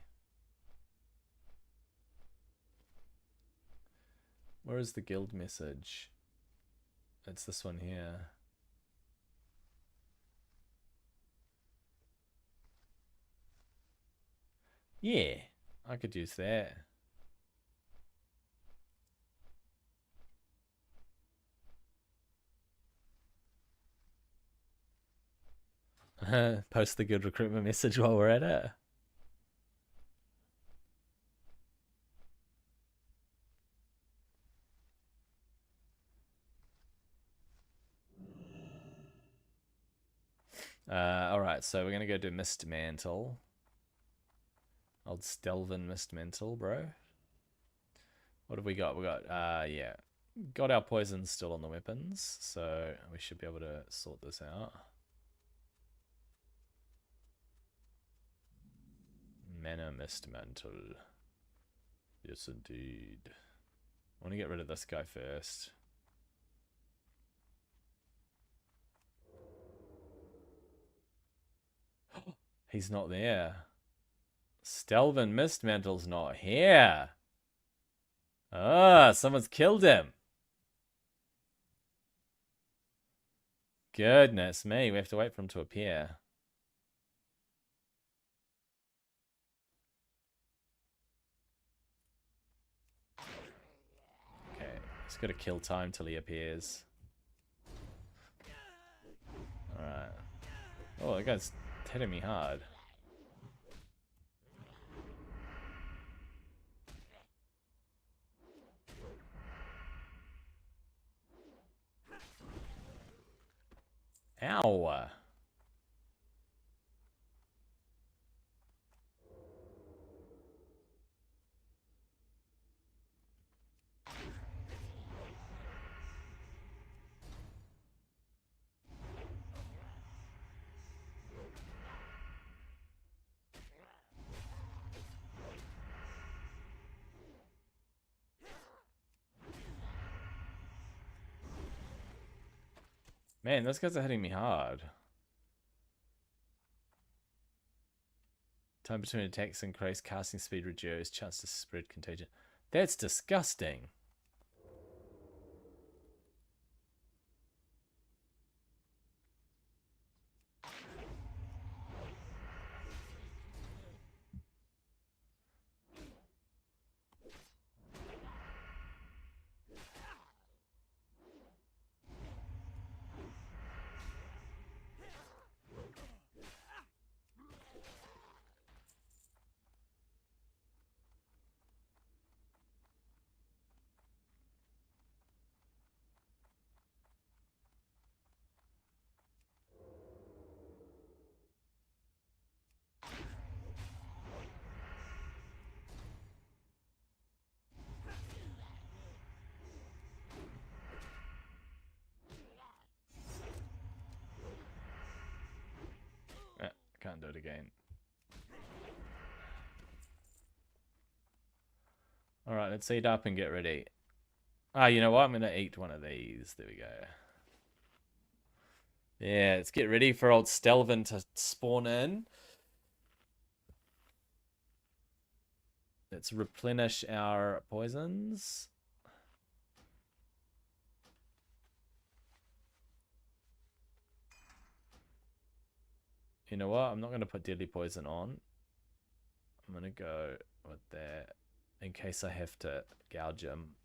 Where is the guild message? It's this one here. Yeah, I could use that. Post the guild recruitment message while we're at it. Alright, so we're gonna go do Mist Mantle. Old Stelvin Mist Mantle, bro. What have we got? We got, yeah. Got our poisons still on the weapons, so we should be able to sort this out. Mana Mist Mantle. Yes, indeed. I want to get rid of this guy first. He's not there. Stelvin Mistmantle's not here. Ah, someone's killed him. Goodness me, we have to wait for him to appear. Okay, just gotta kill time till he appears. Alright. Oh, that guy's hitting me hard. Ow! Man, those guys are hitting me hard. Time between attacks increase, casting speed reduced, chance to spread contagion. That's disgusting. Alright, let's eat up and get ready. Ah, you know what? I'm going to eat one of these. There we go. Yeah, let's get ready for old Stelvin to spawn in. Let's replenish our poisons. You know what? I'm not going to put deadly poison on. I'm going to go with that in case I have to gouge him.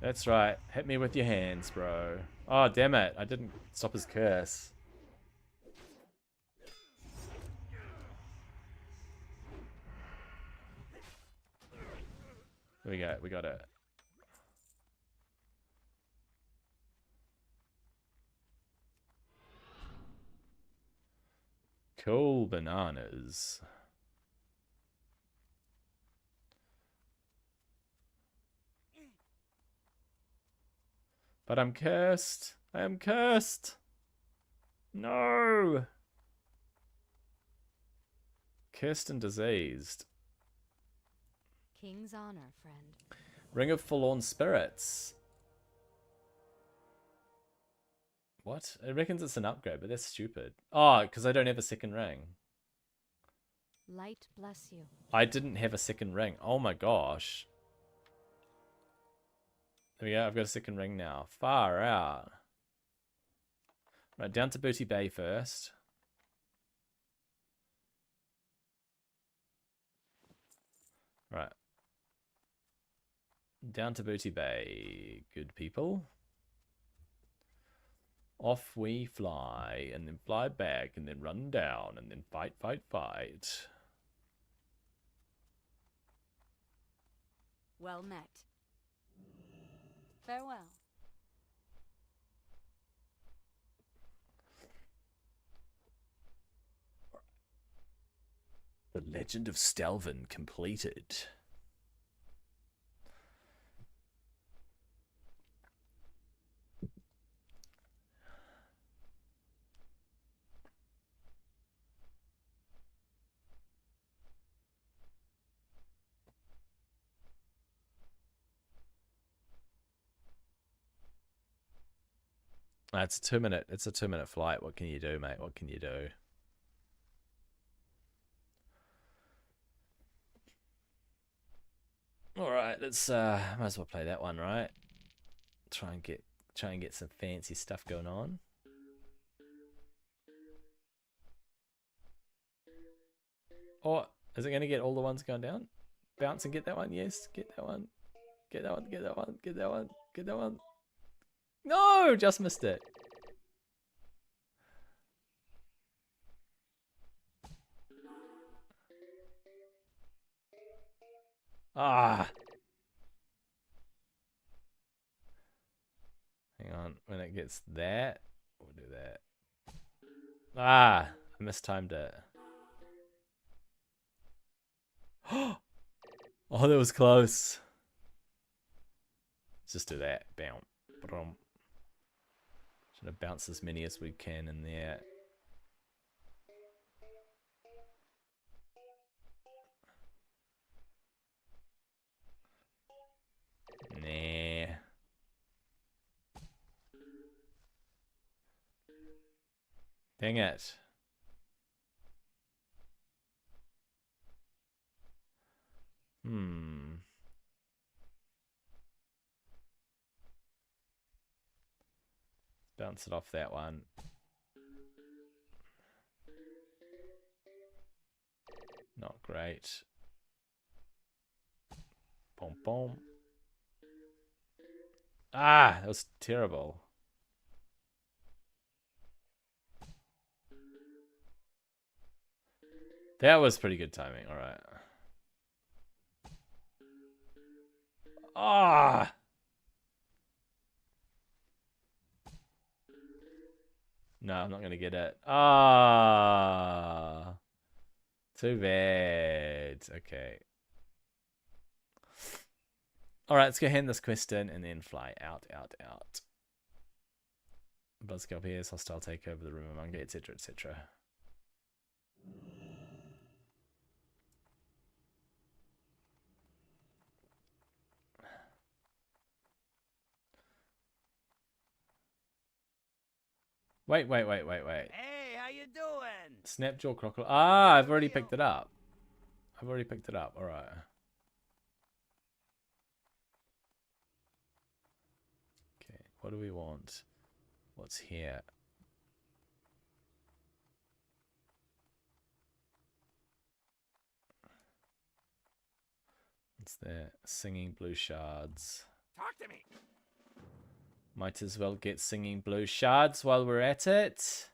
That's right. Hit me with your hands, bro. Oh, damn it. I didn't stop his curse. There we go. We got it. Cool bananas. But I'm cursed. I am cursed. No. Cursed and diseased. King's honor, friend. Ring of Forlorn Spirits. What? It reckons it's an upgrade, but that's stupid. Oh, because I don't have a second ring. Light bless you. I didn't have a second ring. Oh my gosh. There we go. I've got a second ring now. Far out. Right, down to Booty Bay first. Right. Down to Booty Bay, good people. Off we fly, and then fly back, and then run down, and then fight, fight, fight. Well met. Farewell. The Legend of Stelvin completed. It's a 2-minute. It's a 2-minute flight. What can you do, mate? What can you do? All right, let's might as well play that one, right? Try and get some fancy stuff going on. Or is it going to get all the ones going down? Bounce and get that one. Yes, get that one. Get that one. Get that one. Get that one. Get that one. No, just missed it. Ah. Hang on. When it gets that, we'll do that. Ah, I mistimed it. Oh, that was close. Let's just do that. Bounce. Trying to bounce as many as we can in there. Nah. Dang it. Bounce it off that one. Not great. Boom, boom. Ah, that was terrible. That was pretty good timing. All right. Ah, No, I'm not gonna get it. Ah, too bad. Okay. All right, let's go hand this quest in and then fly out. Buzzkill appears, hostile take over the rumor monger, etc., etc. Wait. Hey, how you doing? Snapjaw crocodile. Ah, I've already picked it up. All right. Okay, what do we want? What's here? What's there? Singing blue shards. Talk to me. Might as well get singing blue shards while we're at it.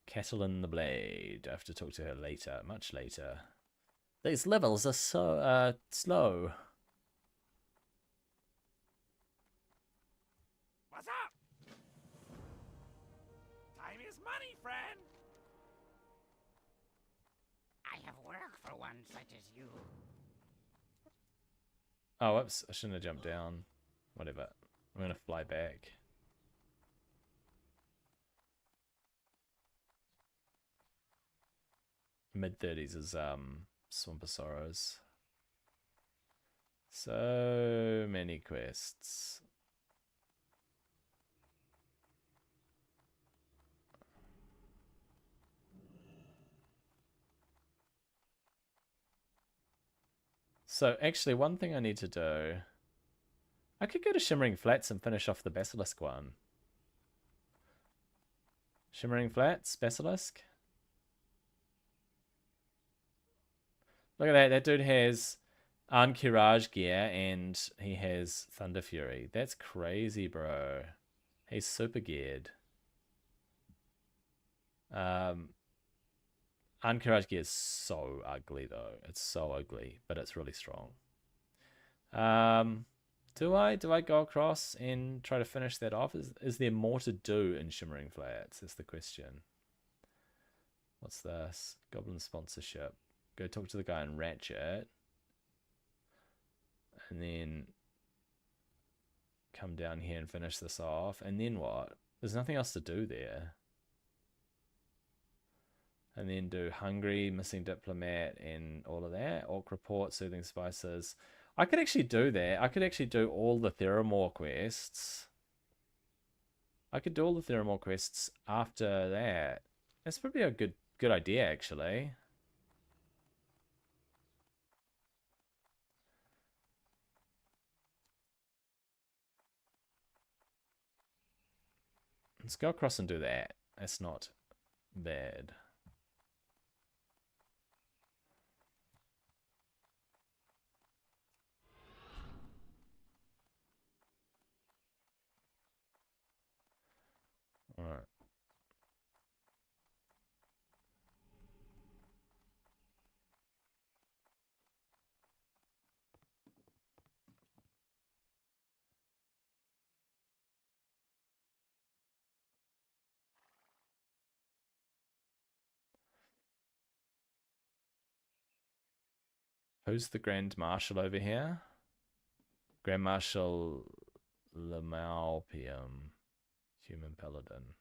Catelyn the Blade. I have to talk to her later, much later. These levels are so slow. What's up? Time is money, friend. I have work for one such as you. Oh, whoops! I shouldn't have jumped down. Whatever. I'm gonna fly back. Mid-30s is Swamp of Sorrows. So many quests. So actually, one thing I need to do, I could go to Shimmering Flats and finish off the Basilisk one. Shimmering Flats, Basilisk. Look at that. That dude has Ahn'Qiraj gear and he has Thunder Fury. That's crazy, bro. He's super geared. Ahn'Qiraj gear is so ugly though. It's so ugly, but it's really strong. Do I go across and try to finish that off? Is there more to do in Shimmering Flats? Is the question. What's this? Goblin sponsorship. Go talk to the guy in Ratchet. And then come down here and finish this off. And then what? There's nothing else to do there. And then do Hungry, Missing Diplomat, and all of that. Orc Report, Soothing Spices. I could actually do that. I could actually do all the Theramore quests. I could do all the Theramore quests after that. That's probably a good idea, actually. Let's go across and do that. That's not bad. All right. Who's the Grand Marshal over here? Grand Marshal Lemaupium, Human Paladin.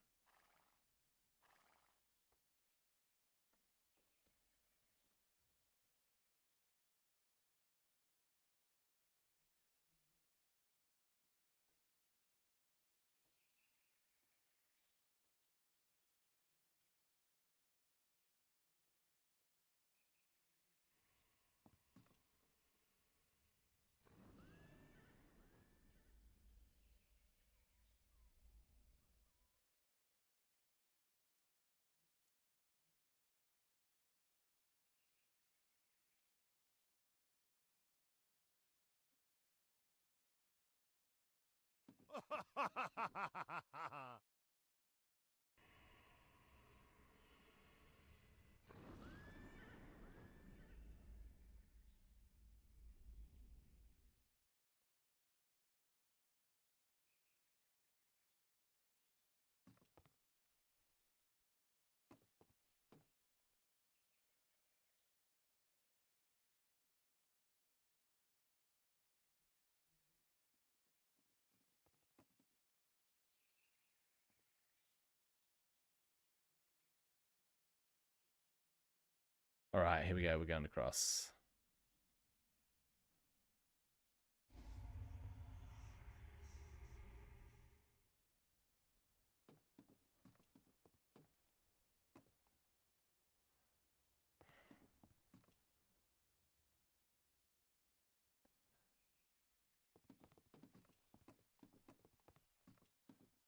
All right, here we go. We're going across.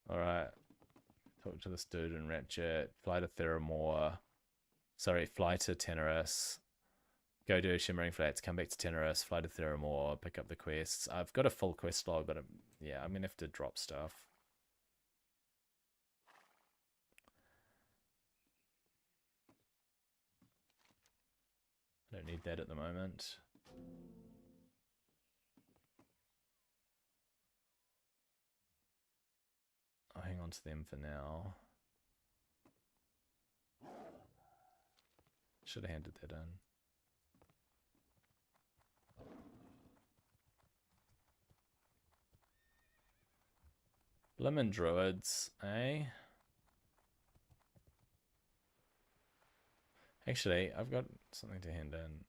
All right. Talk to this dude in Ratchet. Fly to Theramore. Sorry, fly to Tenorus. Go to Shimmering Flats. Come back to Tenorus. Fly to Theramore. Pick up the quests. I've got a full quest log, but yeah, I'm gonna have to drop stuff. I don't need that at the moment. I'll hang on to them for now. Should have handed that in. Blimmin' druids, eh? Actually, I've got something to hand in.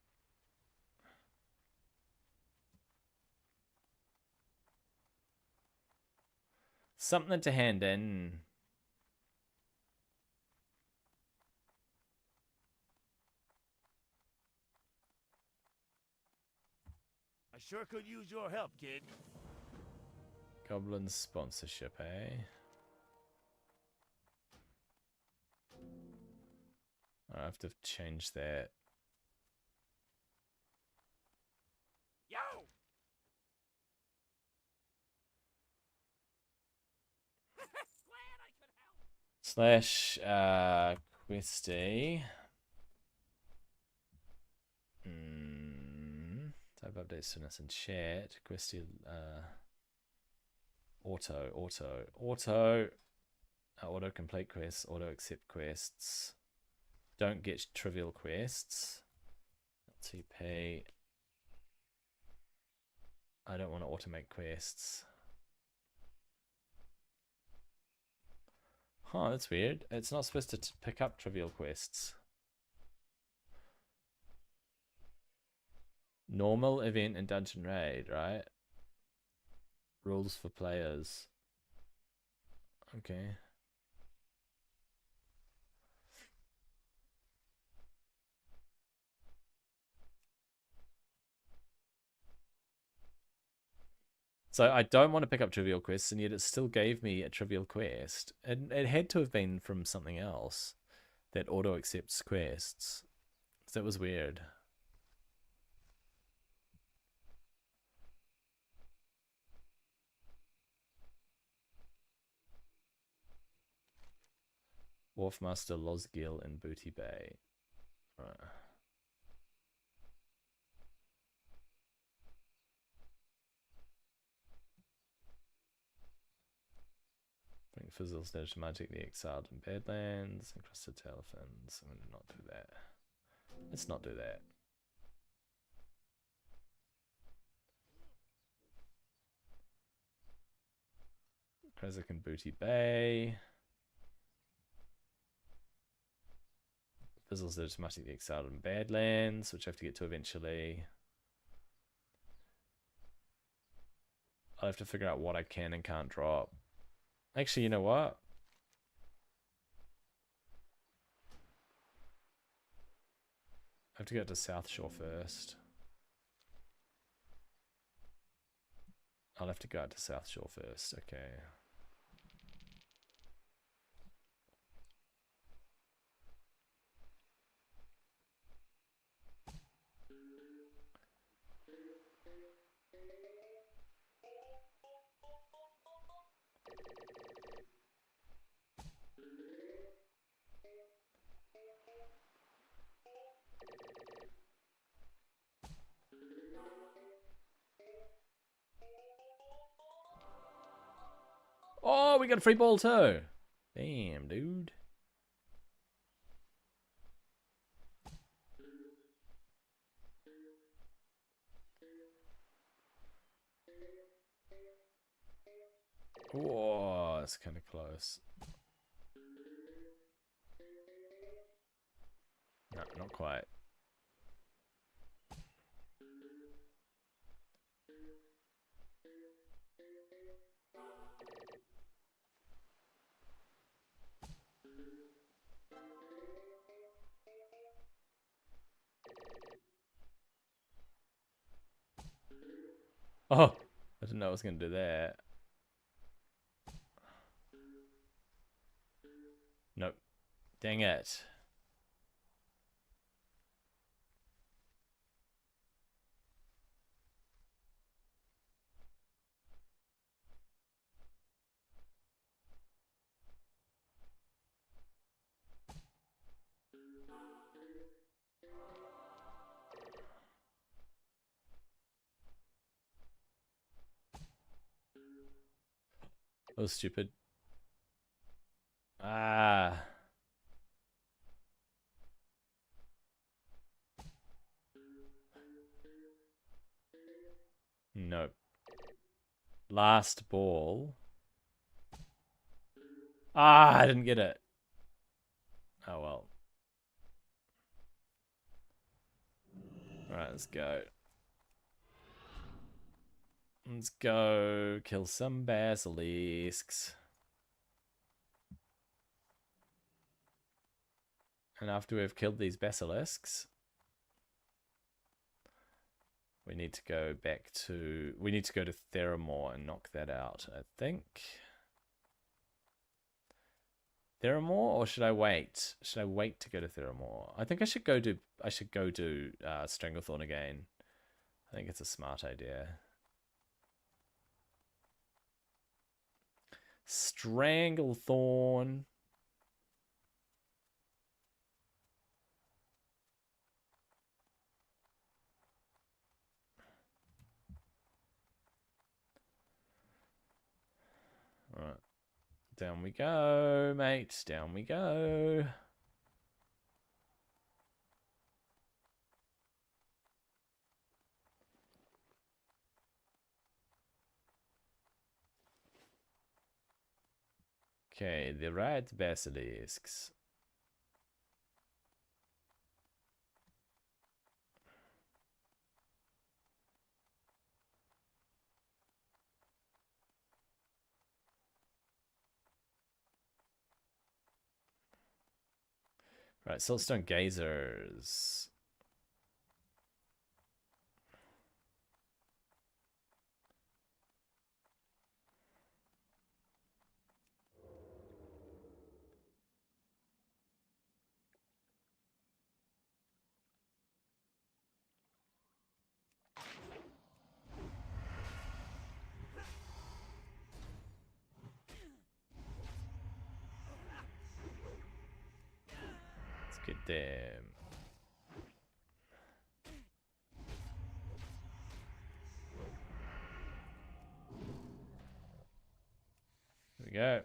Something to hand in. I sure could use your help, kid. Goblin sponsorship, eh? I have to change that. Yo! Glad I could help. Slash Questy. Type updates to us in chat. Questy auto complete quests, auto accept quests. Don't get trivial quests. TP. I don't want to automate quests. Huh, that's weird. It's not supposed to pick up trivial quests. Normal, event, and dungeon raid, right? Rules for players. Okay. So I don't want to pick up trivial quests, and yet it still gave me a trivial quest. It had to have been from something else that auto accepts quests. So that was weird. Wharfmaster Losgil in Booty Bay. Right. Bring Fizzles there to magic the exiled in Badlands. Encrusted Tailfins. I'm going to not do that. Let's not do that. Krezak in Booty Bay. Fizzles there to magic the exiled in Badlands, which I have to get to eventually. I'll have to figure out what I can and can't drop. Actually, you know what? I have to go to South Shore first. I'll have to go out to South Shore first, okay. Oh, we got a free ball too. Damn, dude. Whoa, that's kind of close. No, not quite. Oh, I didn't know I was going to do that. Nope. Dang it. That was stupid. Ah. Nope. Last ball. Ah, I didn't get it. Oh well. Alright, let's go. Let's go kill some basilisks. And after we've killed these basilisks, we need to go back to... We need to go to Theramore and knock that out, I think. Theramore, or should I wait? Should I wait to go to Theramore? I think I should go do... Stranglethorn again. I think it's a smart idea. Stranglethorn. Alright. Down we go, mate. Down we go. Okay, the red basilisks. Right, Siltstone Gazers. Let's get them. There we go.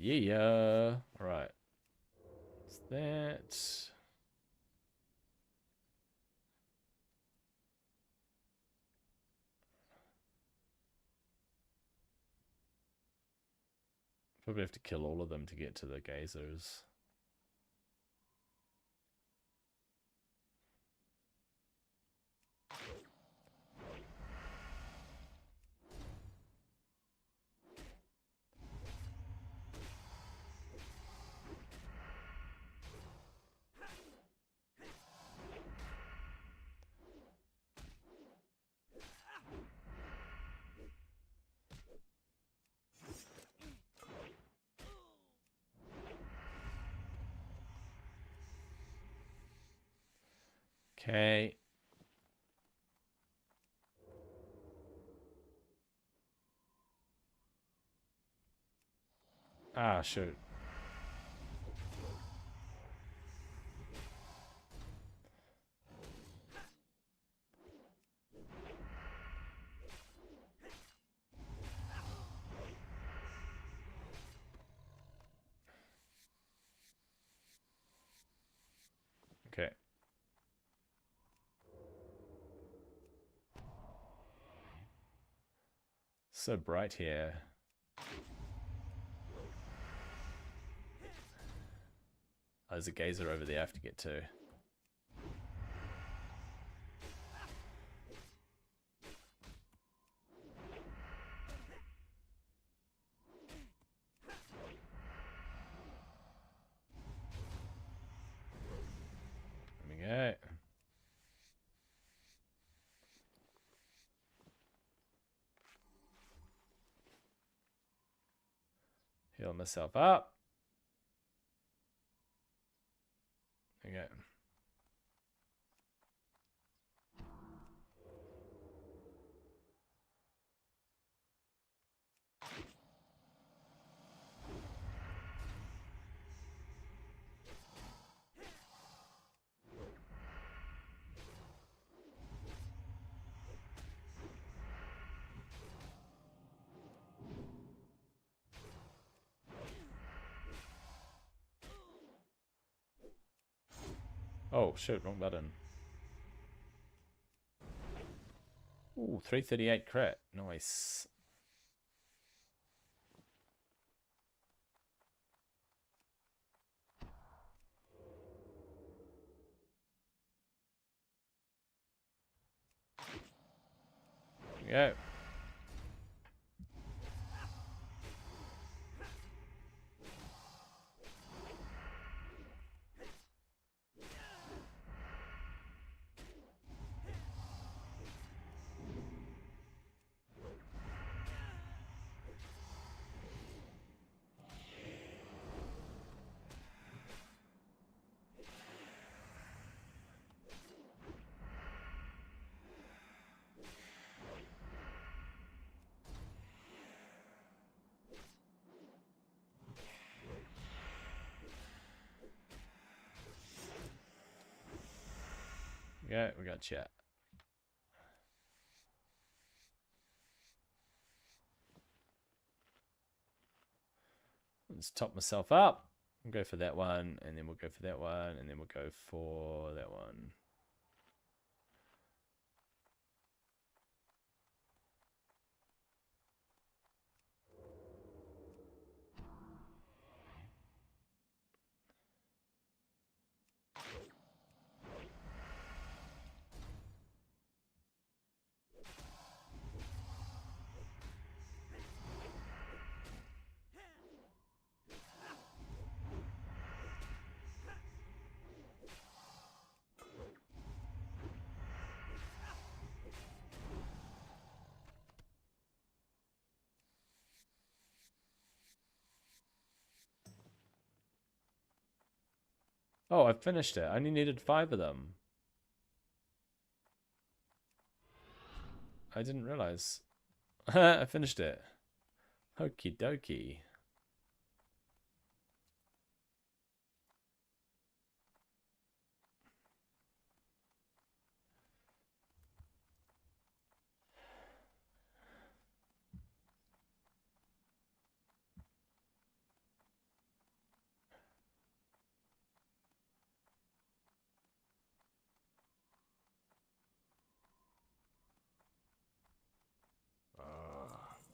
Yeah. All right. What's that? Probably have to kill all of them to get to the gazers. Okay. Ah, shoot. Okay. so bright here. Oh, there's a gazer over there I have to get to. There we go. Heal myself up. There we go. Oh, shoot, wrong button. Ooh, 338 crit. Nice. There we go. Yeah, we got chat. Let's top myself up. We'll go for that one, and then we'll go for that one, and then we'll go for that one. Oh, I finished it. I only needed 5 of them. I didn't realize. I finished it. Okie dokie.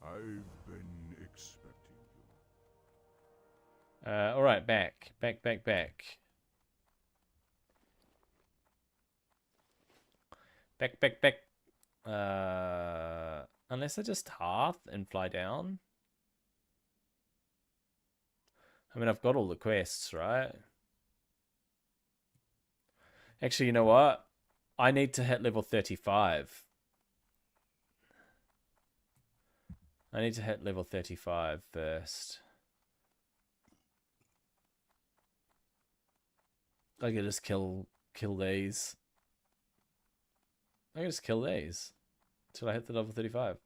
I've been expecting you. All right, back. Back. Back. Unless I just half and fly down. I mean, I've got all the quests, right? Actually, you know what? I need to hit level 35. I need to hit level 35 first. I can just kill these. I can just kill these until I hit the level 35.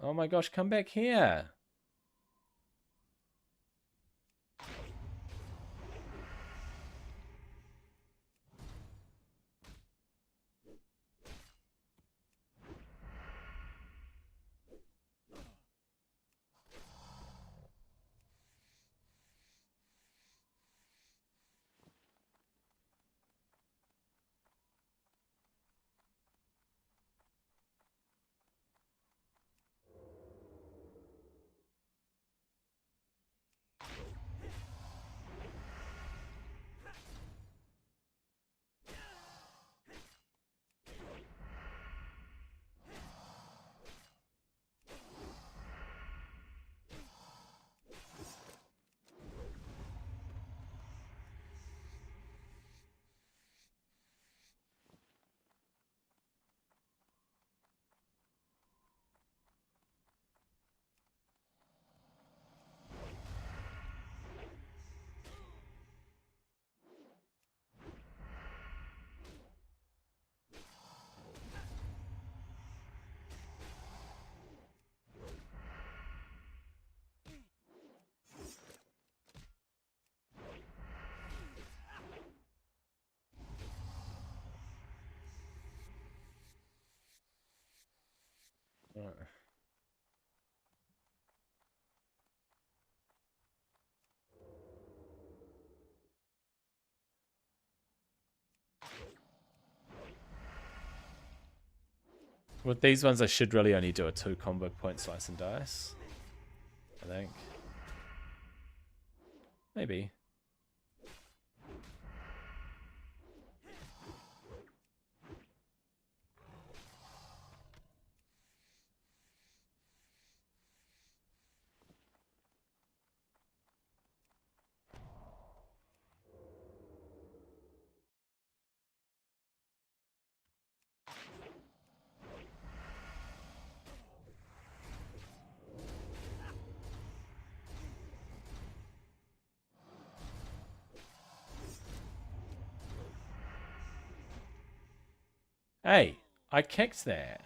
Oh my gosh, come back here. Right. With these ones, I should really only do a 2 combo point slice and dice. I think. Maybe. Hey, I kicked that.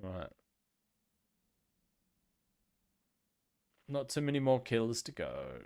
Right. Not too many more kills to go.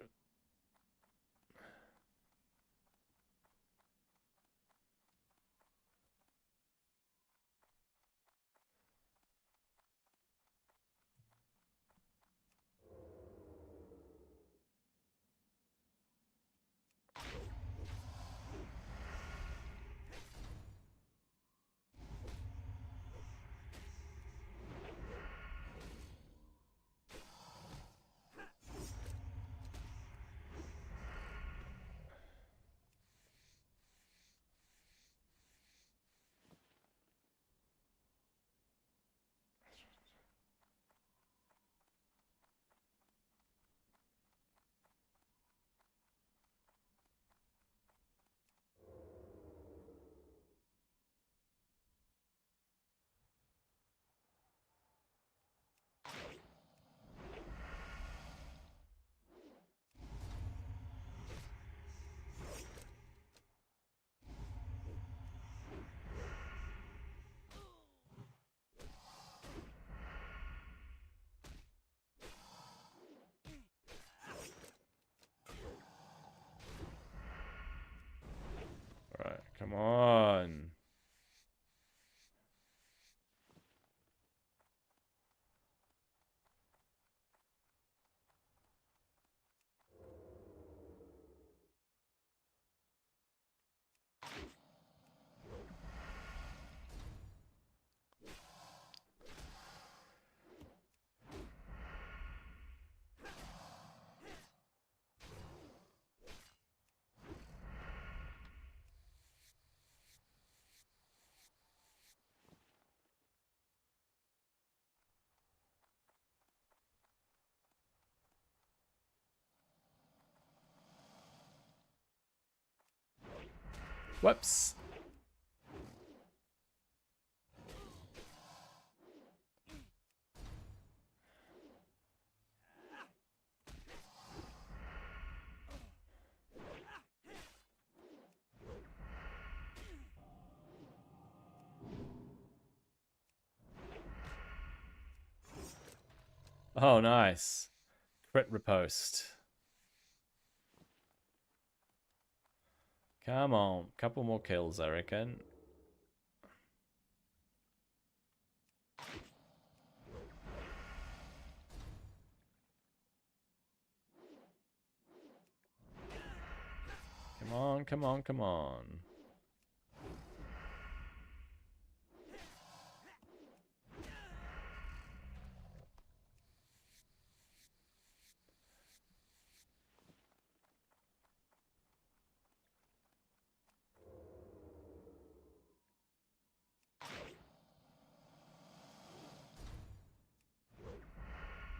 Alright, come on. Whoops. Oh, nice. Crit riposte. Come on. Couple more kills, I reckon. Come on, come on, come on.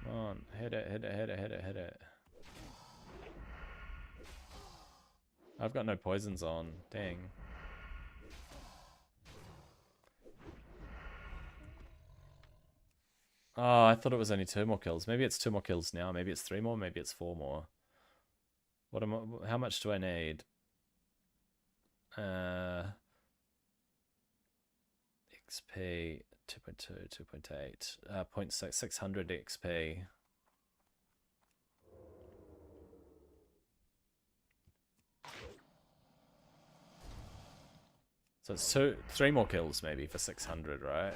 Come on. Hit it, hit it, hit it, hit it, hit it. I've got no poisons on. Dang. Oh, I thought it was only 2 more kills. Maybe it's 2 more kills now. Maybe it's 3 more. Maybe it's 4 more. What am I? How much do I need? XP 2.2, 2.8, 0.6, 600 XP. So it's 3 more kills maybe for 600, right?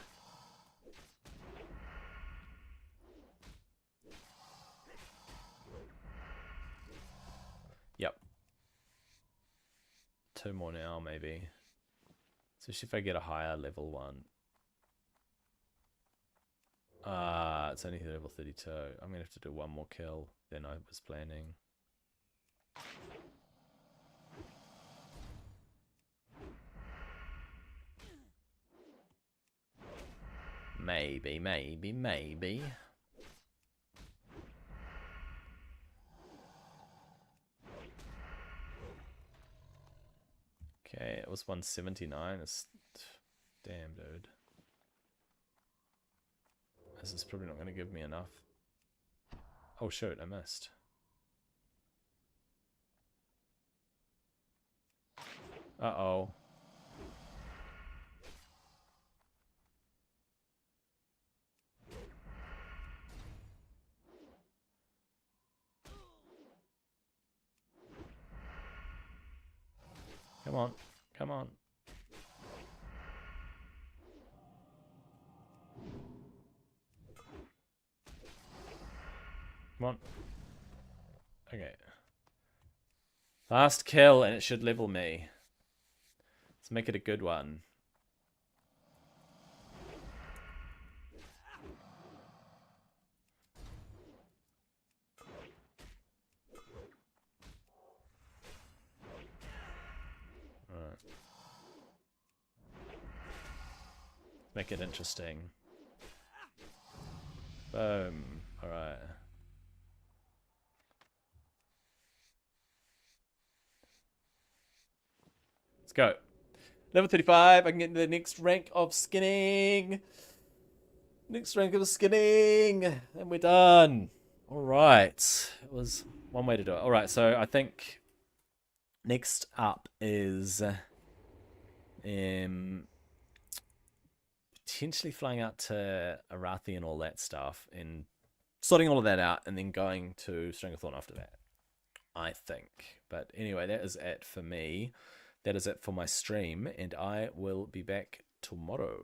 Yep. 2 more now maybe. Especially if I get a higher level one. It's only level 32. I'm gonna have to do 1 more kill than I was planning. Maybe, maybe, maybe. Okay, it was 179. It's damn, dude. This is probably not going to give me enough. Oh shoot, I missed. Uh-oh. Come on, come on. Come on. Okay. Last kill and it should level me. Let's make it a good one. Alright. Make it interesting. Boom. Alright. Let's go. Level 35. I can get into the next rank of skinning. Next rank of skinning. And we're done. Alright. It was one way to do it. Alright, so I think next up is potentially flying out to Arathi and all that stuff and sorting all of that out and then going to Stranglethorn after that, I think. But anyway, that is it for me. That is it for my stream, and I will be back tomorrow.